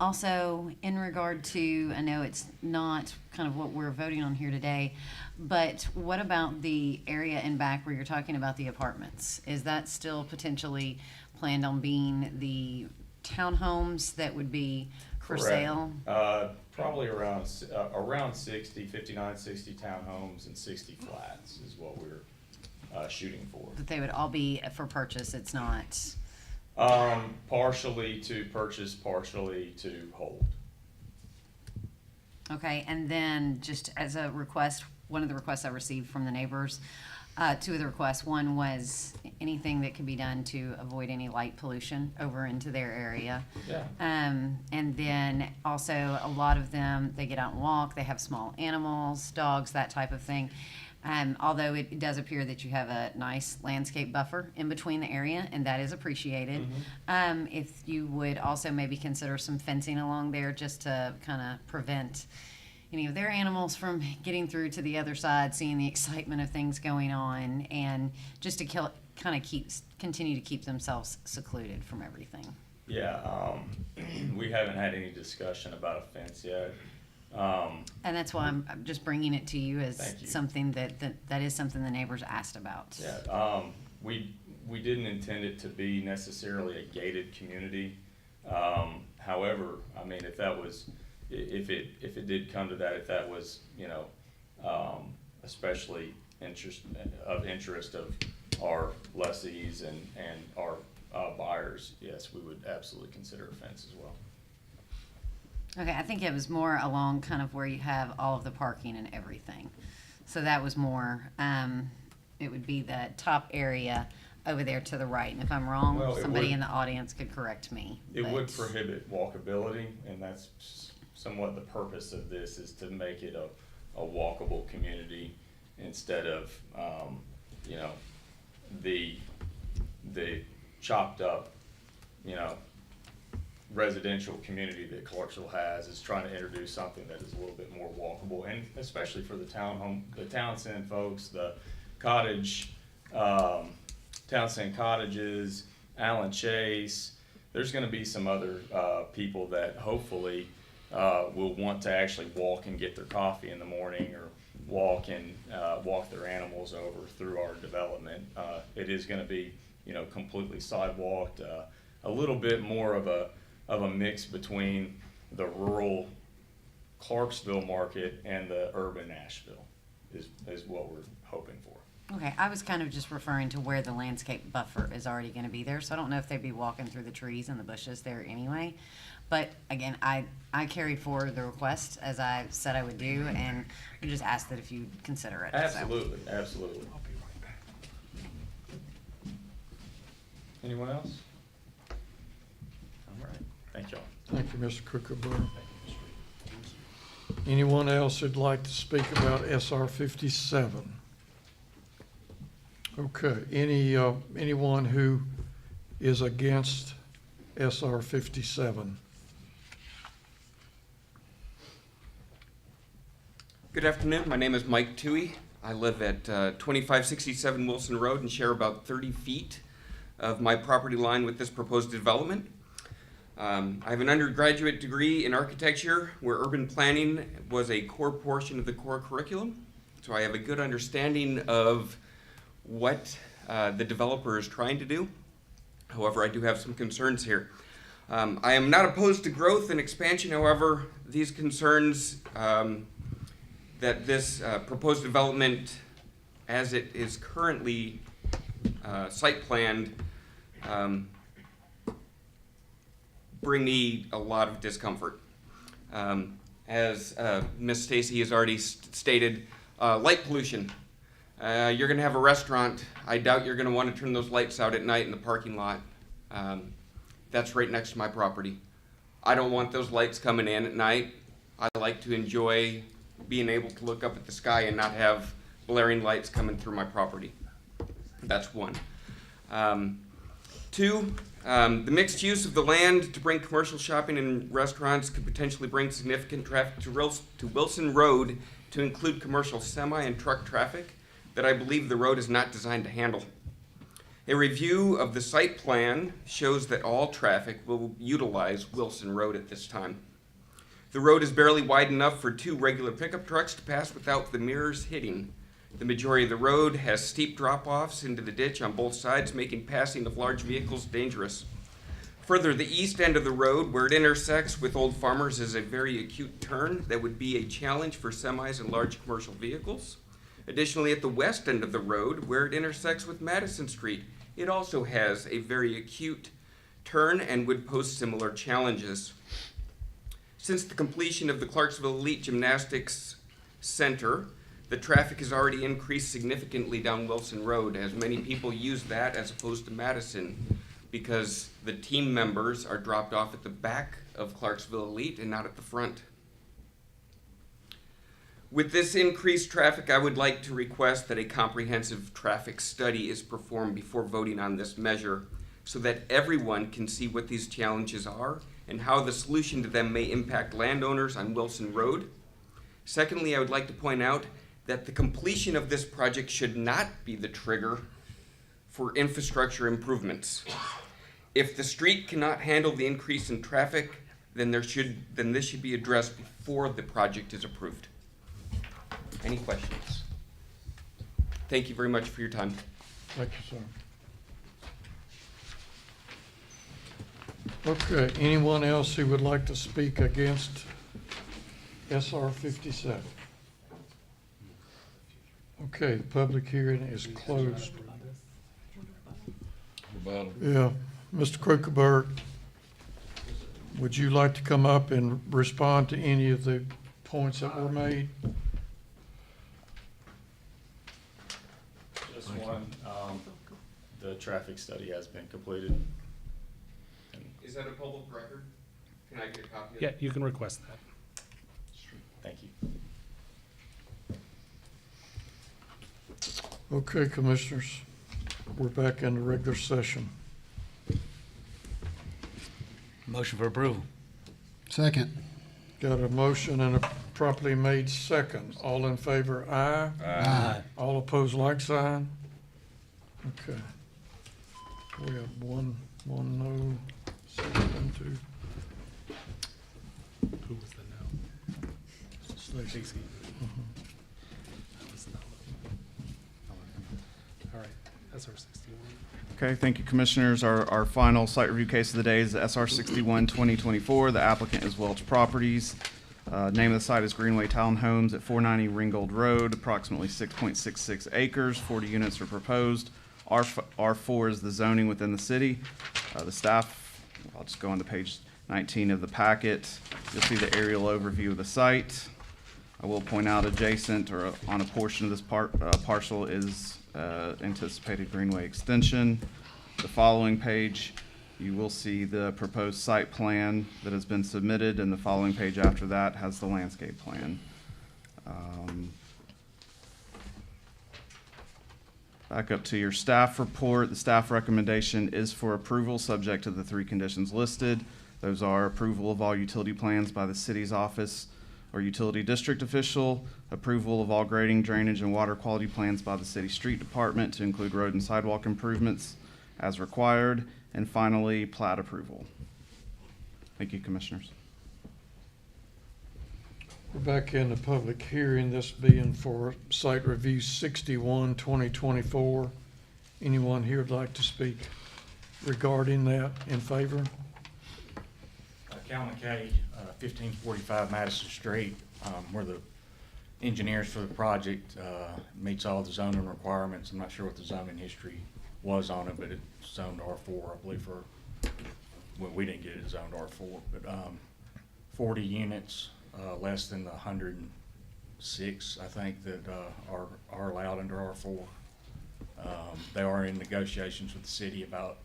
Also, in regard to, I know it's not kind of what we're voting on here today, but what about the area in back where you're talking about the apartments? Is that still potentially planned on being the townhomes that would be for sale? Probably around 60, 59, 60 townhomes and 60 flats is what we're shooting for. That they would all be for purchase. It's not Partially to purchase, partially to hold. Okay, and then just as a request, one of the requests I received from the neighbors, two of the requests, one was anything that could be done to avoid any light pollution over into their area. Yeah. And then also a lot of them, they get out and walk, they have small animals, dogs, that type of thing. Although it does appear that you have a nice landscape buffer in between the area, and that is appreciated. If you would also maybe consider some fencing along there just to kind of prevent any of their animals from getting through to the other side, seeing the excitement of things going on, and just to continue to keep themselves secluded from everything. Yeah, we haven't had any discussion about a fence yet. And that's why I'm just bringing it to you as Thank you. something that is something the neighbors asked about. Yeah, we didn't intend it to be necessarily a gated community. However, I mean, if it did come to that, if that was, you know, especially interest of our lessees and our buyers, yes, we would absolutely consider a fence as well. Okay, I think it was more along kind of where you have all of the parking and everything. So that was more, it would be the top area over there to the right. And if I'm wrong, Well, somebody would- in the audience could correct me. It but- would prohibit walkability, and that's somewhat the purpose of this, is to make it a walkable community instead of, you know, the chopped up, you know, residential community that Clarksville has. Is trying to introduce something that is a little bit more walkable, and especially for the Townsend folks, the cottage, Townsend Cottages, Allen Chase. There's gonna be some other people that hopefully will want to actually walk and get their coffee in the morning, or walk their animals over through our development. It is gonna be, you know, completely sidewalked, a little bit more of a mix between the rural Clarksville market and the urban Nashville is what we're hoping for. Okay, I was kind of just referring to where the landscape buffer is already gonna be there, so I don't know if they'd be walking through the trees and the bushes there anyway. But again, I carried forward the request as I said I would do, and I just asked that if you consider it. so. Absolutely, absolutely. Anyone else? All right, thank y'all. Thank you, Mr. Kookaburra. Anyone else who'd like to speak about SR 57? Okay, anyone who is against SR 57? Good afternoon. My name is Mike Toohey. I live at 2567 Wilson Road and share about 30 feet of my property line with this proposed development. I have an undergraduate degree in architecture where urban planning was a core portion of the core curriculum. So I have a good understanding of what the developer is trying to do. However, I do have some concerns here. I am not opposed to growth and expansion. However, these concerns that this proposed development, as it is currently site planned, bring me a lot of discomfort. As Ms. Stacy has already stated, light pollution. You're going to have a restaurant. I doubt you're going to want to turn those lights out at night in the parking lot. That's right next to my property. I don't want those lights coming in at night. I like to enjoy being able to look up at the sky and not have blaring lights coming through my property. That's one. Two, the mixed use of the land to bring commercial shopping and restaurants could potentially bring significant traffic to Wilson Road to include commercial semi and truck traffic that I believe the road is not designed to handle. A review of the site plan shows that all traffic will utilize Wilson Road at this time. The road is barely wide enough for 2 regular pickup trucks to pass without the mirrors hitting. The majority of the road has steep drop-offs into the ditch on both sides, making passing of large vehicles dangerous. Further, the east end of the road, where it intersects with Old Farmers, is a very acute turn that would be a challenge for semis and large commercial vehicles. Additionally, at the west end of the road, where it intersects with Madison Street, it also has a very acute turn and would pose similar challenges. Since the completion of the Clarksville Elite Gymnastics Center, the traffic has already increased significantly down Wilson Road, as many people use that as opposed to Madison, because the team members are dropped off at the back of Clarksville Elite and not at the front. With this increased traffic, I would like to request that a comprehensive traffic study is performed before voting on this measure, so that everyone can see what these challenges are and how the solution to them may impact landowners on Wilson Road. Secondly, I would like to point out that the completion of this project should not be the trigger for infrastructure improvements. If the street cannot handle the increase in traffic, then this should be addressed before the project is approved. Any questions? Thank you very much for your time. Thank you, sir. Okay, anyone else who would like to speak against SR 57? Okay, the public hearing is closed. Yeah, Mr. Krukenberg, would you like to come up and respond to any of the points that were made? Just one, the traffic study has been completed. Is that a public record? Can I get a copy of Yeah, it? you can request that. Thank you. Okay, commissioners, we're back in the regular session. Motion for approval. Second. Got a motion and a properly made second. All in favor, aye. Aye. All opposed, like sign. Okay. We have one no, one, two. Who was the no? Stacy. That was no. All right, SR 61. Okay, thank you, Commissioners. Our final site review case of the day is the SR 61 2024. The applicant is Welch Properties. Name of the site is Greenway Townhomes at 490 Ringgold Road, approximately 6.66 acres. 40 units are proposed. R4 is the zoning within the city. The staff, I'll just go on to page 19 of the packet. You'll see the aerial overview of the site. I will point out adjacent or on a portion of this parcel is anticipated greenway extension. The following page, you will see the proposed site plan that has been submitted, and the following page after that has the landscape plan. Back up to your staff report. The staff recommendation is for approval, subject to the 3 conditions listed. Those are approval of all utility plans by the city's office or utility district official, approval of all grading, drainage, and water quality plans by the city street department to include road and sidewalk improvements as required, and finally, plat approval. Thank you, Commissioners. We're back in the public hearing, this being for site review 61 2024. Anyone here would like to speak regarding that? In favor? Cal McKay, 1545 Madison Street. We're the engineers for the project. Meets all the zoning requirements. I'm not sure what the zoning history was on it, but it's zoned R4, I believe, for, well, we didn't get it zoned R4, but 40 units, less than the 106, I think, that are allowed under R4. They are in negotiations with the city about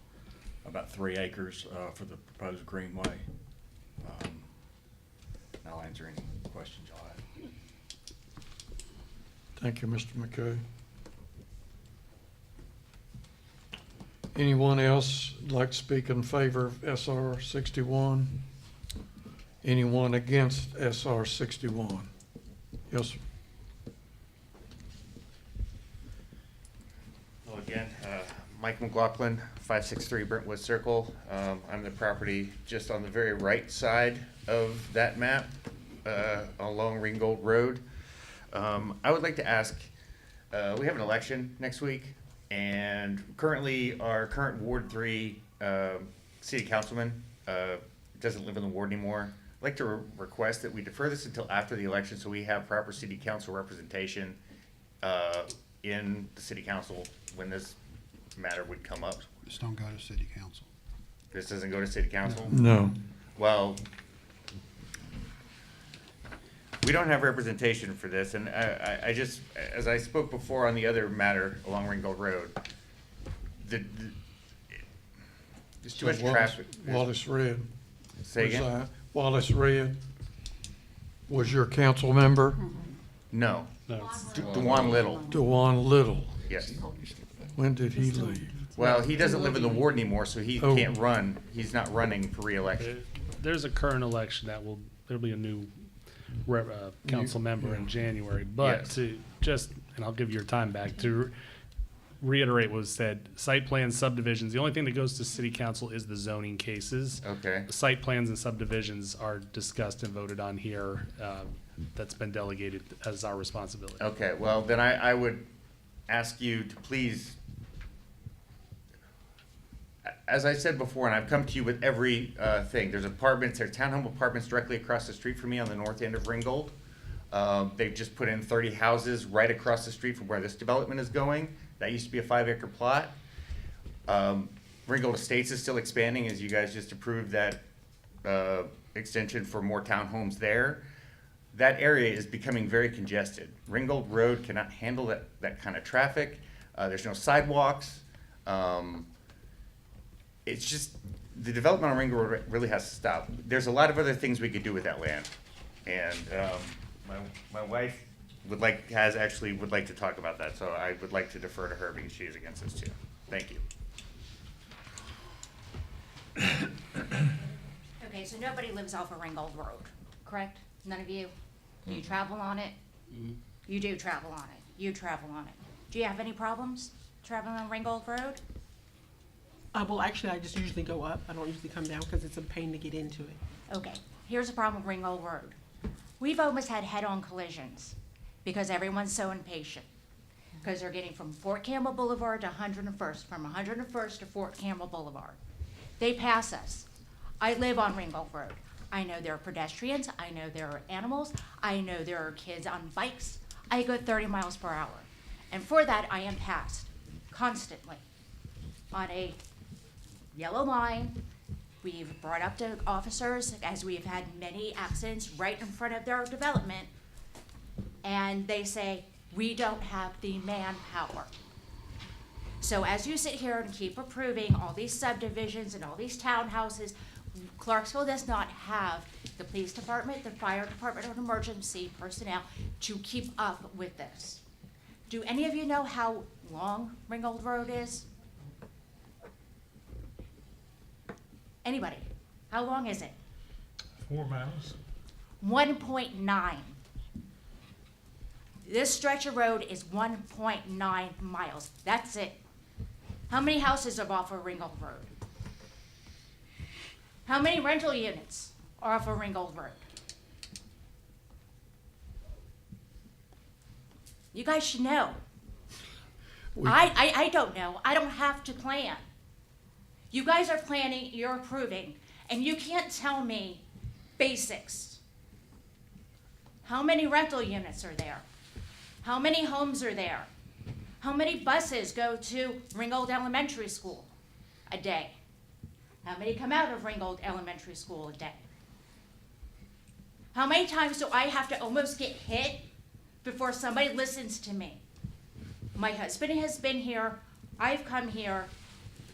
3 acres for the proposed greenway. I'll answer any questions y'all have. Thank you, Mr. McKay. Anyone else like to speak in favor of SR 61? Anyone against SR 61? Yes, sir. Hello again, Mike McLaughlin, 563 Brentwood Circle. I'm the property just on the very right side of that map, along Ringgold Road. I would like to ask, we have an election next week, and currently our current Ward 3 city councilman doesn't live in the ward anymore. I'd like to request that we defer this until after the election so we have proper city council representation in the city council when this matter would come up. Just don't go to city council. This doesn't go to city council? No. Well, we don't have representation for this, and I just, as I spoke before on the other matter along Ringgold Road, there's too much traffic. Wallace Red. Say again? Wallace Red was your council member? No. No. Dewan Little. Dewan Little. Yes. When did he leave? Well, he doesn't live in the ward anymore, so he Oh. can't run. He's not running for reelection. There's a current election there'll be a new council member in January. But Yes. to just, and I'll give your time back, to reiterate what was said, site plans, subdivisions, the only thing that goes to city council is the zoning cases. Okay. Site plans and subdivisions are discussed and voted on here. That's been delegated as our responsibility. Okay, well, then I would ask you to please, as I said before, and I've come to you with every thing, there's townhome apartments directly across the street from me on the north end of Ringgold. They've just put in 30 houses right across the street from where this development is going. That used to be a 5-acre plot. Ringgold Estates is still expanding, as you guys just approved that extension for more townhomes there. That area is becoming very congested. Ringgold Road cannot handle that kind of traffic. There's no sidewalks. It's just, the development on Ringgold Road really has to stop. There's a lot of other things we could do with that land. And my wife would like to talk about that, so I would like to defer to her because she is against this too. Thank you. Okay, so nobody lives off of Ringgold Road, correct? None of you? Do you travel on it? You do travel on it. You travel on it. Do you have any problems traveling on Ringgold Road? Well, actually, I just usually go up. I don't usually come down because it's a pain to get into it. Okay, here's the problem with Ringgold Road. We've almost had head-on collisions because everyone's so impatient. Because they're getting from Fort Campbell Boulevard to 101st, from 101st to Fort Campbell Boulevard. They pass us. I live on Ringgold Road. I know there are pedestrians, I know there are animals, I know there are kids on bikes. I go 30 miles per hour. And for that, I am passed constantly on a yellow line. We've brought up to officers, as we've had many accidents right in front of their development, and they say, we don't have the manpower. So as you sit here and keep approving all these subdivisions and all these townhouses, Clarksville does not have the police department, the fire department, or emergency personnel to keep up with this. Do any of you know how long Ringgold Road is? Anybody? How long is it? 4 miles. 1.9. This stretch of road is 1.9 miles. That's it. How many houses are off of Ringgold Road? How many rental units are off of Ringgold Road? You guys should know. I don't know. I don't have to plan. You guys are planning, you're approving, and you can't tell me basics. How many rental units are there? How many homes are there? How many buses go to Ringgold Elementary School a day? How many come out of Ringgold Elementary School a day? How many times do I have to almost get hit before somebody listens to me? My husband has been here, I've come here.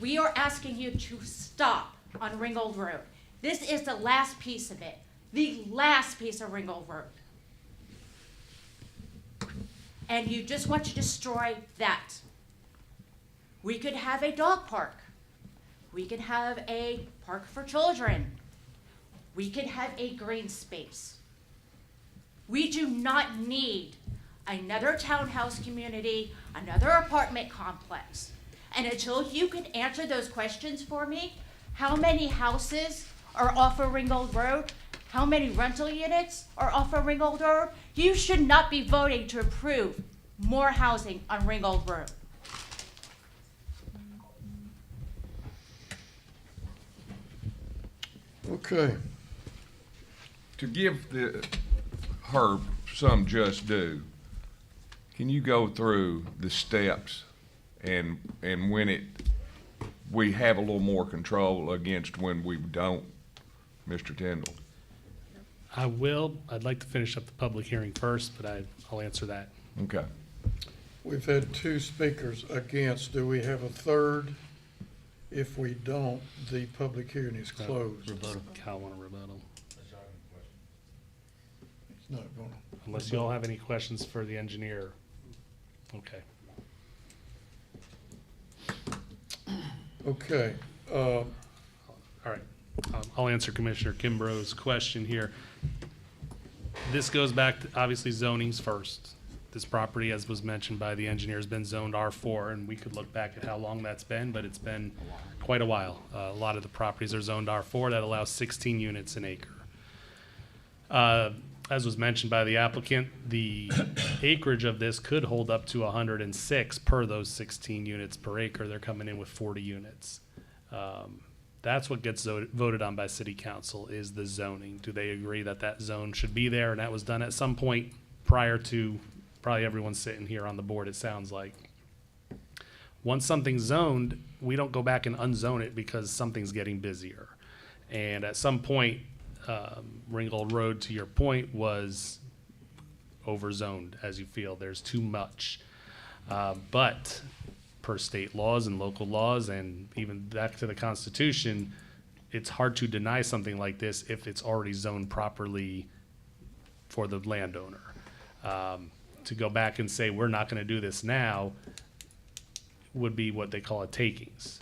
We are asking you to stop on Ringgold Road. This is the last piece of it, the last piece of Ringgold Road. And you just want to destroy that. We could have a dog park. We could have a park for children. We could have a green space. We do not need another townhouse community, another apartment complex. And until you can answer those questions for me, how many houses are off of Ringgold Road? How many rental units are off of Ringgold Road? You should not be voting to approve more housing on Ringgold Road. Okay. To give her some just due, can you go through the steps and when it we have a little more control against when we don't, Mr. Tyndall. I'd like to finish up the public hearing first, but I'll answer that. Okay. We've had 2 speakers against. Do we have a third? If we don't, the public hearing is closed. Cal want a rebuttal. It's not gonna. Unless you all have any questions for the engineer. Okay. Okay, All right. I'll answer Commissioner Kimbrough's question here. This goes back to, obviously, zoning's first. This property, as was mentioned by the engineer, has been zoned R4, and we could look back at how long that's been, but it's been quite a while. A lot of the properties are zoned R4. That allows 16 units an acre. As was mentioned by the applicant, the acreage of this could hold up to 106 per those 16 units per acre. They're coming in with 40 units. That's what gets voted on by city council, is the zoning. Do they agree that that zone should be there? And that was done at some point prior to probably everyone sitting here on the board, it sounds like. Once something's zoned, we don't go back and unzone it because something's getting busier. And at some point, Ringgold Road, to your point, was overzoned, as you feel. There's too much. But per state laws and local laws, and even back to the Constitution, it's hard to deny something like this if it's already zoned properly for the landowner. To go back and say, we're not gonna do this now, would be what they call a takings.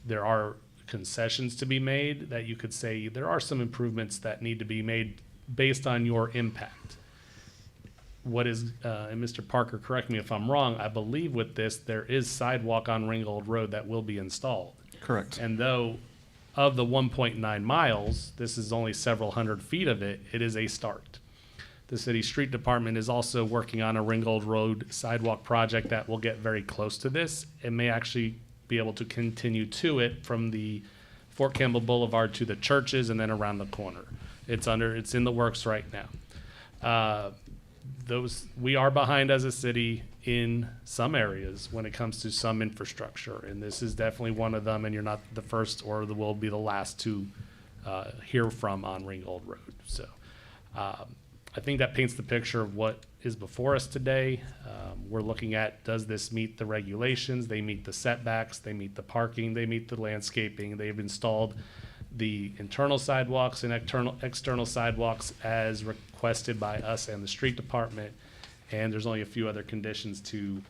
There are concessions to be made that you could say, there are some improvements that need to be made based on your impact. What is, and Mr. Parker, correct me if I'm wrong, I believe with this, there is sidewalk on Ringgold Road that will be installed. Correct. And though of the 1.9 miles, this is only several hundred feet of it, it is a start. The city street department is also working on a Ringgold Road sidewalk project that will get very close to this. It may actually be able to continue to it from the Fort Campbell Boulevard to the churches and then around the corner. It's in the works right now. We are behind as a city in some areas when it comes to some infrastructure, and this is definitely one of them, and you're not the first or will be the last to hear from on Ringgold Road. So I think that paints the picture of what is before us today. We're looking at, does this meet the regulations? They meet the setbacks, they meet the parking, they meet the landscaping. They've installed the internal sidewalks and external sidewalks as requested by us and the street department. And there's only a few other conditions to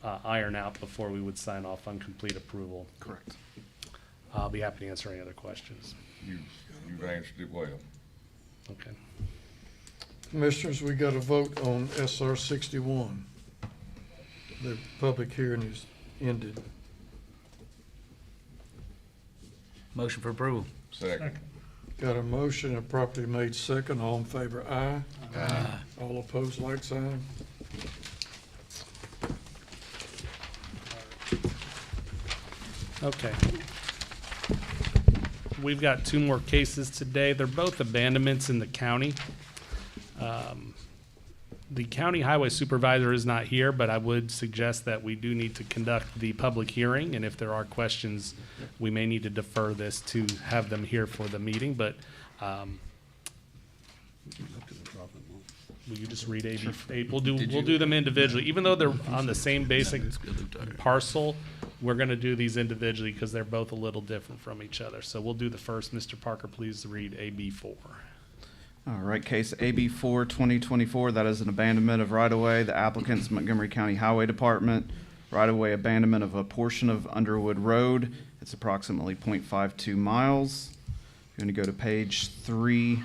iron out before we would sign off on complete approval. Correct. I'll be happy to answer any other questions. You've answered it well. Okay. Commissioners, we got a vote on SR 61. The public hearing is ended. Motion for approval. Second. Got a motion and properly made second. All in favor, aye. Aye. All opposed, like sign. Okay. We've got 2 more cases today. They're both abandonments in the county. The county highway supervisor is not here, but I would suggest that we do need to conduct the public hearing, and if there are questions, we may need to defer this to have them here for the meeting, but will you just read A? We'll do them individually. Even though they're on the same basic parcel, we're gonna do these individually because they're both a little different from each other. So we'll do the first. Mr. Parker, please read AB4. All right, case AB4 2024, that is an abandonment of right-of-way. The applicant's Montgomery County Highway Department. Right-of-way abandonment of a portion of Underwood Road. It's approximately 0.52 miles. You're going to go to page 3.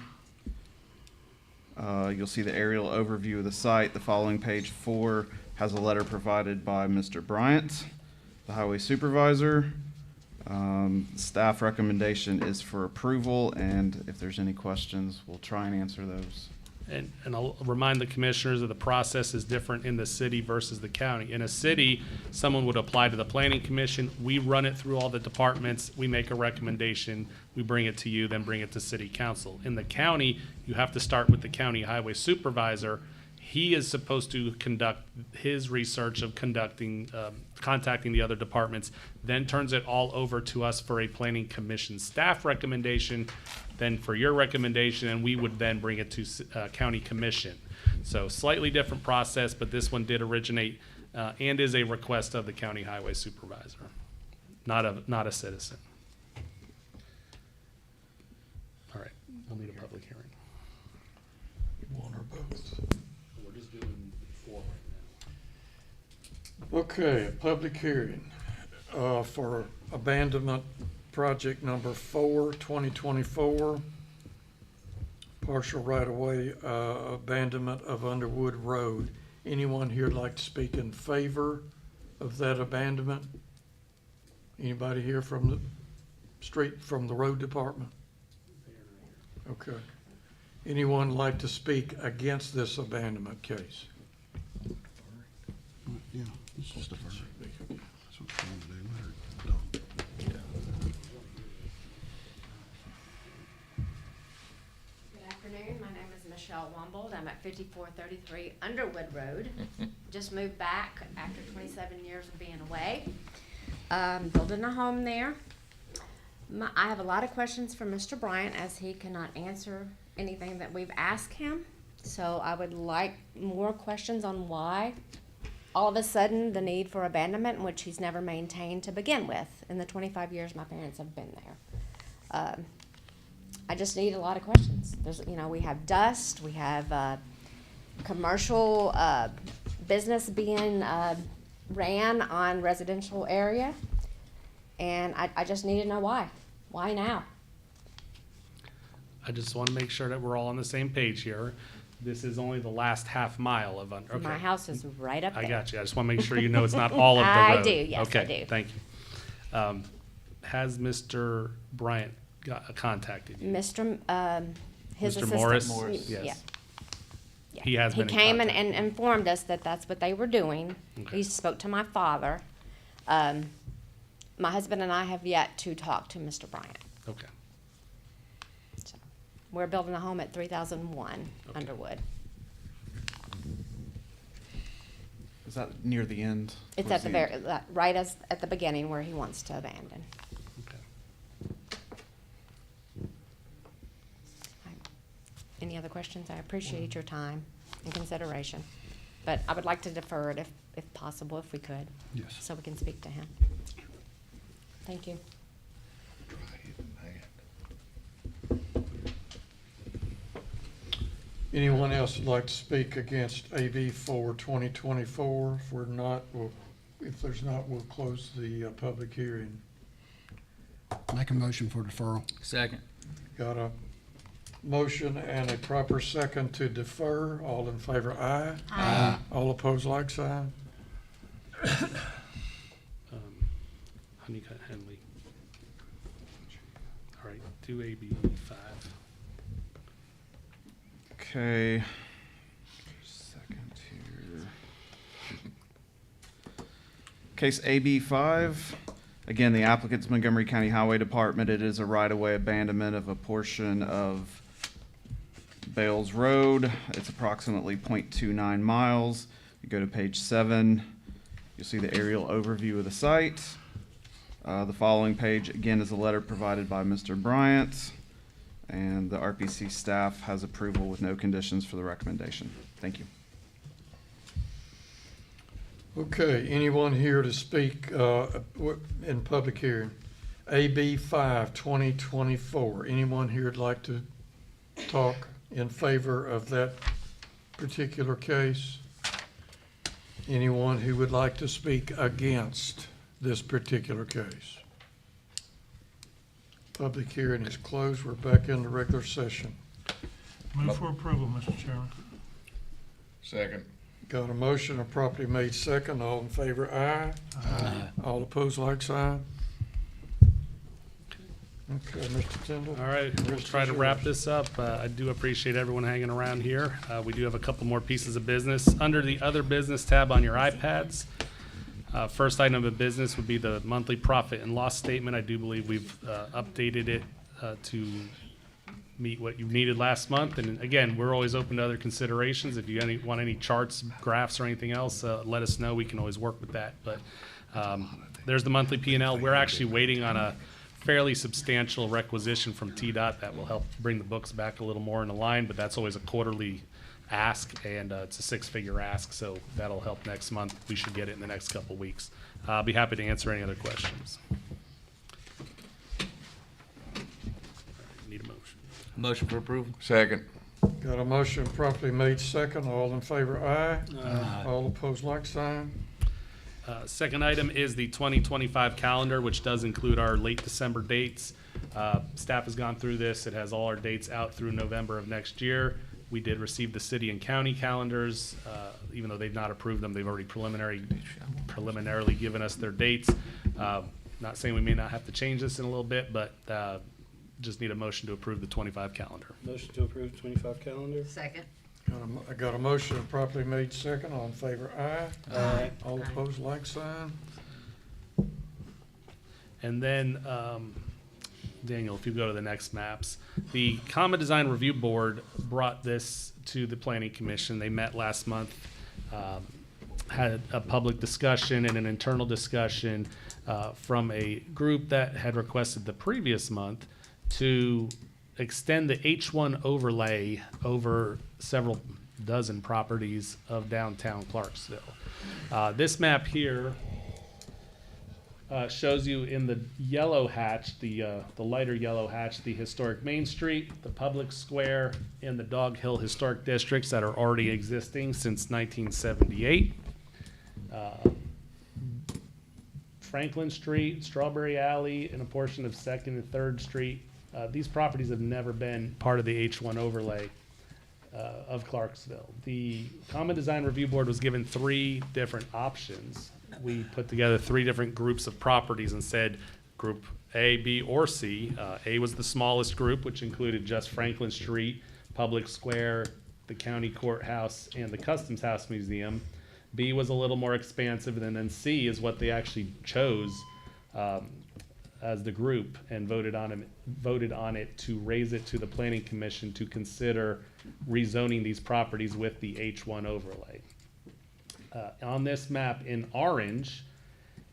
You'll see the aerial overview of the site. The following page 4 has a letter provided by Mr. Bryant, the highway supervisor. Staff recommendation is for approval, and if there's any questions, we'll try and answer those. And I'll remind the commissioners that the process is different in the city versus the county. In a city, someone would apply to the planning commission. We run it through all the departments. We make a recommendation. We bring it to you, then bring it to city council. In the county, you have to start with the county highway supervisor. He is supposed to conduct his research of contacting the other departments, then turns it all over to us for a planning commission staff recommendation, then for your recommendation, and we would then bring it to county commission. So slightly different process, but this one did originate and is a request of the county highway supervisor, not a citizen. All right, we'll need a public hearing. One or both. We're just doing 4 right now. Okay, a public hearing for abandonment project number 4, 2024. Partial right-of-way abandonment of Underwood Road. Anyone here like to speak in favor of that abandonment? Anybody here from the street, from the road department? Okay. Anyone like to speak against this abandonment case? Yeah, it's just a verdict. That's what we're trying to do. Good afternoon, my name is Michelle Wombold, I'm at 5433 Underwood Road. Just moved back after 27 years of being away. Building a home there. I have a lot of questions for Mr. Bryant as he cannot answer anything that we've asked him. So I would like more questions on why all of a sudden the need for abandonment, which he's never maintained to begin with in the 25 years my parents have been there. I just need a lot of questions. We have dust, we have commercial business being ran on residential area, and I just need to know why. Why now? I just want to make sure that we're all on the same page here. This is only the last half mile of okay. My house is right up there. I got you. I just want to make sure you know it's not all of the road. I do, yes, okay, I do. Thank you. Has Mr. Bryant contacted you? His Mr. assistant. Morris? Yeah. Yes. Yeah. He has been in came and contact. informed us that that's what they were doing. Okay. He spoke to my father. My husband and I have yet to talk to Mr. Bryant. Okay. So, we're building a home at 3001 Underwood. Is that near the end? It's Towards at the end? very, right as, at the beginning where he wants to abandon. Any other questions? I appreciate your time and consideration. But I would like to defer it if possible, if we could. Yes. So we can speak to him. Thank you. Anyone else would like to speak against AB 4, 2024? If there's not, we'll close the public hearing. Make a motion for deferral. Second. Got a motion and a proper second to defer. All in favor, aye. Aye. All opposed, like sign. Honeycutt Henley. All right, do AB 5. Okay. Second here. Case AB 5. Again, the applicant's Montgomery County Highway Department. It is a right-of-way abandonment of a portion of Bales Road. It's approximately 0.29 miles. You go to page 7, you'll see the aerial overview of the site. The following page, again, is a letter provided by Mr. Bryant, and the RPC staff has approval with no conditions for the recommendation. Thank you. Okay, anyone here to speak in public hearing? AB 5, 2024. Anyone here would like to talk in favor of that particular case? Anyone who would like to speak against this particular case? Public hearing is closed. We're back into regular session. Move for approval, Mr. Chairman. Second. Got a motion, a property made second. All in favor, aye. Aye. All opposed, like sign. Okay, Mr. Tindall. All right, we'll try to wrap this up. I do appreciate everyone hanging around here. We do have a couple more pieces of business. Under the Other Business tab on your iPads, first item of business would be the monthly profit and loss statement. I do believe we've updated it to meet what you needed last month. And again, we're always open to other considerations. If you want any charts, graphs, or anything else, let us know. We can always work with that. But there's the monthly P&L. We're actually waiting on a fairly substantial requisition from TDOT that will help bring the books back a little more into line, but that's always a quarterly ask, and it's a six-figure ask, so that'll help next month. We should get it in the next couple weeks. I'll be happy to answer any other questions. Need a motion. Motion for approval. Second. Got a motion properly made second. All in favor, aye. Aye. All opposed, like sign. Second item is the 2025 calendar, which does include our late December dates. Staff has gone through this. It has all our dates out through November of next year. We did receive the city and county calendars. Even though they've not approved them, they've already preliminarily given us their dates. Not saying we may not have to change this in a little bit, but just need a motion to approve the 25 calendar. Motion to approve 25 calendar. Second. I got a motion properly made second. All in favor, aye. Aye. All opposed, like sign. And then, Daniel, if you go to the next maps, the Common Design Review Board brought this to the Planning Commission. They met last month, had a public discussion and an internal discussion from a group that had requested the previous month to extend the H1 overlay over several dozen properties of downtown Clarksville. This map here shows you in the yellow hatch, the lighter yellow hatch, the historic Main Street, the Public Square, and the Dog Hill Historic Districts that are already existing since 1978. Franklin Street, Strawberry Alley, and a portion of 2nd and 3rd Street. These properties have never been part of the H1 overlay of Clarksville. The Common Design Review Board was given 3 different options. We put together 3 different groups of properties and said group A, B, or C. A was the smallest group, which included just Franklin Street, Public Square, the County Courthouse, and the Customs House Museum. B was a little more expansive, and then C is what they actually chose as the group and voted on it to raise it to the Planning Commission to consider rezoning these properties with the H1 overlay. On this map in orange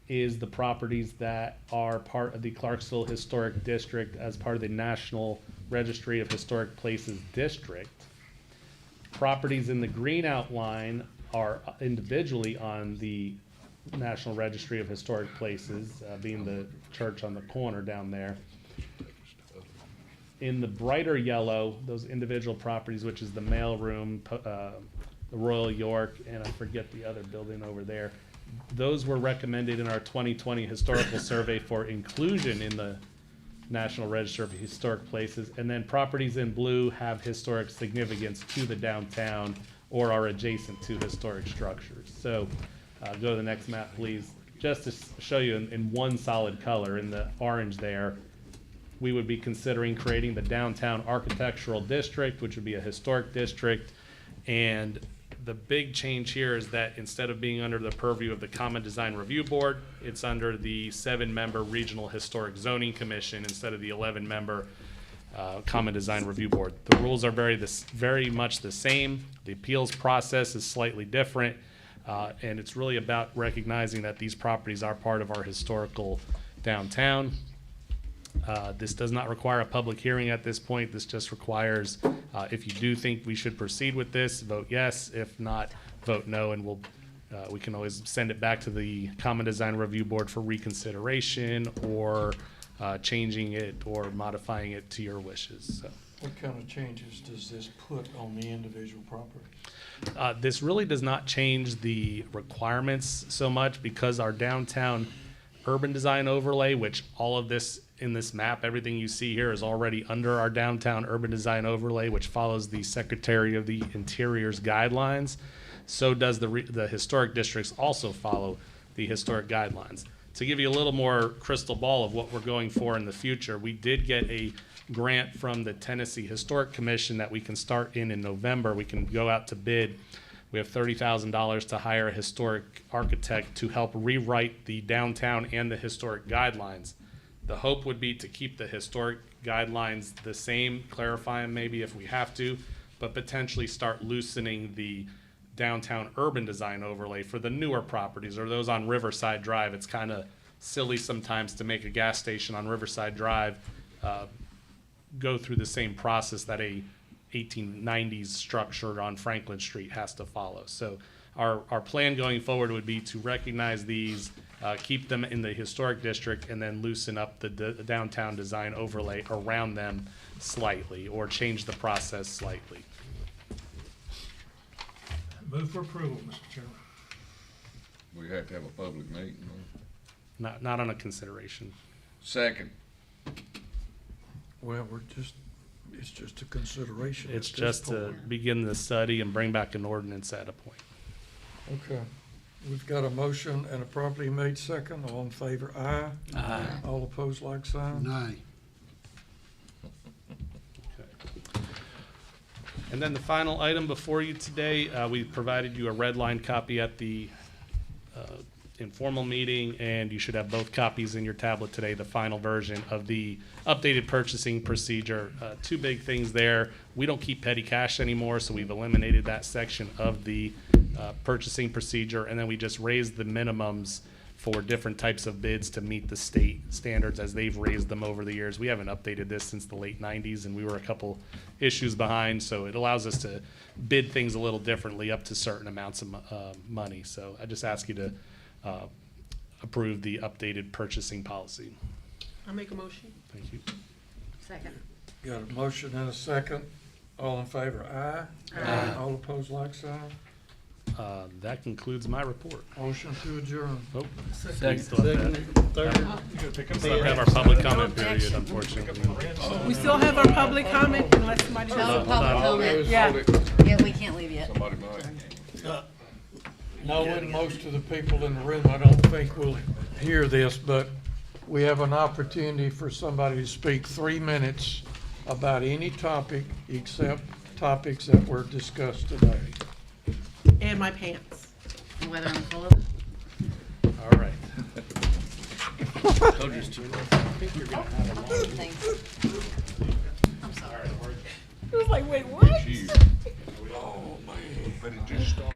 is the properties that are part of the Clarksville Historic District as part of the National Registry of Historic Places District. Properties in the green outline are individually on the National Registry of Historic Places, being the church on the corner down there. In the brighter yellow, those individual properties, which is the mailroom, the Royal York, and I forget the other building over there. Those were recommended in our 2020 historical survey for inclusion in the National Register of Historic Places. And then properties in blue have historic significance to the downtown or are adjacent to historic structures. So go to the next map, please. Just to show you in one solid color, in the orange there, we would be considering creating the Downtown Architectural District, which would be a historic district. And the big change here is that instead of being under the purview of the Common Design Review Board, it's under the 7-member Regional Historic Zoning Commission instead of the 11-member Common Design Review Board. The rules are very much the same. The appeals process is slightly different, and it's really about recognizing that these properties are part of our historical downtown. This does not require a public hearing at this point. This just requires, if you do think we should proceed with this, vote yes. If not, vote no, and we can always send it back to the Common Design Review Board for reconsideration or changing it or modifying it to your wishes. So. What kind of changes does this put on the individual property? This really does not change the requirements so much because our downtown urban design overlay, which all of this in this map, everything you see here is already under our downtown urban design overlay, which follows the Secretary of the Interior's guidelines. So does the historic districts also follow the historic guidelines. To give you a little more crystal ball of what we're going for in the future, we did get a grant from the Tennessee Historic Commission that we can start in November. We can go out to bid. We have $30,000 to hire a historic architect to help rewrite the downtown and the historic guidelines. The hope would be to keep the historic guidelines the same, clarify them maybe if we have to, but potentially start loosening the downtown urban design overlay for the newer properties or those on Riverside Drive. It's kind of silly sometimes to make a gas station on Riverside Drive go through the same process that a 1890s structure on Franklin Street has to follow. So our plan going forward would be to recognize these, keep them in the historic district, and then loosen up the downtown design overlay around them slightly, or change the process slightly. Move for approval, Mr. Chairman. We have to have a public meeting. Not on a consideration. Second. Well, it's just a consideration. It's at this just to point. begin the study and bring back an ordinance at a point. Okay. We've got a motion and a properly made second. All in favor, aye. Aye. All opposed, like sign. Nay. And then the final item before you today, we provided you a red line copy at the informal meeting, and you should have both copies in your tablet today, the final version of the updated purchasing procedure. Two big things there. We don't keep petty cash anymore, so we've eliminated that section of the purchasing procedure, and then we just raised the minimums for different types of bids to meet the state standards as they've raised them over the years. We haven't updated this since the late 90s, and we were a couple issues behind, so it allows us to bid things a little differently up to certain amounts of money. So I just ask you to approve the updated purchasing policy. I'll make a motion. Thank you. Second. Got a motion and a second. All in favor, aye. Aye. All opposed, like sign. That concludes my report. Motion to adjourn. Oh, Second. we still have that. Still have our public comment period, unfortunately. We still have our public comment unless somebody No does. public comment. Yeah. Yeah, we can't leave yet. Somebody might. Knowing most of the people in the room, I don't think will hear this, but we have an opportunity for somebody to speak 3 minutes about any topic except topics that were discussed today. And my pants. Whether I'm full of it? All right. Thanks. I'm sorry. It was like, wait, what? Oh, man. But it just started.